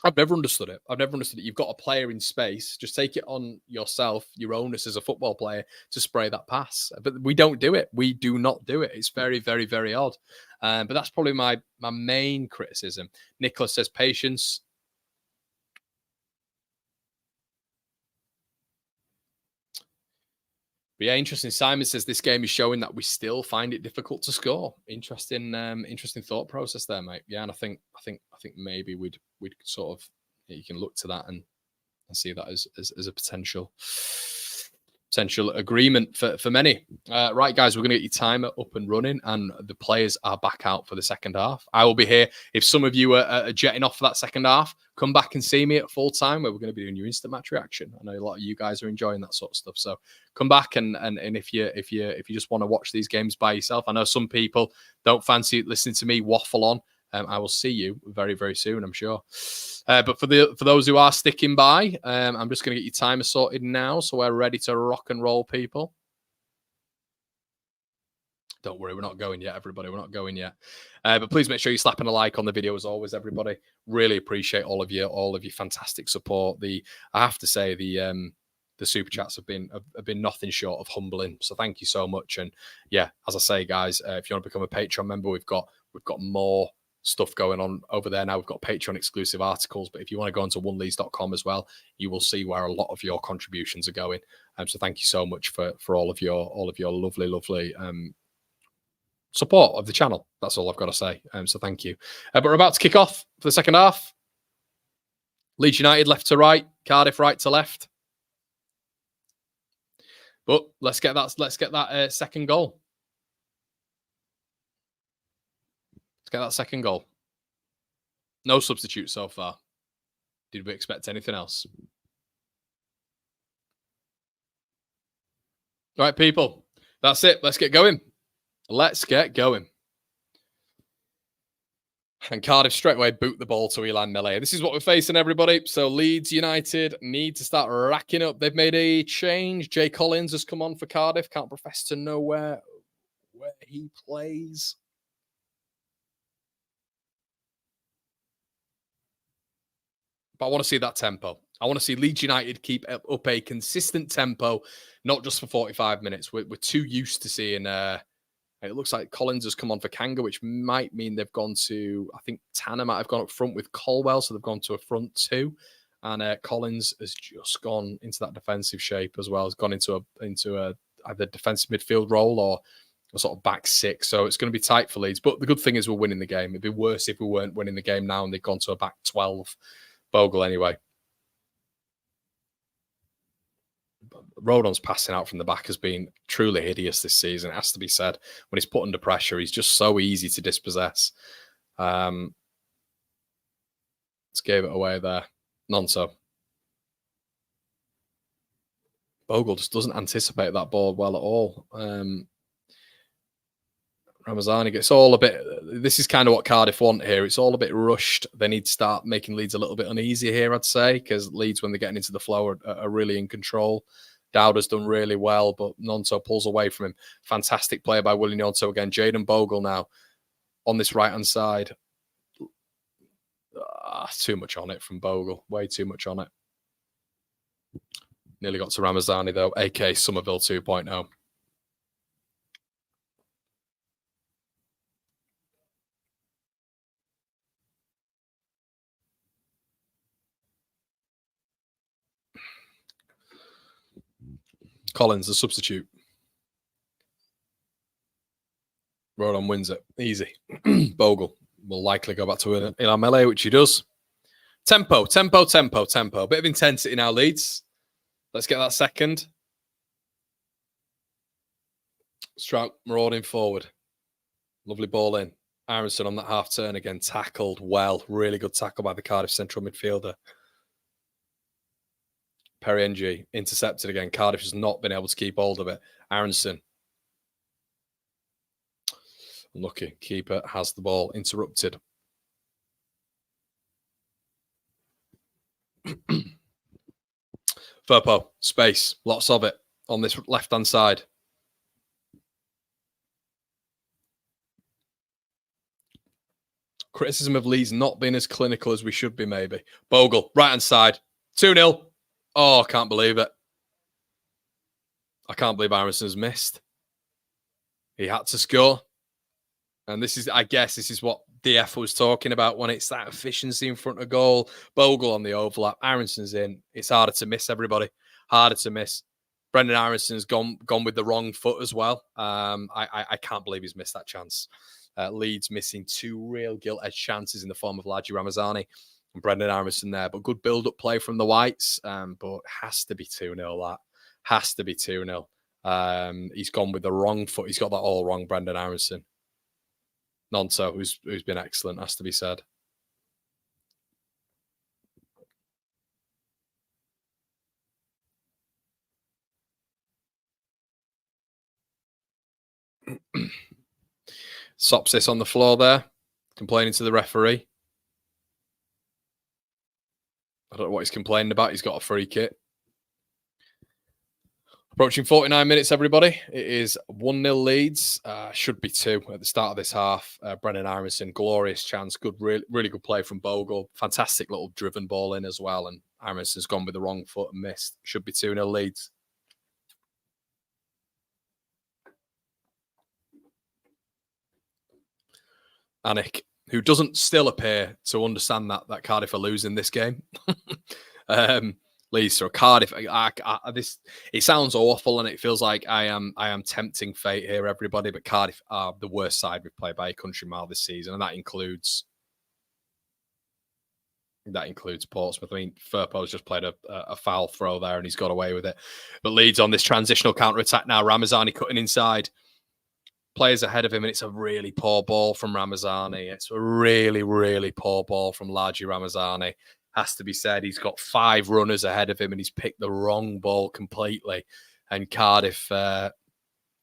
I've never understood it. I've never understood it. You've got a player in space. Just take it on yourself, your onus as a football player, to spray that pass. But we don't do it. We do not do it. It's very, very, very odd. But that's probably my main criticism. Nicholas says patience. But yeah, interesting. Simon says this game is showing that we still find it difficult to score. Interesting, interesting thought process there, mate. Yeah, and I think maybe we'd sort of, you can look to that and see that as a potential agreement for many. Right, guys, we're going to get your timer up and running, and the players are back out for the second half. I will be here. If some of you are jetting off for that second half, come back and see me at full time, where we're going to be doing your instant match reaction. I know a lot of you guys are enjoying that sort of stuff, so come back and if you just want to watch these games by yourself, I know some people don't fancy listening to me waffle on. I will see you very, very soon, I'm sure. But for those who are sticking by, I'm just going to get your timer sorted now, so we're ready to rock and roll, people. Don't worry, we're not going yet, everybody. We're not going yet. But please make sure you're slapping a like on the video as always, everybody. Really appreciate all of your fantastic support. I have to say the super chats have been nothing short of humbling. So thank you so much. And yeah, as I say, guys, if you want to become a Patreon member, we've got more stuff going on over there now. We've got Patreon exclusive articles, but if you want to go onto oneleeds.com as well, you will see where a lot of your contributions are going. So thank you so much for all of your lovely support of the channel. That's all I've got to say. So thank you. But we're about to kick off for the second half. Leeds United left to right, Cardiff right to left. But let's get that second goal. Let's get that second goal. No substitute so far. Did we expect anything else? All right, people. That's it. Let's get going. Let's get going. And Cardiff straight away boot the ball to Elan Melee. This is what we're facing, everybody. So Leeds United need to start racking up. They've made a change. Jay Collins has come on for Cardiff. Can't profess to know where he plays. But I want to see that tempo. I want to see Leeds United keep up a consistent tempo, not just for 45 minutes. We're too used to seeing... it looks like Collins has come on for Kanga, which might mean they've gone to... I think Tanner might have gone up front with Colwell, so they've gone to a front two. And Collins has just gone into that defensive shape as well. Has gone into a either defensive midfield role or a sort of back six. So it's going to be tight for Leeds. But the good thing is we're winning the game. It'd be worse if we weren't winning the game now and they'd gone to a back 12. Bogle anyway. Rodon's passing out from the back has been truly hideous this season. It has to be said. When he's put under pressure, he's just so easy to dispossess. Let's give it away there. Nonso. Bogle just doesn't anticipate that ball well at all. Ramazani gets all a bit... This is kind of what Cardiff want here. It's all a bit rushed. They need to start making Leeds a little bit uneasy here, I'd say, because Leeds, when they're getting into the flow, are really in control. Dowda's done really well, but Nonso pulls away from him. Fantastic play by William Nonso again. Jayden Bogle now on this right-hand side. Too much on it from Bogle. Way too much on it. Nearly got to Ramazani, though, a.k.a. Somerville 2.0. Collins, the substitute. Rodon wins it. Easy. Bogle will likely go back to Ilan Melee, which he does. Tempo. Bit of intensity now, Leeds. Let's get that second. Strout marauding forward. Lovely ball in. Aronson on that half turn again. Tackled well. Really good tackle by the Cardiff central midfielder. Perry NG intercepted again. Cardiff has not been able to keep hold of it. Aronson. Unlucky. Keeper has the ball interrupted. Firpo. Space. Lots of it on this left-hand side. Criticism of Leeds not being as clinical as we should be, maybe. Bogle, right-hand side. 2-0. Oh, I can't believe it. I can't believe Aronson's missed. He had to score. And this is, I guess, this is what DF was talking about when it's that efficiency in front of goal. Bogle on the overlap. Aronson's in. It's harder to miss, everybody. Harder to miss. Brendan Aronson's gone with the wrong foot as well. I can't believe he's missed that chance. Leeds missing two real gilt-edged chances in the form of Laji Ramazani and Brendan Aronson there. But good build-up play from the Whites. But has to be 2-0, that. Has to be 2-0. He's gone with the wrong foot. He's got that all wrong, Brendan Aronson. Nonso, who's been excellent, has to be said. Sopsis on the floor there, complaining to the referee. I don't know what he's complaining about. He's got a free kick. Approaching 49 minutes, everybody. It is 1-0 Leeds. Should be 2 at the start of this half. Brendan Aronson, glorious chance. Good, really good play from Bogle. Fantastic little driven ball in as well. And Aronson's gone with the wrong foot and missed. Should be 2-0 Leeds. Anik, who doesn't still appear to understand that Cardiff are losing this game. Leeds or Cardiff. This, it sounds awful, and it feels like I am tempting fate here, everybody. But Cardiff are the worst side we've played by a country mile this season, and that includes Portsmouth. I mean, Firpo's just played a foul throw there, and he's got away with it. But Leeds on this transitional counter attack now. Ramazani cutting inside. Players ahead of him, and it's a really poor ball from Ramazani. It's a really, really poor ball from Laji Ramazani. Has to be said, he's got 5 runners ahead of him, and he's picked the wrong ball completely. And Cardiff, and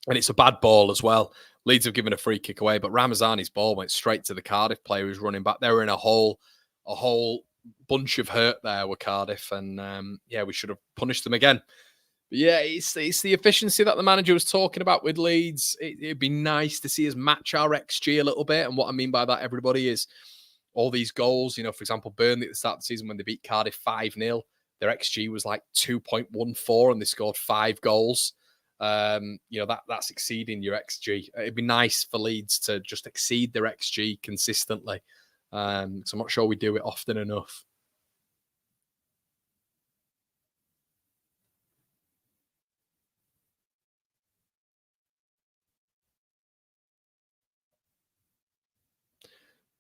it's a bad ball as well. Leeds have given a free kick away, but Ramazani's ball went straight to the Cardiff player who's running back. They were in a whole bunch of hurt there with Cardiff, and yeah, we should have punished them again. Yeah, it's the efficiency that the manager was talking about with Leeds. It'd be nice to see us match our XG a little bit. And what I mean by that, everybody, is all these goals. You know, for example, Burnley at the start of the season when they beat Cardiff 5-0, their XG was like 2.14 and they scored 5 goals. You know, that's exceeding your XG. It'd be nice for Leeds to just exceed their XG consistently. So I'm not sure we do it often enough.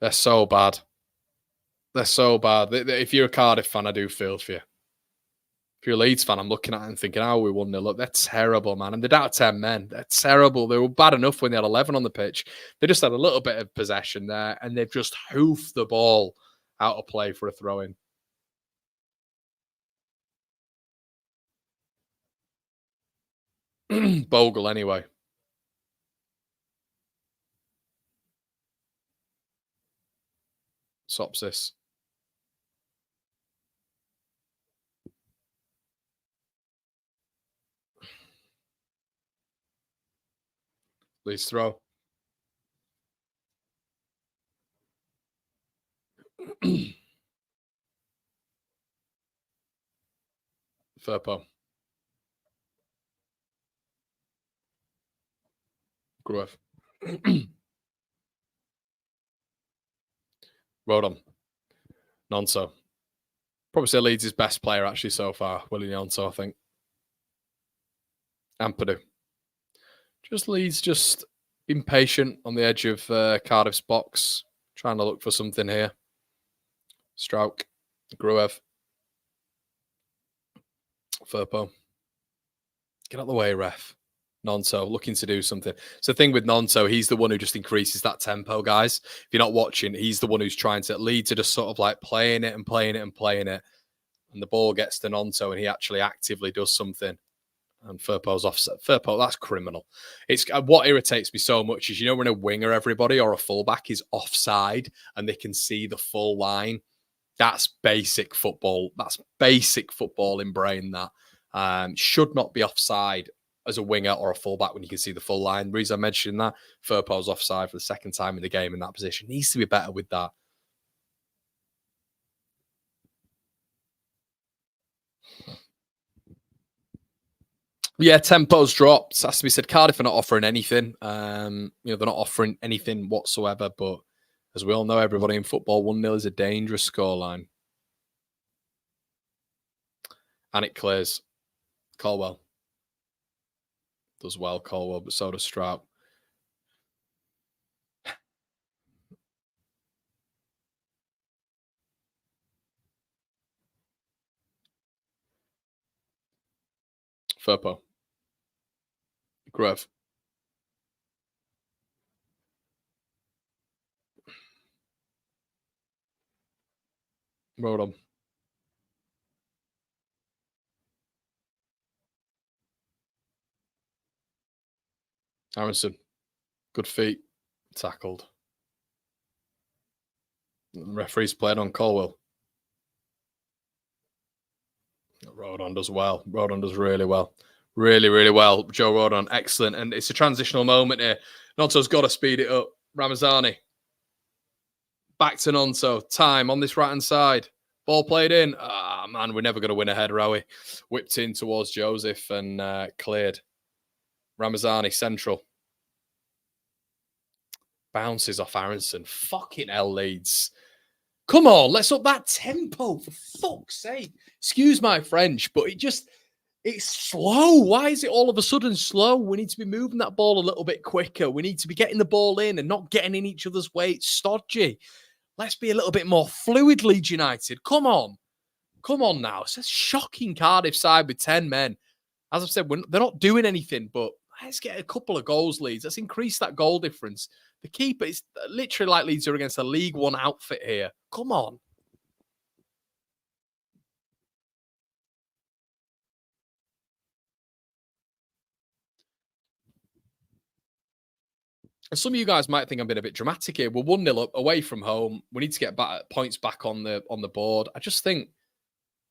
They're so bad. They're so bad. If you're a Cardiff fan, I do feel for you. If you're a Leeds fan, I'm looking at it and thinking, oh, we 1-0. Look, they're terrible, man. And they're down 10 men. They're terrible. They were bad enough when they had 11 on the pitch. They just had a little bit of possession there, and they've just hoofed the ball out of play for a throw-in. Bogle, anyway. Sopsis. Leeds throw. Firpo. Gruev. Rodon. Nonso. Probably say Leeds' best player actually so far. Willie Nonso, I think. Ampadu. Just Leeds, just impatient on the edge of Cardiff's box, trying to look for something here. Strauch, Gruev, Firpo. Get out the way, ref. Nonso looking to do something. So the thing with Nonso, he's the one who just increases that tempo, guys. If you're not watching, he's the one who's trying to lead to just sort of like playing it and playing it and playing it. And the ball gets to Nonso and he actually actively does something. And Firpo's offset. Firpo, that's criminal. It's what irritates me so much is, when a winger, everybody, or a fullback is offside and they can see the full line. That's basic football. That's basic footballing brain. That should not be offside as a winger or a fullback when you can see the full line. The reason I mentioned that, Firpo's offside for the second time in the game in that position. Needs to be better with that. Yeah, tempo's dropped. Has to be said. Cardiff are not offering anything. They're not offering anything whatsoever. But as we all know, everybody in football, 1-0 is a dangerous scoreline. And it clears. Colwell does well, Colwell, but so does Strout. Firpo. Gruev. Rodon. Aronson. Good feet. Tackled. The referee's played on Colwell. Rodon does well. Rodon does really well. Really, really well. Joe Rodon, excellent. And it's a transitional moment here. Nonso's got to speed it up. Ramazani. Back to Nonso. Time on this right-hand side. Ball played in. Ah, man, we're never going to win a header, are we? Whipped in towards Joseph and cleared. Ramazani, central. Bounces off Aronson. Fucking hell, Leeds. Come on, let's up that tempo, for fuck's sake. Excuse my French, but it's slow. Why is it all of a sudden slow? We need to be moving that ball a little bit quicker. We need to be getting the ball in and not getting in each other's way. It's stodgy. Let's be a little bit more fluid, Leeds United. Come on. Come on now. It's a shocking Cardiff side with 10 men. As I've said, they're not doing anything, but let's get a couple of goals, Leeds. Let's increase that goal difference. The keeper is literally like Leeds are against a League One outfit here. Come on. And some of you guys might think I'm being a bit dramatic here. We're 1-0 up away from home. We need to get points back on the board. I just think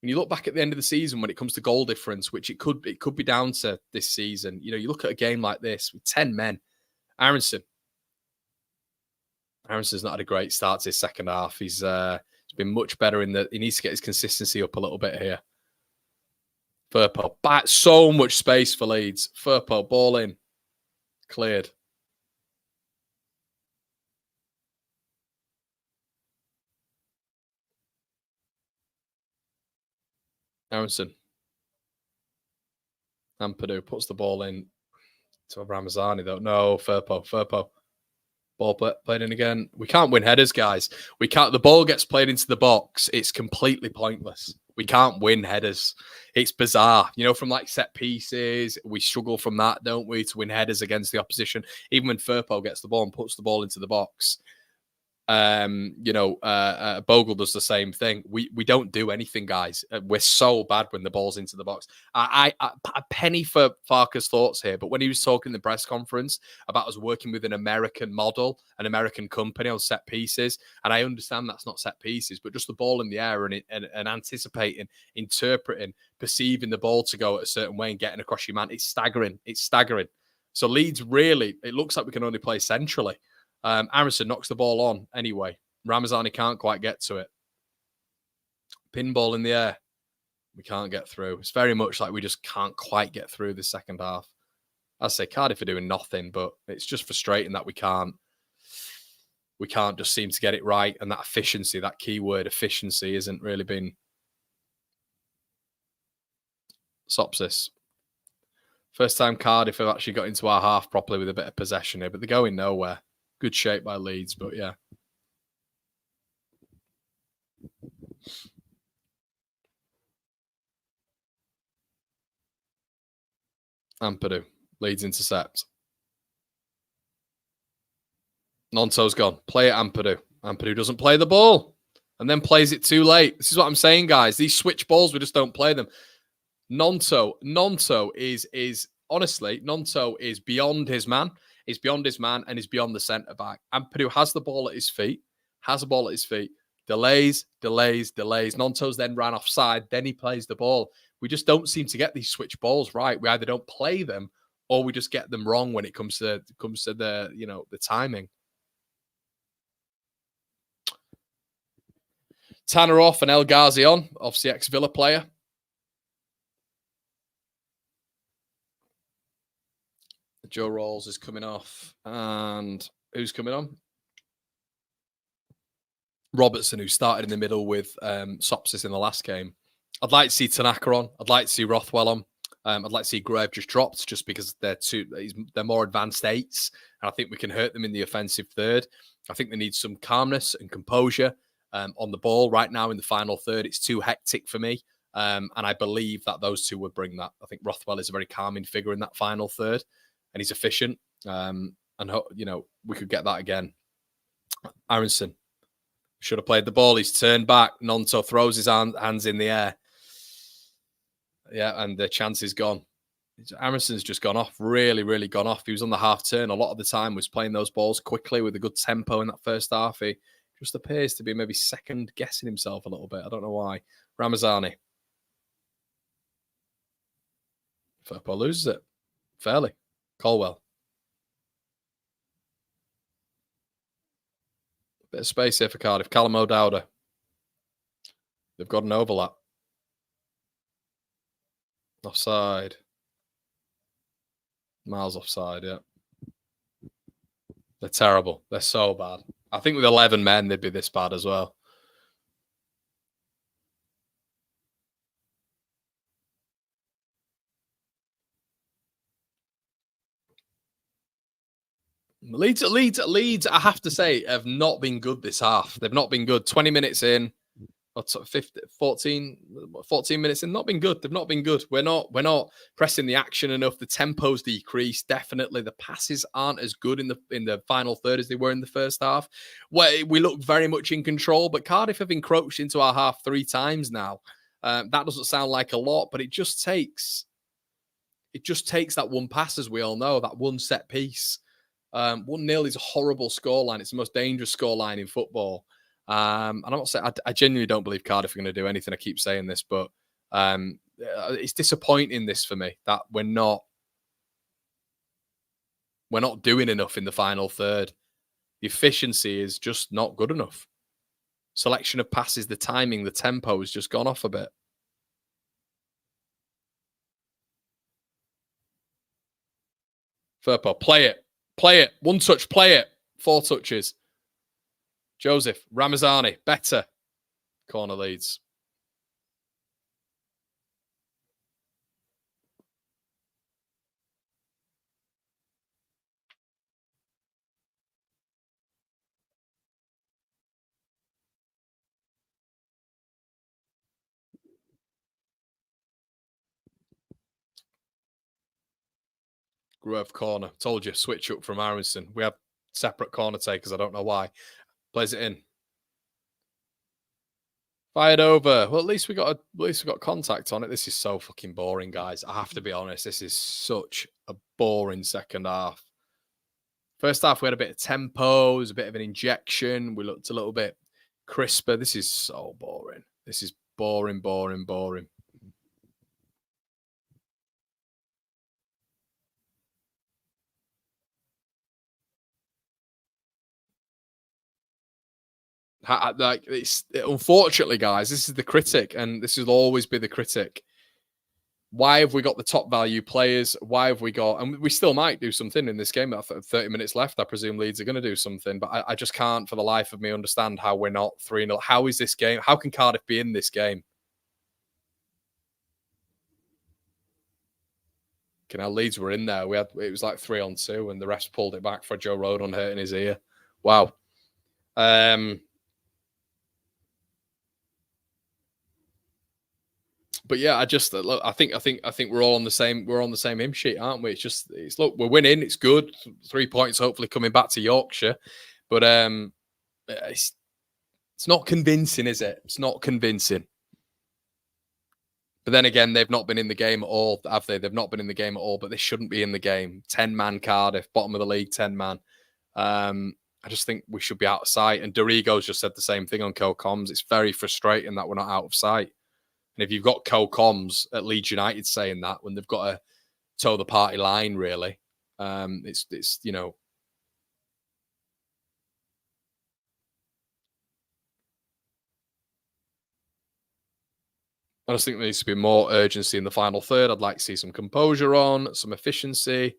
when you look back at the end of the season, when it comes to goal difference, which it could be down to this season, you look at a game like this with 10 men. Aronson's not had a great start to his second half. He's been much better he needs to get his consistency up a little bit here. Firpo, back, so much space for Leeds. Firpo, ball in. Cleared. Aronson. Ampadu puts the ball in to Ramazani, though. No, Firpo. Ball played in again. We can't win headers, guys. We can't. The ball gets played into the box. It's completely pointless. We can't win headers. It's bizarre. From like set pieces, we struggle from that, don't we, to win headers against the opposition. Even when Firpo gets the ball and puts the ball into the box, Bogle does the same thing. We don't do anything, guys. We're so bad when the ball's into the box. I a penny for Farke's thoughts here, but when he was talking in the press conference about us working with an American model, an American company on set pieces, and I understand that's not set pieces, but just the ball in the air and anticipating, interpreting, perceiving the ball to go a certain way and getting across your man. It's staggering. So Leeds really, it looks like we can only play centrally. Aronson knocks the ball on anyway. Ramazani can't quite get to it. Pinball in the air. We can't get through. It's very much like we just can't quite get through the second half. I say Cardiff are doing nothing, but it's just frustrating that we can't just seem to get it right. And that efficiency, that keyword efficiency, isn't really been. Sopsis. First time Cardiff have actually got into our half properly with a bit of possession here, but they're going nowhere. Good shape by Leeds, but yeah. Ampadu. Leeds intercept. Nonto's gone. Play it, Ampadu. Ampadu doesn't play the ball and then plays it too late. This is what I'm saying, guys. These switch balls, we just don't play them. Nonto is honestly, Nonto is beyond his man. He's beyond his man and he's beyond the centre back. Ampadu has the ball at his feet. Delays. Nonto's then ran offside. Then he plays the ball. We just don't seem to get these switch balls right. We either don't play them or we just get them wrong when it comes to the the timing. Tanner off and El Ghazi on, obviously ex-Villa player. Joe Rawls is coming off. And who's coming on? Robertson, who started in the middle with Sopsis in the last game. I'd like to see Tanaka on. I'd like to see Rothwell on. I'd like to see Grave just dropped just because they're more advanced eights. And I think we can hurt them in the offensive third. I think they need some calmness and composure on the ball right now in the final third. It's too hectic for me. And I believe that those two would bring that. I think Rothwell is a very calming figure in that final third. And he's efficient. And, we could get that again. Aronson should have played the ball. He's turned back. Nonto throws his hands in the air. Yeah, and the chance is gone. Aronson's just gone off, really gone off. He was on the half turn a lot of the time, was playing those balls quickly with a good tempo in that first half. He just appears to be maybe second guessing himself a little bit. I don't know why. Ramazani. Firpo loses it. Fairly. Colwell. Bit of space here for Cardiff. Callum O'Dowda. They've got an overlap. Offside. Miles offside, yeah. They're terrible. They're so bad. I think with 11 men, they'd be this bad as well. Leeds, I have to say, have not been good this half. They've not been good. 20 minutes in, or 14 minutes in, not been good. They've not been good. We're not pressing the action enough. The tempo's decreased. Definitely, the passes aren't as good in the final third as they were in the first half. Where we look very much in control, but Cardiff have encroached into our half 3 times now. That doesn't sound like a lot, but it just takes that one pass, as we all know, that one set piece. 1-0 is a horrible scoreline. It's the most dangerous scoreline in football. And I'm not saying I genuinely don't believe Cardiff are going to do anything. I keep saying this, but it's disappointing this for me that we're not doing enough in the final third. The efficiency is just not good enough. Selection of passes, the timing, the tempo has just gone off a bit. Firpo, play it. 1 touch, play it. 4 touches. Joseph, Ramazani, better. Corner Leeds. Grove corner. Told you, switch up from Aronson. We have separate corner takers. I don't know why. Plays it in. Fired over. Well, at least we got contact on it. This is so fucking boring, guys. I have to be honest. This is such a boring second half. First half, we had a bit of tempo. There was a bit of an injection. We looked a little bit crisper. This is so boring. This is boring. Unfortunately, guys, this is the critic, and this will always be the critic. Why have we got the top value players? Why have we got, and we still might do something in this game. 30 minutes left. I presume Leeds are going to do something, but I just can't for the life of me understand how we're not 3-0. How is this game? How can Cardiff be in this game? Leeds were in there. It was like 3-on-2, and the refs pulled it back for Joe Rodon hurting his ear. Wow. But yeah, look, I think we're all on the same hymn sheet, aren't we? It's look, we're winning, it's good. 3 points hopefully coming back to Yorkshire. But it's not convincing, is it? It's not convincing. But then again, they've not been in the game at all, have they? They've not been in the game at all, but they shouldn't be in the game. 10-man Cardiff, bottom of the league, 10-man. I just think we should be out of sight. And Dorigo's just said the same thing on co-coms. It's very frustrating that we're not out of sight. And if you've got co-coms at Leeds United saying that when they've got to toe the party line, really, it's you know. I just think there needs to be more urgency in the final third. I'd like to see some composure on, some efficiency.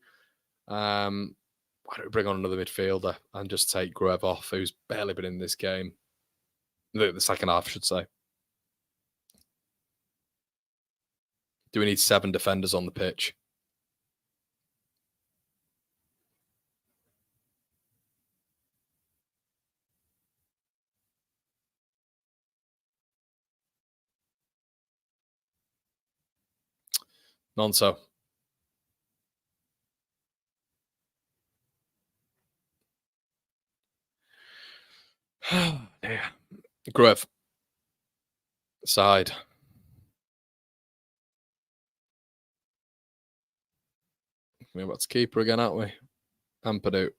Why don't we bring on another midfielder and just take Gruev off, who's barely been in this game? The second half, I should say. Do we need 7 defenders on the pitch? Nonso. Yeah. Gruev. Side. We're about to keeper again, aren't we? Ampadu.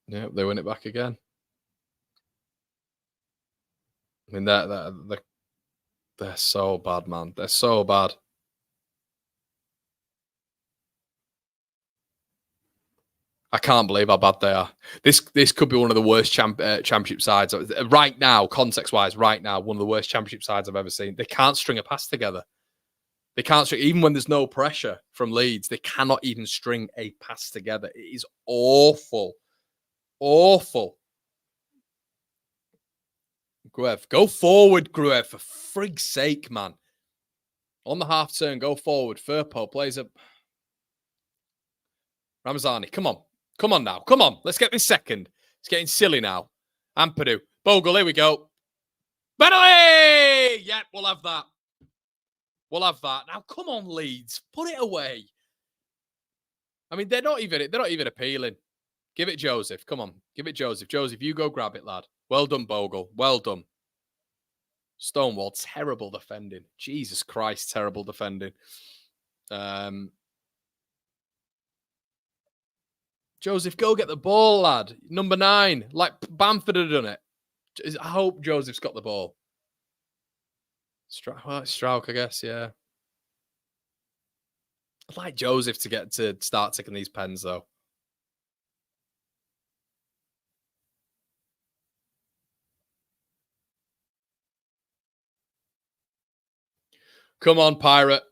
Yeah, they win it back again. I mean, they're so bad, man. They're so bad. I can't believe how bad they are. This could be one of the worst championship sides right now. Context-wise, right now, one of the worst championship sides I've ever seen. They can't string a pass together. They can't string, even when there's no pressure from Leeds. They cannot even string a pass together. It is awful, awful. Gruev, go forward, Gruev, for frig's sake, man. On the half turn, go forward. Firpo plays a Ramazani. Come on. Come on now. Come on. Let's get this second. It's getting silly now. Ampadu. Bogle, here we go. Benelli! Yep, we'll have that. We'll have that. Now, come on, Leeds. Put it away. I mean, they're not even appealing. Give it Joseph. Come on. Give it Joseph. Joseph, you go grab it, lad. Well done, Bogle. Well done. Stonewall, terrible defending. Jesus Christ, terrible defending. Joseph, go get the ball, lad. Number 9. Like Bamford had done it. I hope Joseph's got the ball. Strauch, I guess, yeah. I'd like Joseph to start taking these pens, though. Come on, Pirate.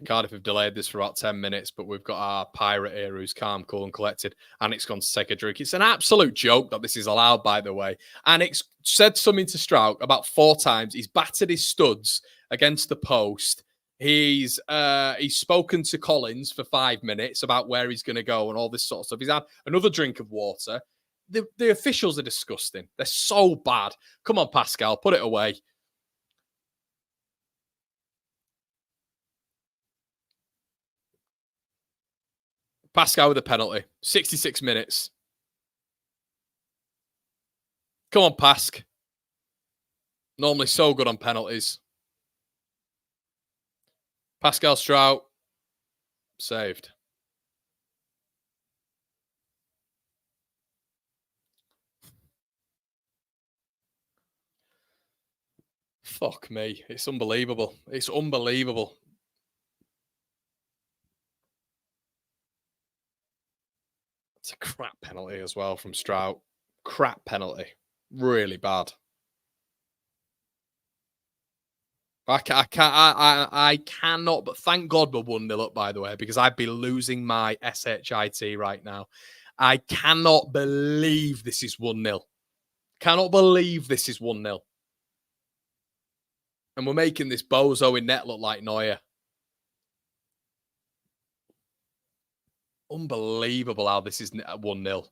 Cardiff have delayed this for about 10 minutes, but we've got our Pirate here who's calm, cool, and collected. Annick's gone to take a drink. It's an absolute joke that this is allowed, by the way. Annick's said something to Strauch about 4 times. He's battered his studs against the post. He's spoken to Collins for 5 minutes about where he's going to go and all this sort of stuff. He's had another drink of water. The officials are disgusting. They're so bad. Come on, Pascal, put it away. Pascal with a penalty. 66 minutes. Come on, Pask. Normally so good on penalties. Pascal Strauch. Saved. Fuck me. It's unbelievable. It's unbelievable. It's a crap penalty as well from Strauch. Crap penalty. Really bad. I cannot, but thank God we're 1-0 up, by the way, because I'd be losing my SHIT right now. I cannot believe this is 1-0. Cannot believe this is 1-0. And we're making this bozo in net look like Neuer. Unbelievable how this is 1-0.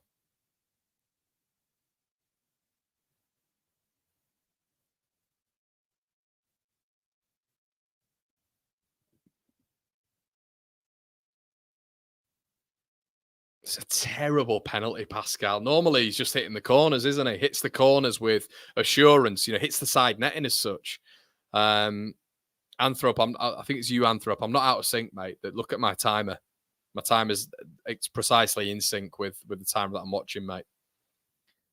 It's a terrible penalty, Pascal. Normally, he's just hitting the corners, isn't he? Hits the corners with assurance, hits the side netting as such. Anthrop, I think it's you, Anthrop. I'm not out of sync, mate. Look at my timer. My timer's it's precisely in sync with the time that I'm watching, mate.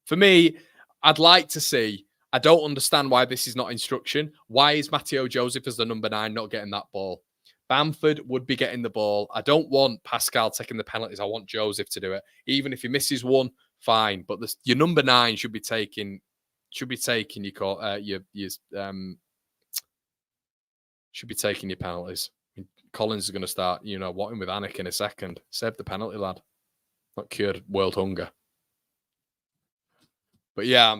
For me, I'd like to see. I don't understand why this is not instruction. Why is Matteo Joseph as the number 9 not getting that ball? Bamford would be getting the ball. I don't want Pascal taking the penalties. I want Joseph to do it. Even if he misses one, fine. But your number 9 should be taking your penalties. Collins is going to start, whatting with Anik in a second. Save the penalty, lad. Not cured world hunger. But yeah,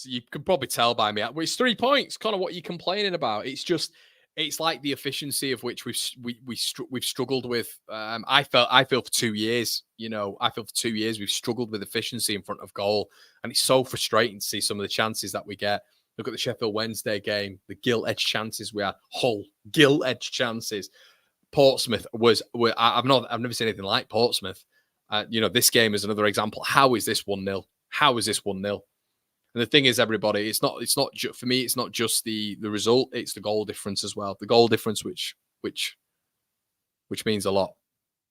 you could probably tell by me. It's 3 points. Kind of what you're complaining about. It's like the efficiency of which we've struggled with. I feel for 2 years. I feel for 2 years we've struggled with efficiency in front of goal, and it's so frustrating to see some of the chances that we get. Look at the Sheffield Wednesday game, the gilt-edged chances we had. Hull gilt-edged chances. Portsmouth I've never seen anything like Portsmouth. This game is another example. How is this 1-0? How is this 1-0? And the thing is, everybody, it's not for me. It's not just the result; it's the goal difference as well. The goal difference, which means a lot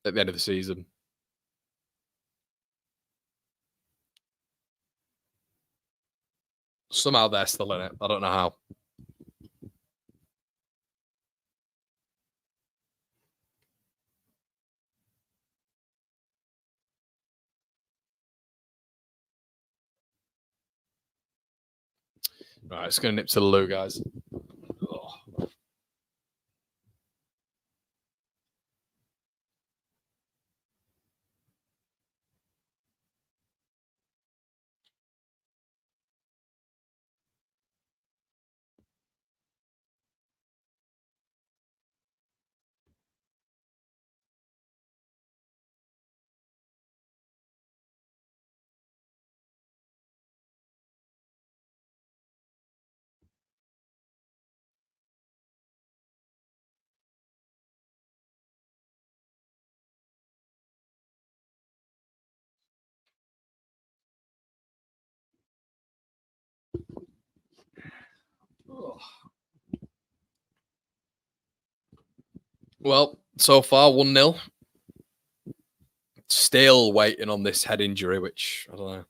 at the end of the season. Somehow they're still in it. I don't know how. Right, it's going to nip to the loo, guys. Oh. Well, so far 1-0. Still waiting on this head injury, which I don't know.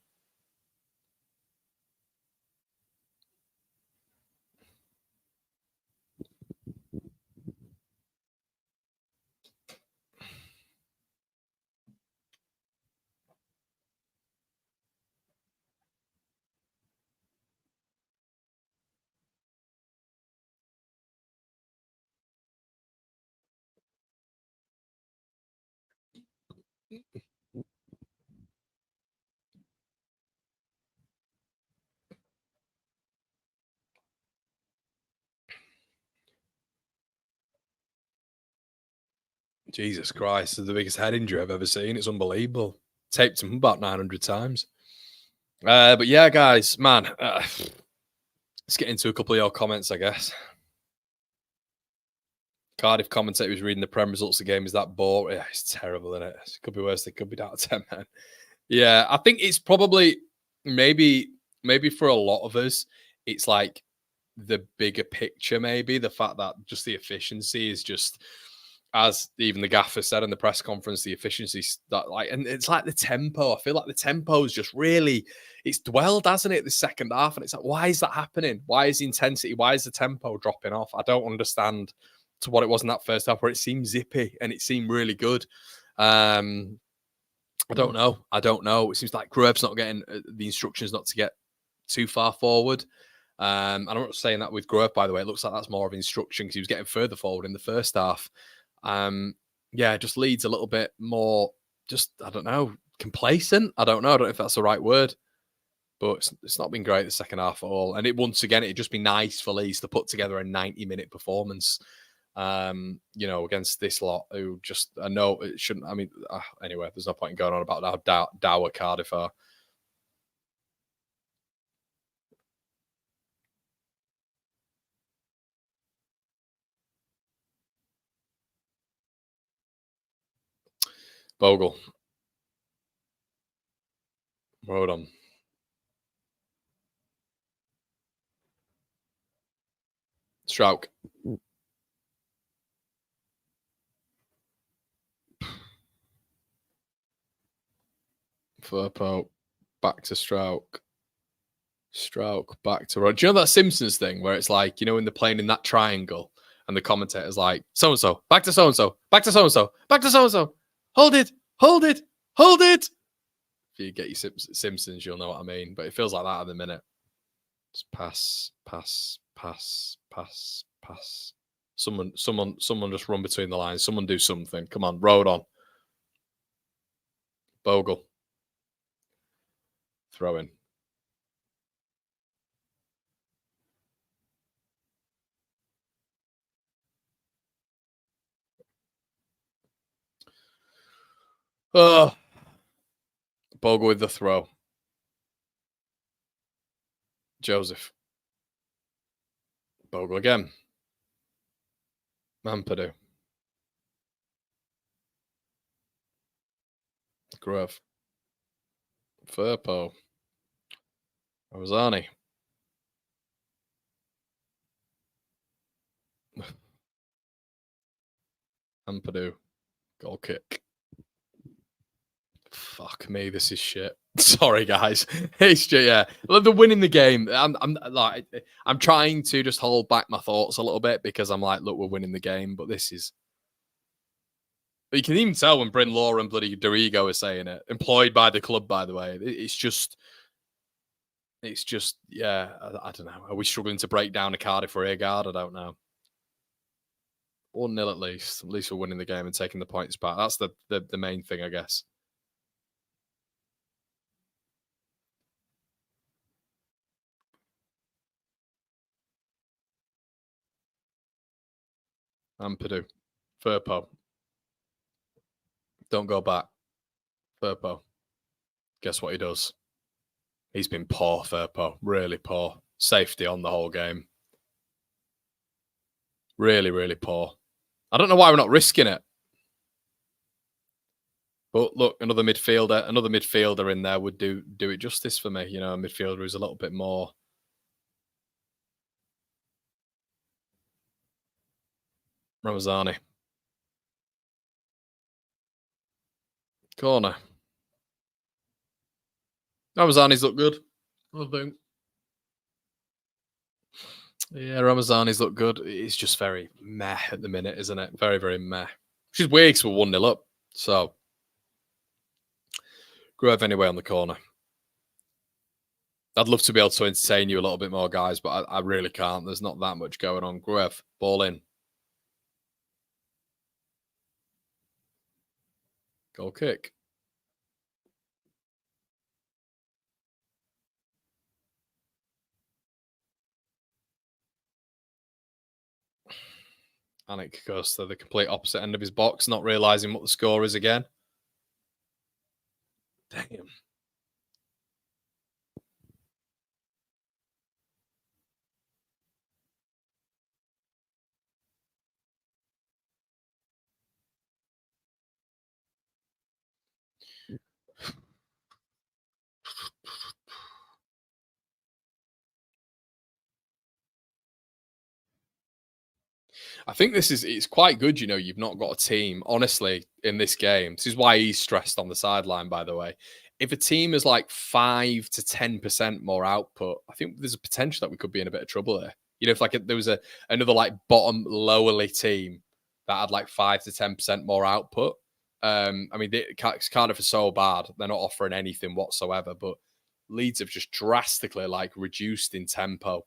Jesus Christ, this is the biggest head injury I've ever seen. It's unbelievable. Taped him about 900 times. But yeah, guys, man, let's get into a couple of your comments, I guess. Cardiff commentator was reading the Prem results of the game. Is that boring? Yeah, it's terrible, isn't it? It could be worse. It could be down to 10, man. Yeah, I think it's probably maybe for a lot of us, it's like the bigger picture, maybe the fact that just the efficiency is just, as even the gaffer said in the press conference, the efficiency that and it's like the tempo. I feel like the tempo is just really, it's dwelled, hasn't it, the second half? And it's like, why is that happening? Why is the intensity? Why is the tempo dropping off? I don't understand to what it was in that first half where it seemed zippy and it seemed really good. I don't know. It seems like Grueb's not getting the instructions not to get too far forward. And I'm not saying that with Grueb, by the way. It looks like that's more of instruction because he was getting further forward in the first half. Yeah, just Leeds a little bit more, just, I don't know, complacent. I don't know if that's the right word. But it's not been great the second half at all. And once again, it'd just be nice for Leeds to put together a 90-minute performance, against this lot who just, I know it shouldn't. I mean, anyway, there's no point in going on about how dour Cardiff are. Bogle. Hold on. Strauk. Furpo. Back to Strauk. Strauk. Back to Rod. Do you know that Simpsons thing where it's like, when they're playing in that triangle and the commentator's like, so-and-so, back to so-and-so, back to so-and-so, back to so-and-so. Hold it, hold it, hold it. If you get your Simpsons, you'll know what I mean. But it feels like that at the minute. Just pass, pass, pass, pass, pass. Someone just run between the lines. Someone do something. Come on, road on. Bogle. Throw in. Oh. Bogle with the throw. Joseph. Bogle again. Mampadu. Grove. Furpo. Rosani. Mampadu. Goal kick. Fuck me, this is shit. Sorry, guys. It's just, yeah. They're winning the game. I'm trying to just hold back my thoughts a little bit because I'm like, look, we're winning the game, but this is. You can even tell when Bryn Law and bloody Dorigo are saying it. Employed by the club, by the way. It's just, yeah. I don't know. Are we struggling to break down a Cardiff rear guard? I don't know. 1-0 at least. At least we're winning the game and taking the points back. That's the main thing, I guess. Ampadu. Furpo. Don't go back. Furpo. Guess what he does? He's been poor, Furpo. Really poor. Safety on the whole game. Really, really poor. I don't know why we're not risking it. But look, another midfielder in there would do it justice for me. A midfielder who's a little bit more. Ramazani. Corner. Ramazani's look good, I think. Yeah, Ramazani's look good. It's just very meh at the minute, isn't it? Very, very meh. Which is weird because we're 1-0 up. So, Grove anyway on the corner. I'd love to be able to entertain you a little bit more, guys, but I really can't. There's not that much going on. Grove, ball in. Goal kick. Anik goes to the complete opposite end of his box, not realising what the score is again. Damn. I think it's quite good, you've not got a team, honestly, in this game. This is why he's stressed on the sideline, by the way. If a team is like 5 to 10% more output, I think there's a potential that we could be in a bit of trouble there. If there was another like bottom lowerly team that had like 5 to 10% more output. I mean, Cardiff are so bad. They're not offering anything whatsoever, but Leeds have just drastically like reduced in tempo.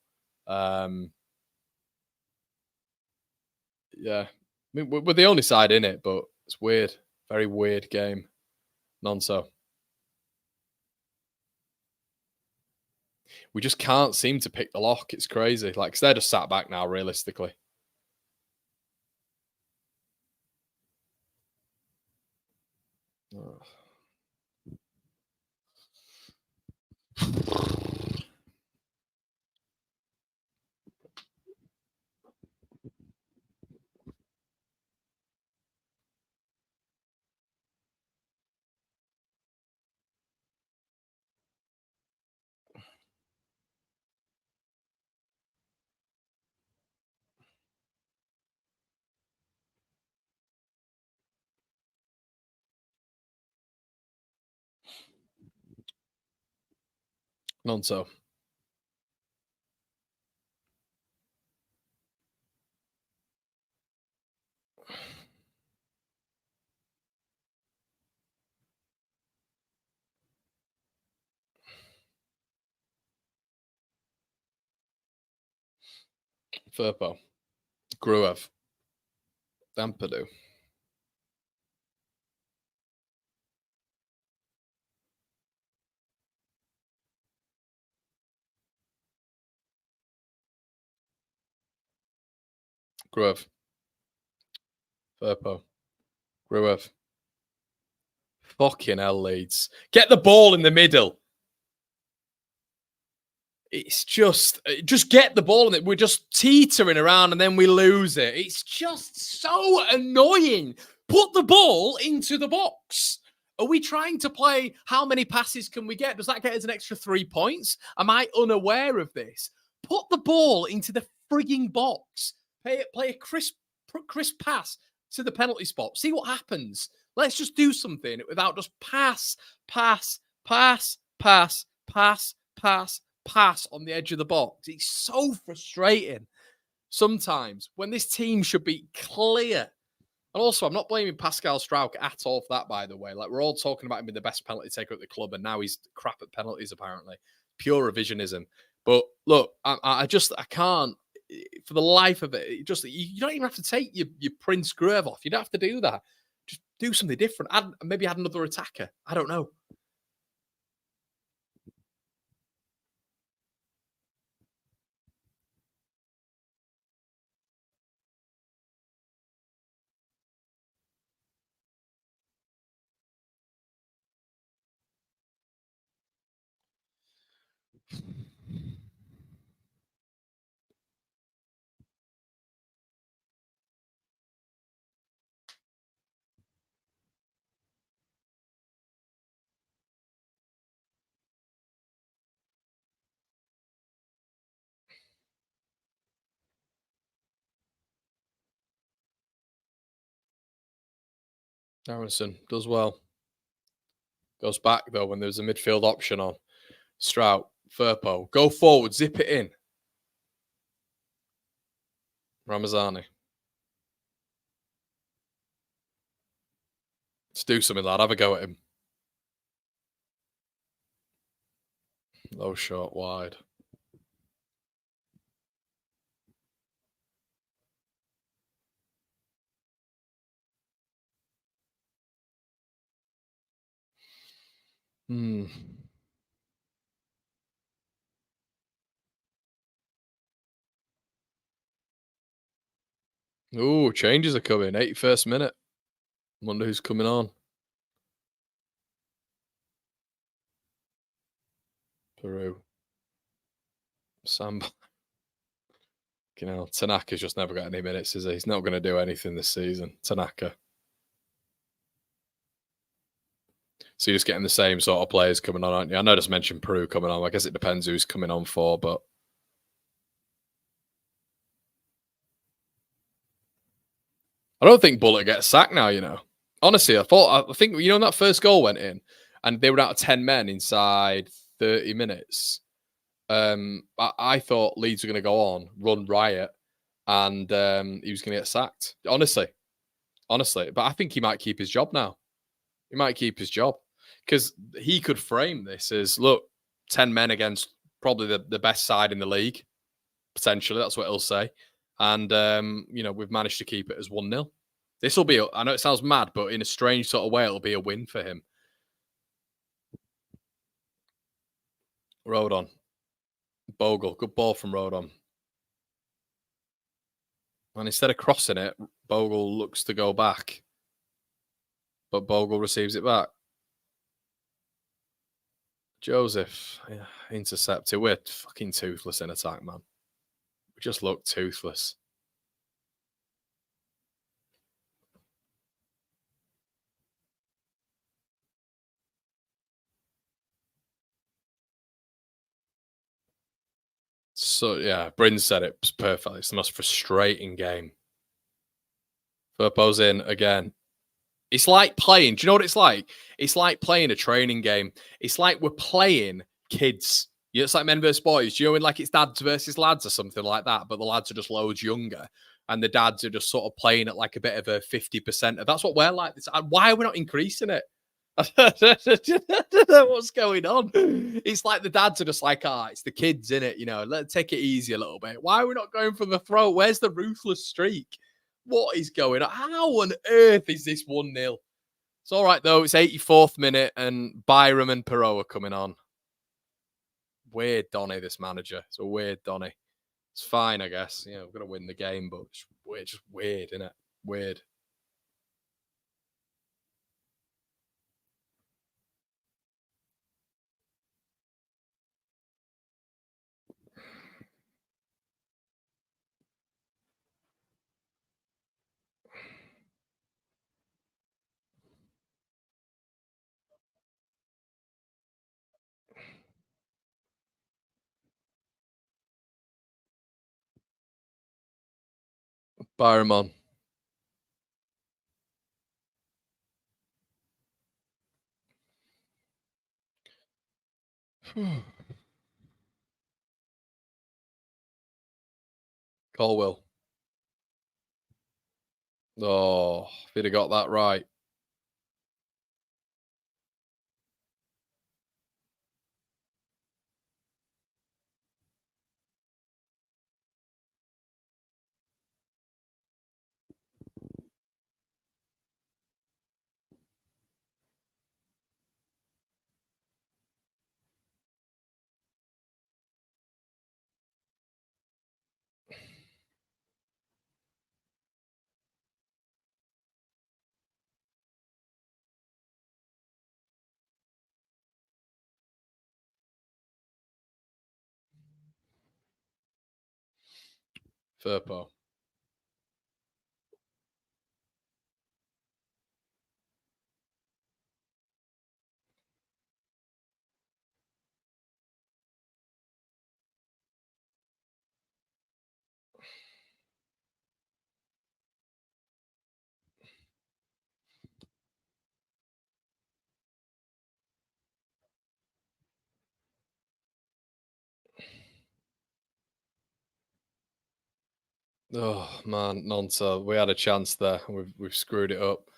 Yeah. I mean, we're the only side in it, but it's weird. Very weird game. Nonso. We just can't seem to pick the lock. It's crazy. Like, 'cause they're just sat back now, realistically. Ugh. None so. Furpo. Gruev. Dampadu. Gruev. Furpo. Gruev. Fucking hell, Leeds. Get the ball in the middle. It's just get the ball in it. We're just teetering around and then we lose it. It's just so annoying. Put the ball into the box. Are we trying to play how many passes can we get? Does that get us an extra 3 points? Am I unaware of this? Put the ball into the frigging box. Play a crisp pass to the penalty spot. See what happens. Let's just do something without just pass, pass, pass, pass, pass, pass, pass on the edge of the box. It's so frustrating sometimes when this team should be clear. And also, I'm not blaming Pascal Struijk at all for that, by the way. Like, we're all talking about him being the best penalty taker at the club, and now he's crap at penalties, apparently. Pure revisionism. But look, I can't, for the life of it, you don't even have to take your Prince Gruev off. You don't have to do that. Just do something different. Maybe add another attacker. I don't know. Aronson does well. Goes back, though, when there's a midfield option on. Strout, Furpo, go forward, zip it in. Ramazani. Let's do something, lad. Have a go at him. Low shot, wide. Hmm. Ooh, changes are coming. 81st minute. Wonder who's coming on. Peru. Samba. You know, Tanaka's just never got any minutes, is he? He's not going to do anything this season. Tanaka. So you're just getting the same sort of players coming on, aren't you? I know I just mentioned Peru coming on. I guess it depends who's coming on for, but I don't think Bullock gets sacked now, you know. Honestly, I think, you know, when that first goal went in and they were out of 10 men inside 30 minutes, I thought Leeds were going to go on, run riot, and he was going to get sacked. Honestly. But I think he might keep his job now. He might keep his job because he could frame this as, look, 10 men against probably the best side in the league, potentially. That's what he'll say. And, you know, we've managed to keep it as 1-0. This will be, I know it sounds mad, but in a strange sort of way, it'll be a win for him. Hold on. Bogle, good ball from Rodon. And instead of crossing it, Bogle looks to go back. But Bogle receives it back. Joseph, yeah, intercepted. We're fucking toothless in attack, man. We just look toothless. So, yeah, Bryn said it perfectly. It's the most frustrating game. Firpo's in again. It's like playing. Do you know what it's like? It's like playing a training game. It's like we're playing kids. You know, it's like men versus boys. Do you know, when like it's dads versus lads or something like that, but the lads are just loads younger and the dads are just sort of playing at like a bit of a 50% of that's what we're like. Why are we not increasing it? I don't know what's going on. It's like the dads are just like, it's the kids in it, you know, let's take it easy a little bit. Why are we not going for the throat? Where's the ruthless streak? What is going on? How on earth is this 1-0? It's all right, though. It's 84th minute, and Byram and Perot are coming on. Weird Donny, this manager. It's a weird Donny. It's fine, I guess. You know, we're going to win the game, but it's just weird, isn't it? Weird. Byram on. Colwell. Oh, if he'd have got that right. Firpo. Oh man, Nonso. We had a chance there. We've screwed it up.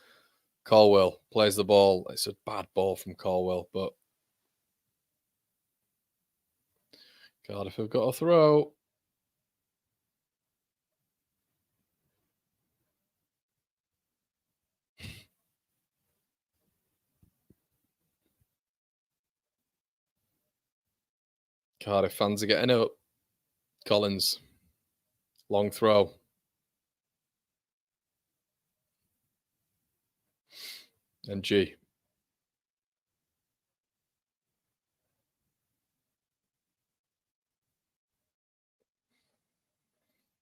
Colwell plays the ball. It's a bad ball from Colwell, but Cardiff have got a throw. Cardiff fans are getting up. Collins. Long throw. And G.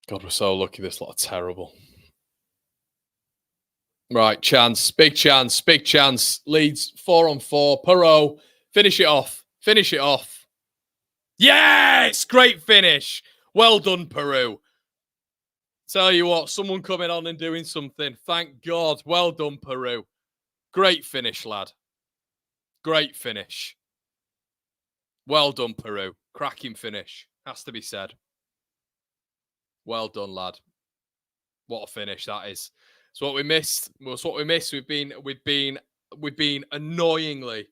God, we're so lucky. This lot are terrible. Right, chance. Big chance. Big chance. Leeds 4-on-4. Perot. Finish it off. Finish it off. Yes! Great finish. Well done, Peru. Tell you what, someone coming on and doing something. Thank God. Well done, Peru. Great finish, lad. Great finish. Well done, Peru. Cracking finish. Has to be said. Well done, lad. What a finish that is. It's what we missed. It's what we missed. We've been annoyingly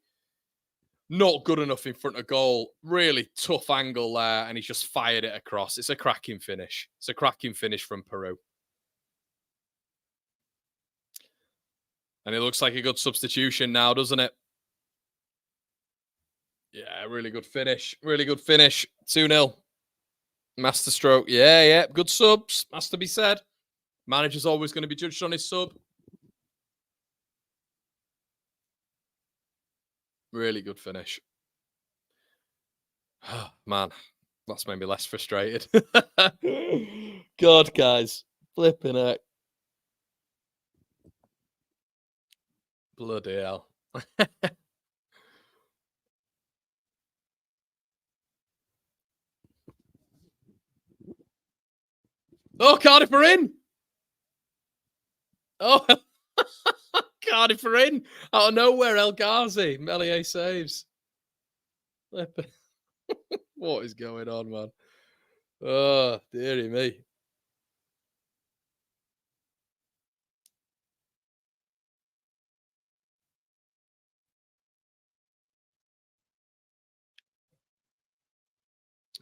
not good enough in front of goal. Really tough angle there, and he's just fired it across. It's a cracking finish. It's a cracking finish from Peru. And it looks like a good substitution now, doesn't it? Yeah, really good finish. Really good finish. 2-0. Masterstroke. Yeah, yeah. Good subs. Has to be said. Manager's always going to be judged on his sub. Really good finish. Man, that's made me less frustrated. God, guys. Flipping it. Bloody hell. Oh, Cardiff are in. Oh, Cardiff are in. Out of nowhere, El Ghazi. Melier saves. What is going on, man? Oh, dearie me.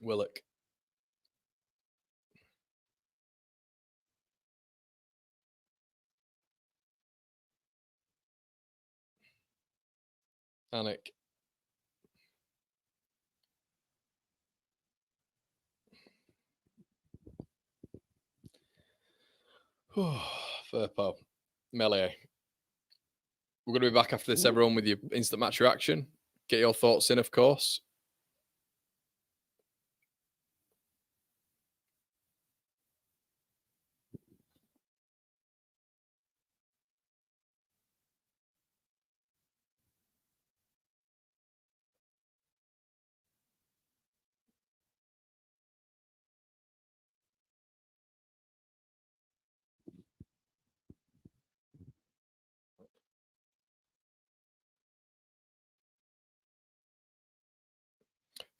Willock. Panic. Furpo. Melier. We're going to be back after this, everyone, with your instant match reaction. Get your thoughts in, of course.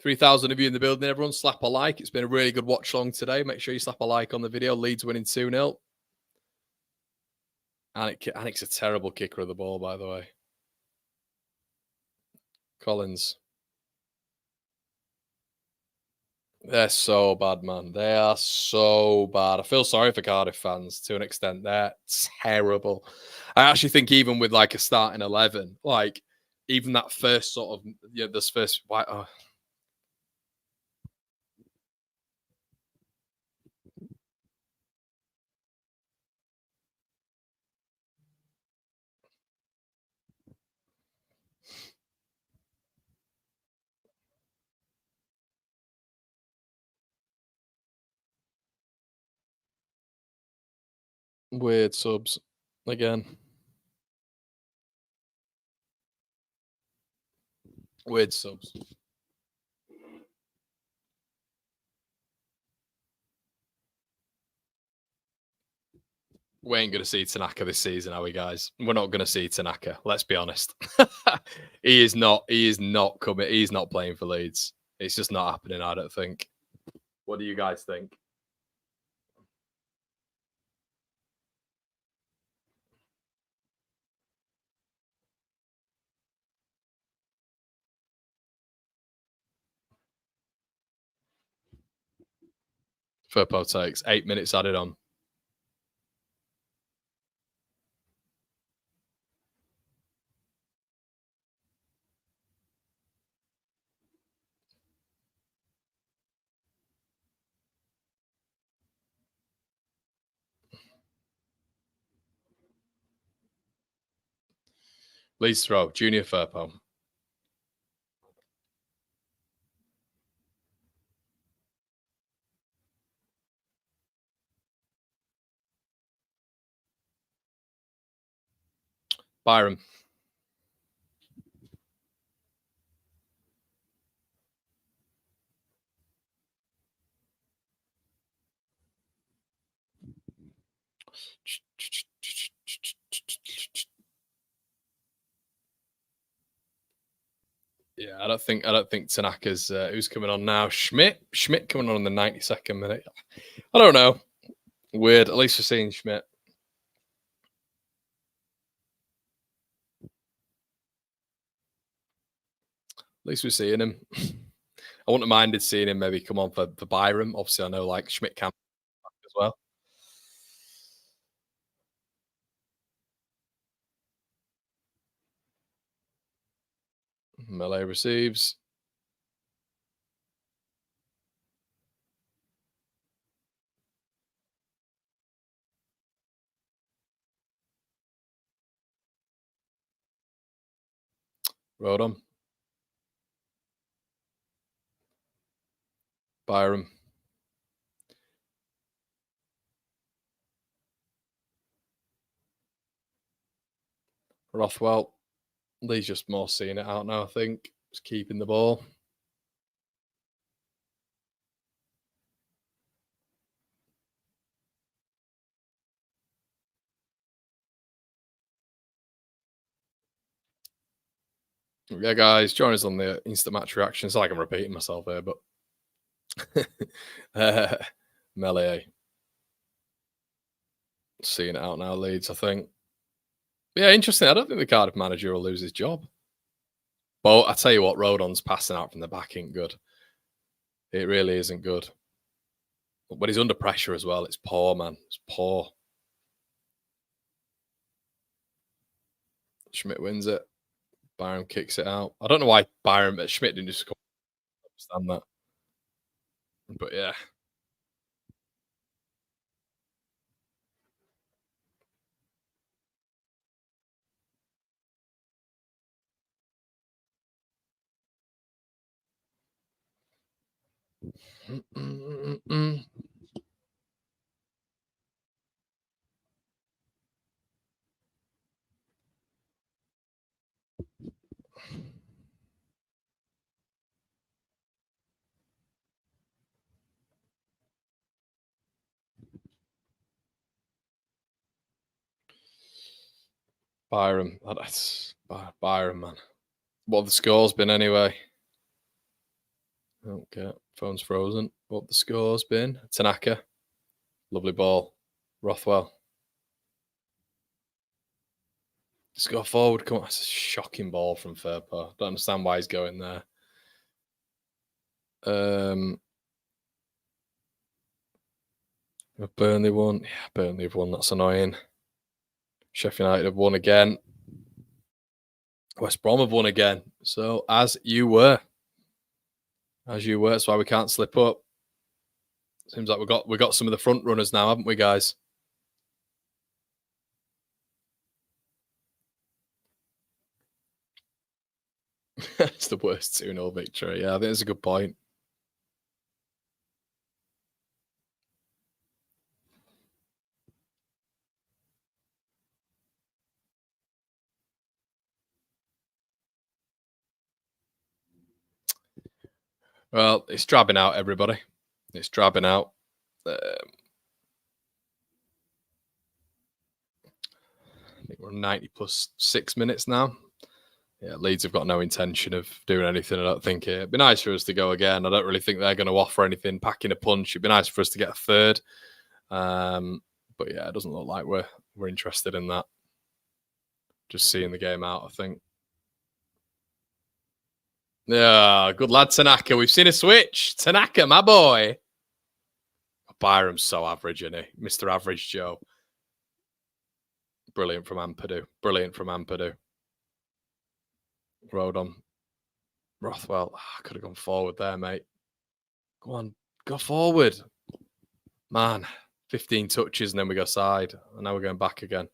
$3,000 of you in the building, everyone. Slap a like. It's been a really good watch along today. Make sure you slap a like on the video. Leeds winning 2-0. Anik's a terrible kicker of the ball, by the way. Collins. They're so bad, man. They are so bad. I feel sorry for Cardiff fans to an extent. They're terrible. I actually think even with like a starting 11, like even that first sort of, this first, weird subs again. Weird subs. We ain't going to see Tanaka this season, are we, guys? We're not going to see Tanaka. Let's be honest. He is not. He is not coming. He's not playing for Leeds. It's just not happening. I don't think. What do you guys think? Firpo takes 8 minutes added on. Leeds throw. Junior Firpo. Byram. Yeah, I don't think Tanaka's who's coming on now. Schmidt coming on in the 92nd minute. I don't know. Weird. At least we're seeing Schmidt. At least we're seeing him. I wouldn't have minded seeing him maybe come on for Byram. Obviously, I know like Schmidt can as well. Melee receives. Rode on. Byram. Rothwell. Lee's just more seeing it out now, I think. Just keeping the ball. Yeah, guys, join us on the instant match reaction. It's like I'm repeating myself here, but Melee. Seeing it out now, Leeds, I think. Yeah, interesting. I don't think the Cardiff manager will lose his job. But I tell you what, Rodon's passing out from the back ain't good. It really isn't good. But he's under pressure as well. It's poor, man. It's poor. Schmidt wins it. Byram kicks it out. I don't know why Schmidt didn't just understand that. But yeah. Byram. That's Byram, man. What have the scores been anyway? Okay, phone's frozen. What have the scores been? Tanaka. Lovely ball. Rothwell. Just go forward. Come on. It's a shocking ball from Fairpaw. Don't understand why he's going there. Burnley won. Yeah, Burnley have won. That's annoying. Sheffield United have won again. West Brom have won again. So as you were. That's why we can't slip up. Seems like we got some of the front runners now, haven't we, guys? It's the worst 2-0 victory. Yeah, I think that's a good point. Well, it's drabbing out, everybody. It's drabbing out. I think we're 90 plus 6 minutes now. Yeah, Leeds have got no intention of doing anything. I don't think it'd be nice for us to go again. I don't really think they're going to offer anything, packing a punch. It'd be nice for us to get a third. But yeah, it doesn't look like we're interested in that. Just seeing the game out, I think. Yeah, good lad, Tanaka. We've seen a switch. Tanaka, my boy. Byram's so average, isn't he? Mr. Average Joe. Brilliant from Ampadu. Rode on. Rothwell. I could have gone forward there, mate. Go on. Go forward. Man, 15 touches and then we go side. And now we're going back again.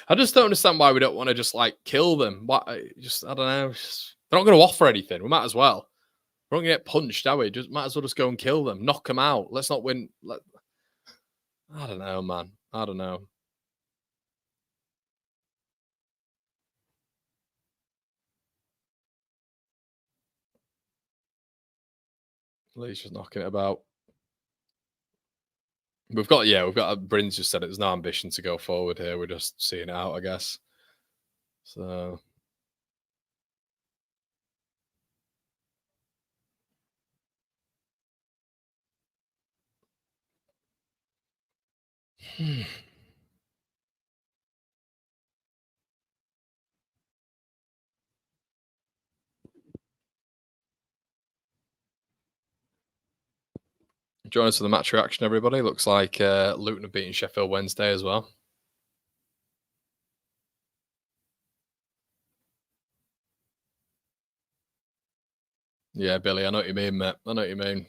I just don't understand why we don't want to just like kill them. What? I don't know. They're not going to offer anything. We might as well. We're not going to get punched, are we? Just might as well just go and kill them. Knock them out. Let's not win. I don't know, man. I don't know. Lee's just knocking it about. We've got Bryn's just said it. There's no ambition to go forward here. We're just seeing it out, I guess. So join us for the match reaction, everybody. Looks like Luton have beaten Sheffield Wednesday as well. Yeah, Billy, I know what you mean, mate. I know what you mean.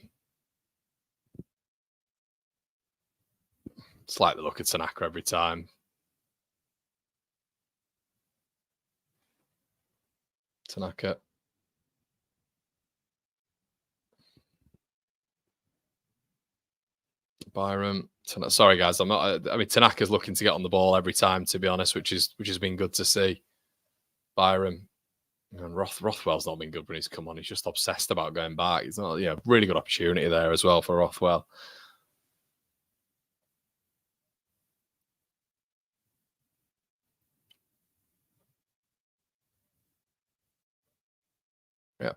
It's like the look at Tanaka every time. Tanaka. Byram. Sorry, guys. I'm not. I mean, Tanaka's looking to get on the ball every time, to be honest, which has been good to see. Byram. And Rothwell's not been good when he's come on. He's just obsessed about going back. He's not, really good opportunity there as well for Rothwell. Yeah.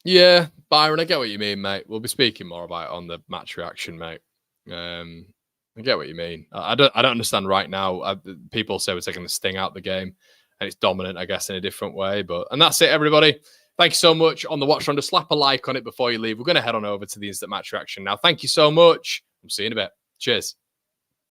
Yeah, Byron, I get what you mean, mate. We'll be speaking more about it on the match reaction, mate. I get what you mean. I don't understand right now. People say we're taking the sting out of the game, and it's dominant, I guess, in a different way. And that's it, everybody. Thank you so much on the Watchalong. Just slap a like on it before you leave. We're going to head on over to the instant match reaction now. Thank you so much. I'll see you in a bit. Cheers.